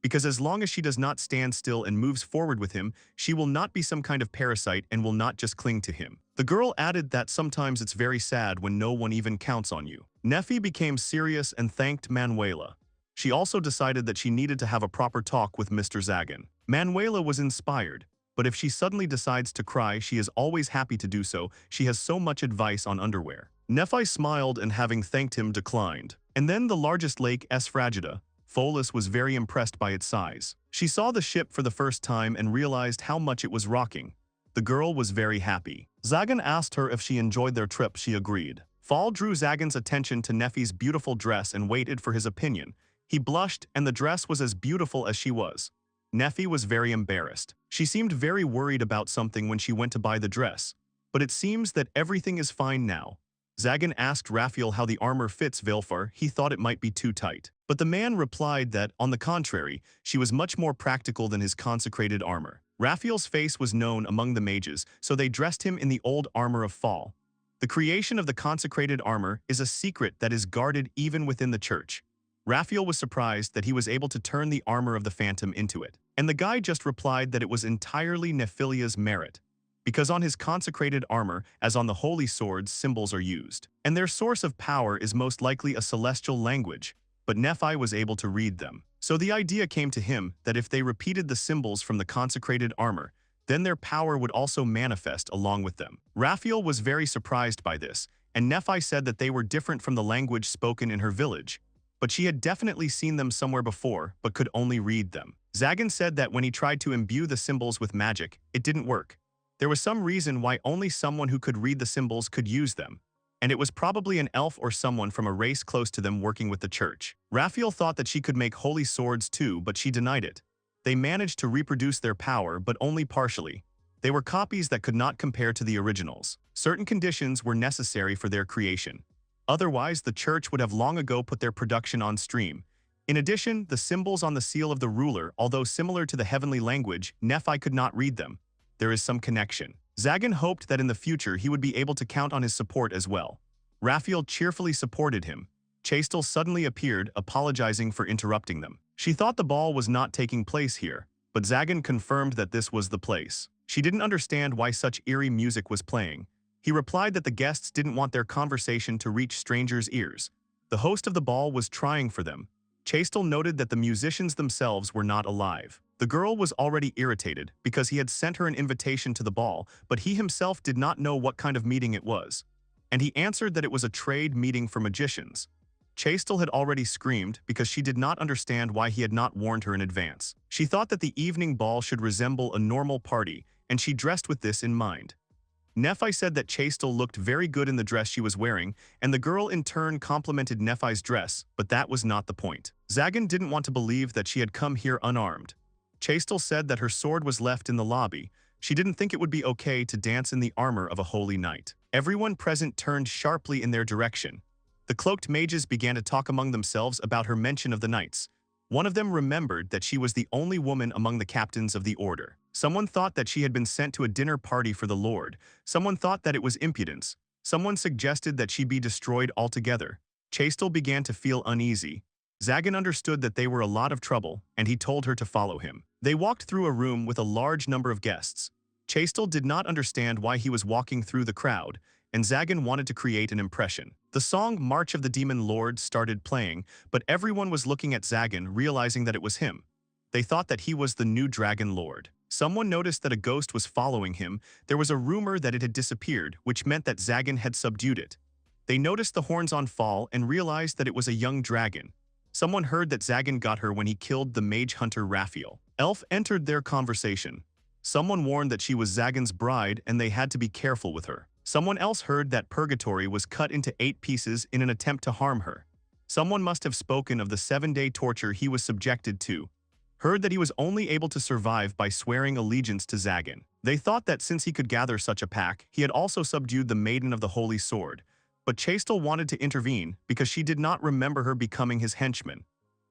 Because as long as she does not stand still and moves forward with him, she will not be some kind of parasite and will not just cling to him. The girl added that sometimes it's very sad when no one even counts on you. Nephi became serious and thanked Manuela. She also decided that she needed to have a proper talk with Mr. Zagan. Manuela was inspired, but if she suddenly decides to cry, she is always happy to do so. She has so much advice on underwear. Nephi smiled and having thanked him declined. And then the largest lake, S. Fragida, Pholus was very impressed by its size. She saw the ship for the first time and realized how much it was rocking. The girl was very happy. Zagan asked her if she enjoyed their trip. She agreed. Fall drew Zagan's attention to Nephi's beautiful dress and waited for his opinion. He blushed, and the dress was as beautiful as she was. Nephi was very embarrassed. She seemed very worried about something when she went to buy the dress. But it seems that everything is fine now. Zagan asked Raphael how the armor fits Vilfar. He thought it might be too tight. But the man replied that, on the contrary, she was much more practical than his consecrated armor. Raphael's face was known among the mages, so they dressed him in the old armor of Fall. The creation of the consecrated armor is a secret that is guarded even within the church. Raphael was surprised that he was able to turn the armor of the Phantom into it. And the guy just replied that it was entirely Nephilia's merit, because on his consecrated armor, as on the holy swords, symbols are used. And their source of power is most likely a celestial language, but Nephi was able to read them. So the idea came to him that if they repeated the symbols from the consecrated armor, then their power would also manifest along with them. Raphael was very surprised by this, and Nephi said that they were different from the language spoken in her village, but she had definitely seen them somewhere before, but could only read them. Zagan said that when he tried to imbue the symbols with magic, it didn't work. There was some reason why only someone who could read the symbols could use them, and it was probably an elf or someone from a race close to them working with the church. Raphael thought that she could make holy swords too, but she denied it. They managed to reproduce their power, but only partially. They were copies that could not compare to the originals. Certain conditions were necessary for their creation. Otherwise, the church would have long ago put their production on stream. In addition, the symbols on the seal of the ruler, although similar to the heavenly language, Nephi could not read them. There is some connection. Zagan hoped that in the future he would be able to count on his support as well. Raphael cheerfully supported him. Chastel suddenly appeared, apologizing for interrupting them. She thought the ball was not taking place here, but Zagan confirmed that this was the place. She didn't understand why such eerie music was playing. He replied that the guests didn't want their conversation to reach strangers' ears. The host of the ball was trying for them. Chastel noted that the musicians themselves were not alive. The girl was already irritated because he had sent her an invitation to the ball, but he himself did not know what kind of meeting it was. And he answered that it was a trade meeting for magicians. Chastel had already screamed because she did not understand why he had not warned her in advance. She thought that the evening ball should resemble a normal party, and she dressed with this in mind. Nephi said that Chastel looked very good in the dress she was wearing, and the girl in turn complimented Nephi's dress, but that was not the point. Zagan didn't want to believe that she had come here unarmed. Chastel said that her sword was left in the lobby. She didn't think it would be okay to dance in the armor of a holy knight. Everyone present turned sharply in their direction. The cloaked mages began to talk among themselves about her mention of the knights. One of them remembered that she was the only woman among the captains of the order. Someone thought that she had been sent to a dinner party for the Lord. Someone thought that it was impudence. Someone suggested that she be destroyed altogether. Chastel began to feel uneasy. Zagan understood that they were a lot of trouble, and he told her to follow him. They walked through a room with a large number of guests. Chastel did not understand why he was walking through the crowd, and Zagan wanted to create an impression. The song March of the Demon Lord started playing, but everyone was looking at Zagan, realizing that it was him. They thought that he was the new Dragon Lord. Someone noticed that a ghost was following him. There was a rumor that it had disappeared, which meant that Zagan had subdued it. They noticed the horns on Fall and realized that it was a young dragon. Someone heard that Zagan got her when he killed the mage hunter Raphael. Elf entered their conversation. Someone warned that she was Zagan's bride and they had to be careful with her. Someone else heard that Purgatory was cut into 8 pieces in an attempt to harm her. Someone must have spoken of the 7-day torture he was subjected to. Heard that he was only able to survive by swearing allegiance to Zagan. They thought that since he could gather such a pack, he had also subdued the Maiden of the Holy Sword. But Chastel wanted to intervene because she did not remember her becoming his henchman.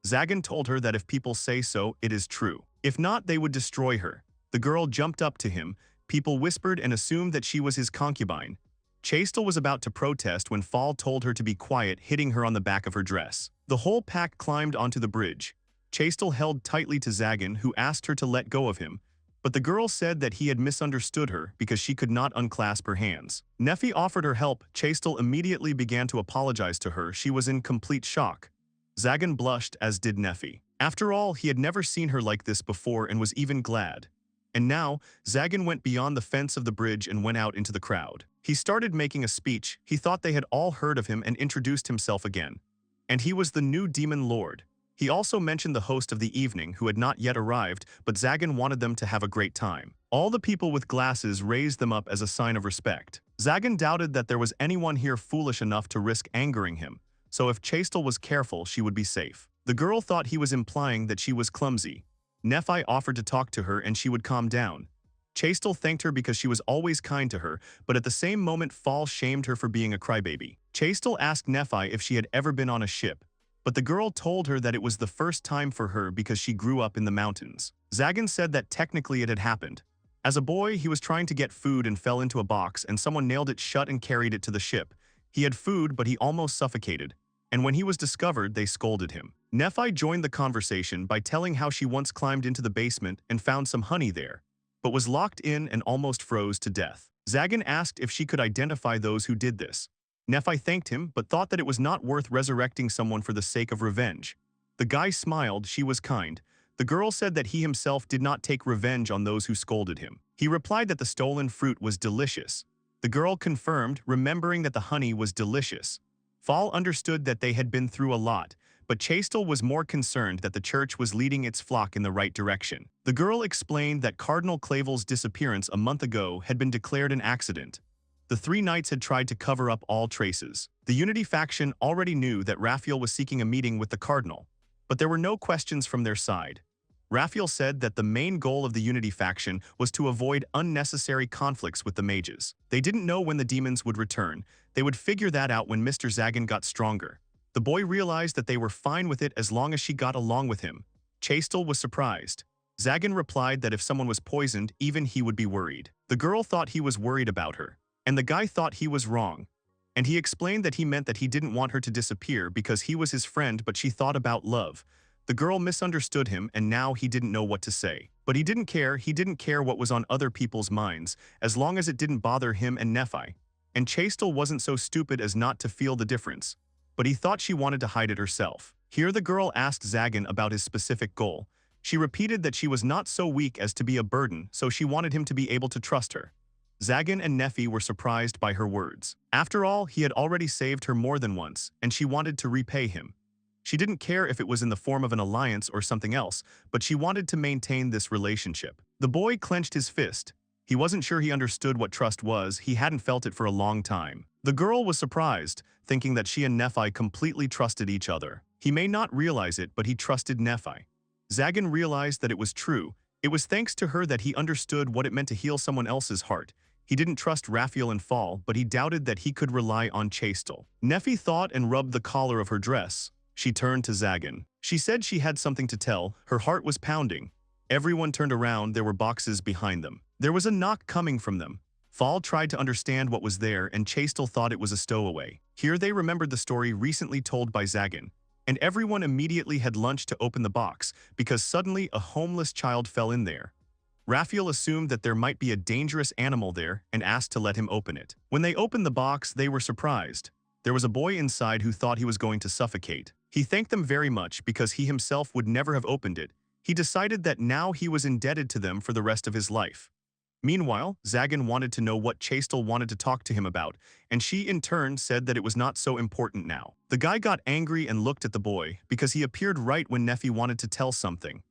Zagan told her that if people say so, it is true. If not, they would destroy her. The girl jumped up to him. People whispered and assumed that she was his concubine. Chastel was about to protest when Fall told her to be quiet, hitting her on the back of her dress. The whole pack climbed onto the bridge. Chastel held tightly to Zagan, who asked her to let go of him, But the girl said that he had misunderstood her because she could not unclasp her hands. Nephi offered her help. Chastel immediately began to apologize to her. She was in complete shock. Zagan blushed, as did Nephi. After all, he had never seen her like this before and was even glad. And now, Zagan went beyond the fence of the bridge and went out into the crowd. He started making a speech. He thought they had all heard of him and introduced himself again. And he was the new demon lord. He also mentioned the host of the evening who had not yet arrived, but Zagan wanted them to have a great time. All the people with glasses raised them up as a sign of respect. Zagan doubted that there was anyone here foolish enough to risk angering him, so if Chastel was careful, she would be safe. The girl thought he was implying that she was clumsy. Nephi offered to talk to her and she would calm down. Chastel thanked her because she was always kind to her, but at the same moment Fall shamed her for being a crybaby. Chastel asked Nephi if she had ever been on a ship, but the girl told her that it was the first time for her because she grew up in the mountains. Zagan said that technically it had happened. As a boy, he was trying to get food and fell into a box and someone nailed it shut and carried it to the ship. He had food, but he almost suffocated. And when he was discovered, they scolded him. Nephi joined the conversation by telling how she once climbed into the basement and found some honey there, but was locked in and almost froze to death. Zagan asked if she could identify those who did this. Nephi thanked him, but thought that it was not worth resurrecting someone for the sake of revenge. The guy smiled. She was kind. The girl said that he himself did not take revenge on those who scolded him. He replied that the stolen fruit was delicious. The girl confirmed, remembering that the honey was delicious. Fall understood that they had been through a lot, but Chastel was more concerned that the church was leading its flock in the right direction. The girl explained that Cardinal Clavel's disappearance a month ago had been declared an accident. The three knights had tried to cover up all traces. The Unity faction already knew that Raphael was seeking a meeting with the Cardinal, but there were no questions from their side. Raphael said that the main goal of the Unity faction was to avoid unnecessary conflicts with the mages. They didn't know when the demons would return. They would figure that out when Mr. Zagan got stronger. The boy realized that they were fine with it as long as she got along with him. Chastel was surprised. Zagan replied that if someone was poisoned, even he would be worried. The girl thought he was worried about her, and the guy thought he was wrong. And he explained that he meant that he didn't want her to disappear because he was his friend, but she thought about love. The girl misunderstood him, and now he didn't know what to say. But he didn't care what was on other people's minds, as long as it didn't bother him and Nephi. And Chastel wasn't so stupid as not to feel the difference. But he thought she wanted to hide it herself. Here the girl asked Zagan about his specific goal. She repeated that she was not so weak as to be a burden, so she wanted him to be able to trust her. Zagan and Nephi were surprised by her words. After all, he had already saved her more than once, and she wanted to repay him. She didn't care if it was in the form of an alliance or something else, but she wanted to maintain this relationship. The boy clenched his fist. He wasn't sure he understood what trust was. He hadn't felt it for a long time. The girl was surprised, thinking that she and Nephi completely trusted each other. He may not realize it, but he trusted Nephi. Zagan realized that it was true. It was thanks to her that he understood what it meant to heal someone else's heart. He didn't trust Raphael and Fall, but he doubted that he could rely on Chastel. Nephi thought and rubbed the collar of her dress. She turned to Zagan. She said she had something to tell. Her heart was pounding. Everyone turned around. There were boxes behind them. There was a knock coming from them. Fall tried to understand what was there, and Chastel thought it was a stowaway. Here they remembered the story recently told by Zagan, and everyone immediately had lunch to open the box because suddenly a homeless child fell in there. Raphael assumed that there might be a dangerous animal there and asked to let him open it. When they opened the box, they were surprised. There was a boy inside who thought he was going to suffocate. He thanked them very much because he himself would never have opened it. He decided that now he was indebted to them for the rest of his life. Meanwhile, Zagan wanted to know what Chastel wanted to talk to him about, and she in turn said that it was not so important now. The guy got angry and looked at the boy because he appeared right when Nephi wanted to tell something.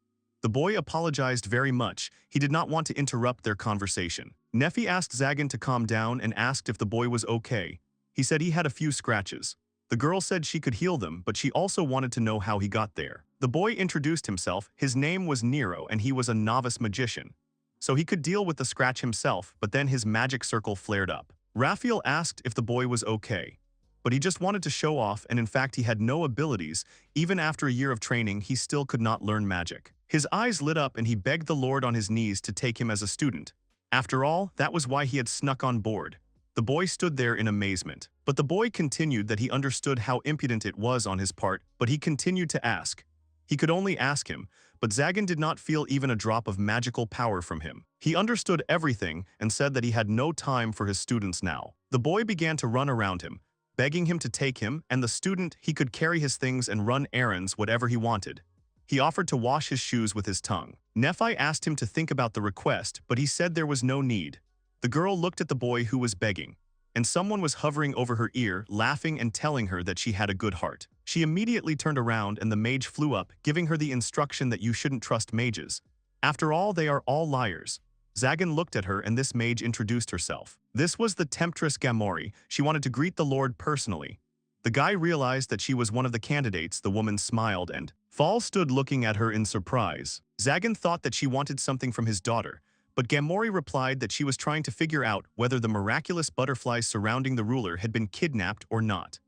The boy apologized very much. He did not want to interrupt their conversation. Nephi asked Zagan to calm down and asked if the boy was okay. He said he had a few scratches. The girl said she could heal them, but she also wanted to know how he got there. The boy introduced himself. His name was Nero, and he was a novice magician. So he could deal with the scratch himself, but then his magic circle flared up. Raphael asked if the boy was okay, but he just wanted to show off, and in fact he had no abilities. Even after a year of training, he still could not learn magic. His eyes lit up and he begged the Lord on his knees to take him as a student. After all, that was why he had snuck on board. The boy stood there in amazement. But the boy continued that he understood how impudent it was on his part, but he continued to ask, He could only ask him, but Zagan did not feel even a drop of magical power from him. He understood everything and said that he had no time for his students now. The boy began to run around him, begging him to take him, and the student he could carry his things and run errands whatever he wanted. He offered to wash his shoes with his tongue. Nephi asked him to think about the request, but he said there was no need. The girl looked at the boy who was begging, and someone was hovering over her ear, laughing and telling her that she had a good heart. She immediately turned around and the mage flew up, giving her the instruction that you shouldn't trust mages. After all, they are all liars. Zagan looked at her and this mage introduced herself. This was the temptress Gamori. She wanted to greet the Lord personally. The guy realized that she was one of the candidates. The woman smiled and Fall stood looking at her in surprise. Zagan thought that she wanted something from his daughter, but Gamori replied that she was trying to figure out whether the miraculous butterflies surrounding the ruler had been kidnapped or not.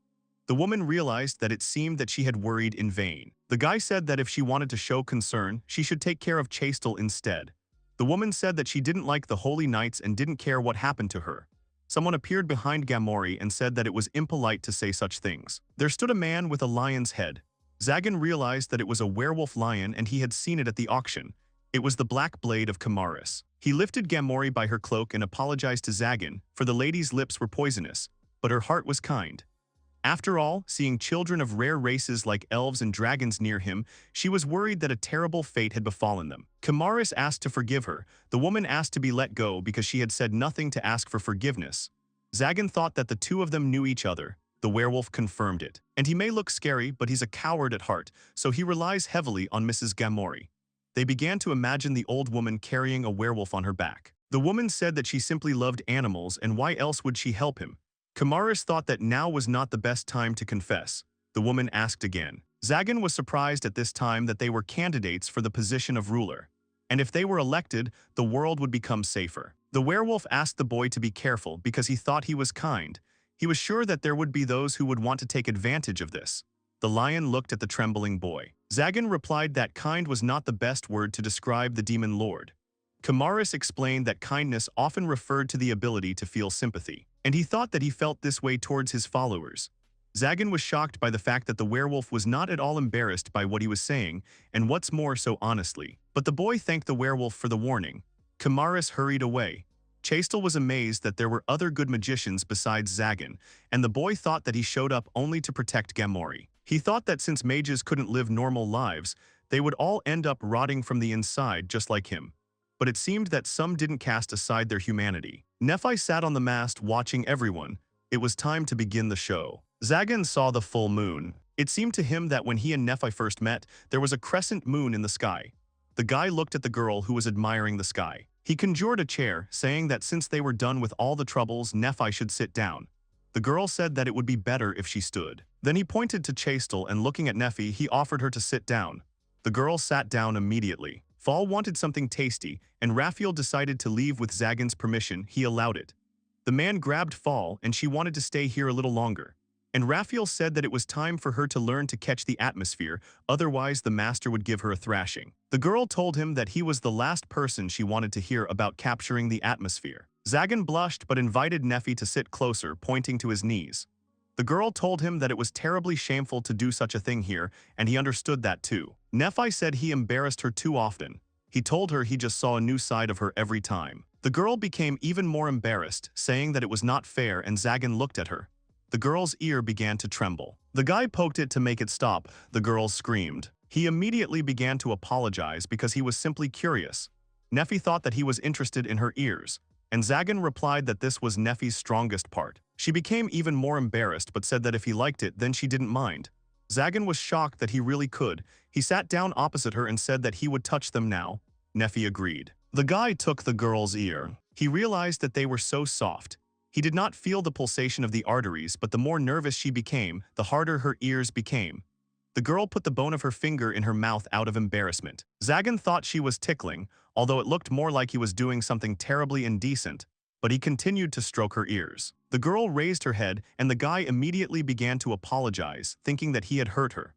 The woman realized that it seemed that she had worried in vain. The guy said that if she wanted to show concern, she should take care of Chastel instead. The woman said that she didn't like the holy knights and didn't care what happened to her. Someone appeared behind Gamori and said that it was impolite to say such things. There stood a man with a lion's head. Zagan realized that it was a werewolf lion and he had seen it at the auction. It was the black blade of Kamaris. He lifted Gamori by her cloak and apologized to Zagan, for the lady's lips were poisonous, but her heart was kind. After all, seeing children of rare races like elves and dragons near him, she was worried that a terrible fate had befallen them. Kamaris asked to forgive her. The woman asked to be let go because she had said nothing to ask for forgiveness. Zagan thought that the two of them knew each other. The werewolf confirmed it. And he may look scary, but he's a coward at heart, so he relies heavily on Mrs. Gamori. They began to imagine the old woman carrying a werewolf on her back. The woman said that she simply loved animals and why else would she help him? Kamaris thought that now was not the best time to confess. The woman asked again. Zagan was surprised at this time that they were candidates for the position of ruler. And if they were elected, the world would become safer. The werewolf asked the boy to be careful because he thought he was kind. He was sure that there would be those who would want to take advantage of this. The lion looked at the trembling boy. Zagan replied that kind was not the best word to describe the demon lord. Kamaris explained that kindness often referred to the ability to feel sympathy, and he thought that he felt this way towards his followers. Zagan was shocked by the fact that the werewolf was not at all embarrassed by what he was saying, and what's more, so honestly. But the boy thanked the werewolf for the warning. Kamaris hurried away. Chastel was amazed that there were other good magicians besides Zagan, and the boy thought that he showed up only to protect Gamori. He thought that since mages couldn't live normal lives, they would all end up rotting from the inside just like him. But it seemed that some didn't cast aside their humanity. Nephi sat on the mast watching everyone. It was time to begin the show. Zagan saw the full moon. It seemed to him that when he and Nephi first met, there was a crescent moon in the sky. The guy looked at the girl who was admiring the sky. He conjured a chair, saying that since they were done with all the troubles, Nephi should sit down. The girl said that it would be better if she stood. Then he pointed to Chastel and looking at Nephi, he offered her to sit down. The girl sat down immediately. Fall wanted something tasty, and Raphael decided to leave with Zagan's permission. He allowed it. The man grabbed Fall, and she wanted to stay here a little longer. And Raphael said that it was time for her to learn to catch the atmosphere, otherwise the master would give her a thrashing. The girl told him that he was the last person she wanted to hear about capturing the atmosphere. Zagan blushed but invited Nephi to sit closer, pointing to his knees. The girl told him that it was terribly shameful to do such a thing here, and he understood that too. Nephi said he embarrassed her too often. He told her he just saw a new side of her every time. The girl became even more embarrassed, saying that it was not fair, and Zagan looked at her. The girl's ear began to tremble. The guy poked it to make it stop. The girl screamed. He immediately began to apologize because he was simply curious. Nephi thought that he was interested in her ears, and Zagan replied that this was Nephi's strongest part. She became even more embarrassed but said that if he liked it, then she didn't mind. Zagan was shocked that he really could. He sat down opposite her and said that he would touch them now. Nephi agreed. The guy took the girl's ear. He realized that they were so soft. He did not feel the pulsation of the arteries, but the more nervous she became, the harder her ears became. The girl put the bone of her finger in her mouth out of embarrassment. Zagan thought she was tickling, although it looked more like he was doing something terribly indecent, but he continued to stroke her ears. The girl raised her head, and the guy immediately began to apologize, thinking that he had hurt her.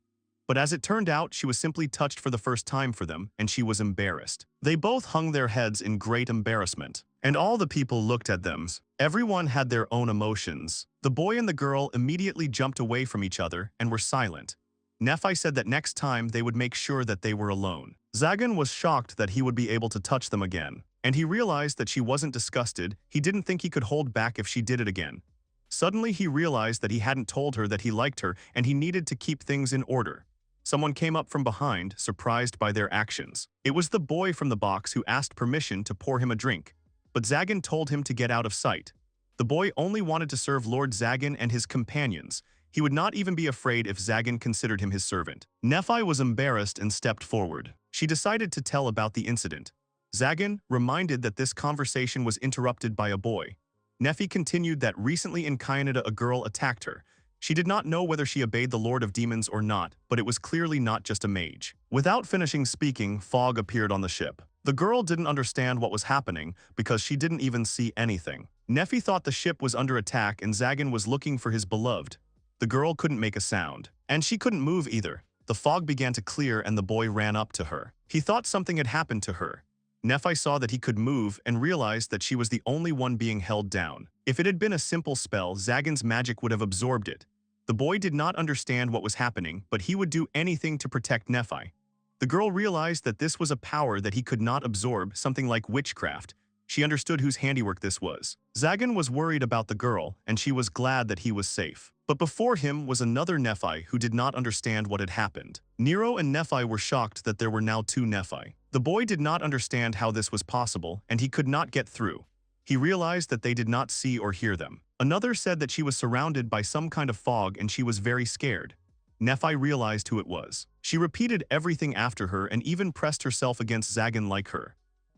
But as it turned out, she was simply touched for the first time for them, and she was embarrassed. They both hung their heads in great embarrassment, and all the people looked at them. Everyone had their own emotions. The boy and the girl immediately jumped away from each other and were silent. Nephi said that next time they would make sure that they were alone. Zagan was shocked that he would be able to touch them again. And he realized that she wasn't disgusted. He didn't think he could hold back if she did it again. Suddenly he realized that he hadn't told her that he liked her and he needed to keep things in order. Someone came up from behind, surprised by their actions. It was the boy from the box who asked permission to pour him a drink. But Zagan told him to get out of sight. The boy only wanted to serve Lord Zagan and his companions. He would not even be afraid if Zagan considered him his servant. Nephi was embarrassed and stepped forward. She decided to tell about the incident. Zagan, reminded that this conversation was interrupted by a boy. Nephi continued that recently in Canada a girl attacked her. She did not know whether she obeyed the Lord of Demons or not, but it was clearly not just a mage. Without finishing speaking, fog appeared on the ship. The girl didn't understand what was happening because she didn't even see anything. Nephi thought the ship was under attack and Zagan was looking for his beloved. The girl couldn't make a sound, and she couldn't move either. The fog began to clear and the boy ran up to her. He thought something had happened to her. Nephi saw that he could move and realized that she was the only one being held down. If it had been a simple spell, Zagan's magic would have absorbed it. The boy did not understand what was happening, but he would do anything to protect Nephi. The girl realized that this was a power that he could not absorb, something like witchcraft. She understood whose handiwork this was. Zagan was worried about the girl, and she was glad that he was safe. But before him was another Nephi who did not understand what had happened. Nero and Nephi were shocked that there were now two Nephi. The boy did not understand how this was possible, and he could not get through. He realized that they did not see or hear them. Another said that she was surrounded by some kind of fog and she was very scared. Nephi realized who it was. She repeated everything after her and even pressed herself against Zagan like her.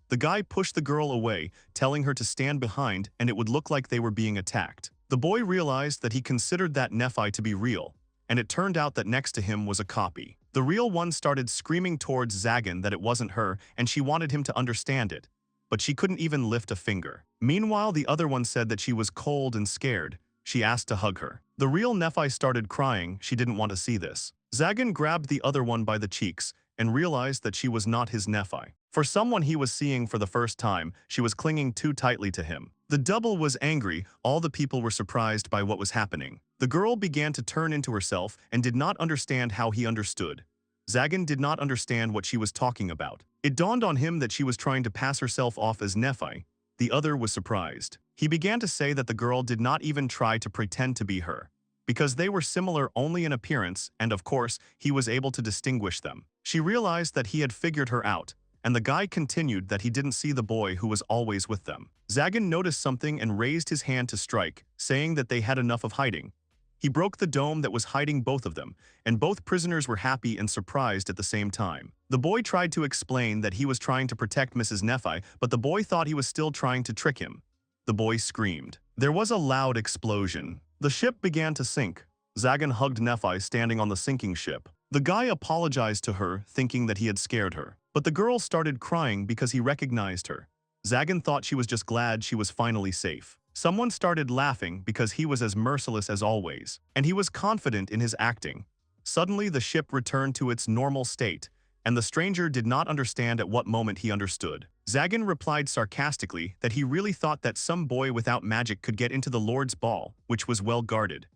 The guy pushed the girl away, telling her to stand behind and it would look like they were being attacked. The boy realized that he considered that Nephi to be real, and it turned out that next to him was a copy. The real one started screaming towards Zagan that it wasn't her and she wanted him to understand it, but she couldn't even lift a finger. Meanwhile, the other one said that she was cold and scared. She asked to hug her. The real Nephi started crying. She didn't want to see this. Zagan grabbed the other one by the cheeks and realized that she was not his Nephi. For someone he was seeing for the first time, she was clinging too tightly to him. The double was angry. All the people were surprised by what was happening. The girl began to turn into herself and did not understand how he understood. Zagan did not understand what she was talking about. It dawned on him that she was trying to pass herself off as Nephi. The other was surprised. He began to say that the girl did not even try to pretend to be her, because they were similar only in appearance, and of course, he was able to distinguish them. She realized that he had figured her out, and the guy continued that he didn't see the boy who was always with them. Zagan noticed something and raised his hand to strike, saying that they had enough of hiding. He broke the dome that was hiding both of them, and both prisoners were happy and surprised at the same time. The boy tried to explain that he was trying to protect Mrs. Nephi, but the boy thought he was still trying to trick him. The boy screamed. There was a loud explosion. The ship began to sink. Zagan hugged Nephi standing on the sinking ship. The guy apologized to her, thinking that he had scared her. But the girl started crying because he recognized her. Zagan thought she was just glad she was finally safe. Someone started laughing because he was as merciless as always, and he was confident in his acting. Suddenly, the ship returned to its normal state, and the stranger did not understand at what moment he understood. Zagan replied sarcastically that he really thought that some boy without magic could get into the Lord's ball, which was well guarded.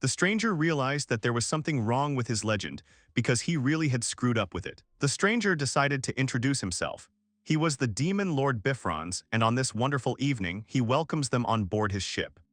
The stranger realized that there was something wrong with his legend because he really had screwed up with it. The stranger decided to introduce himself. He was the demon Lord Bifrons, and on this wonderful evening, he welcomes them on board his ship.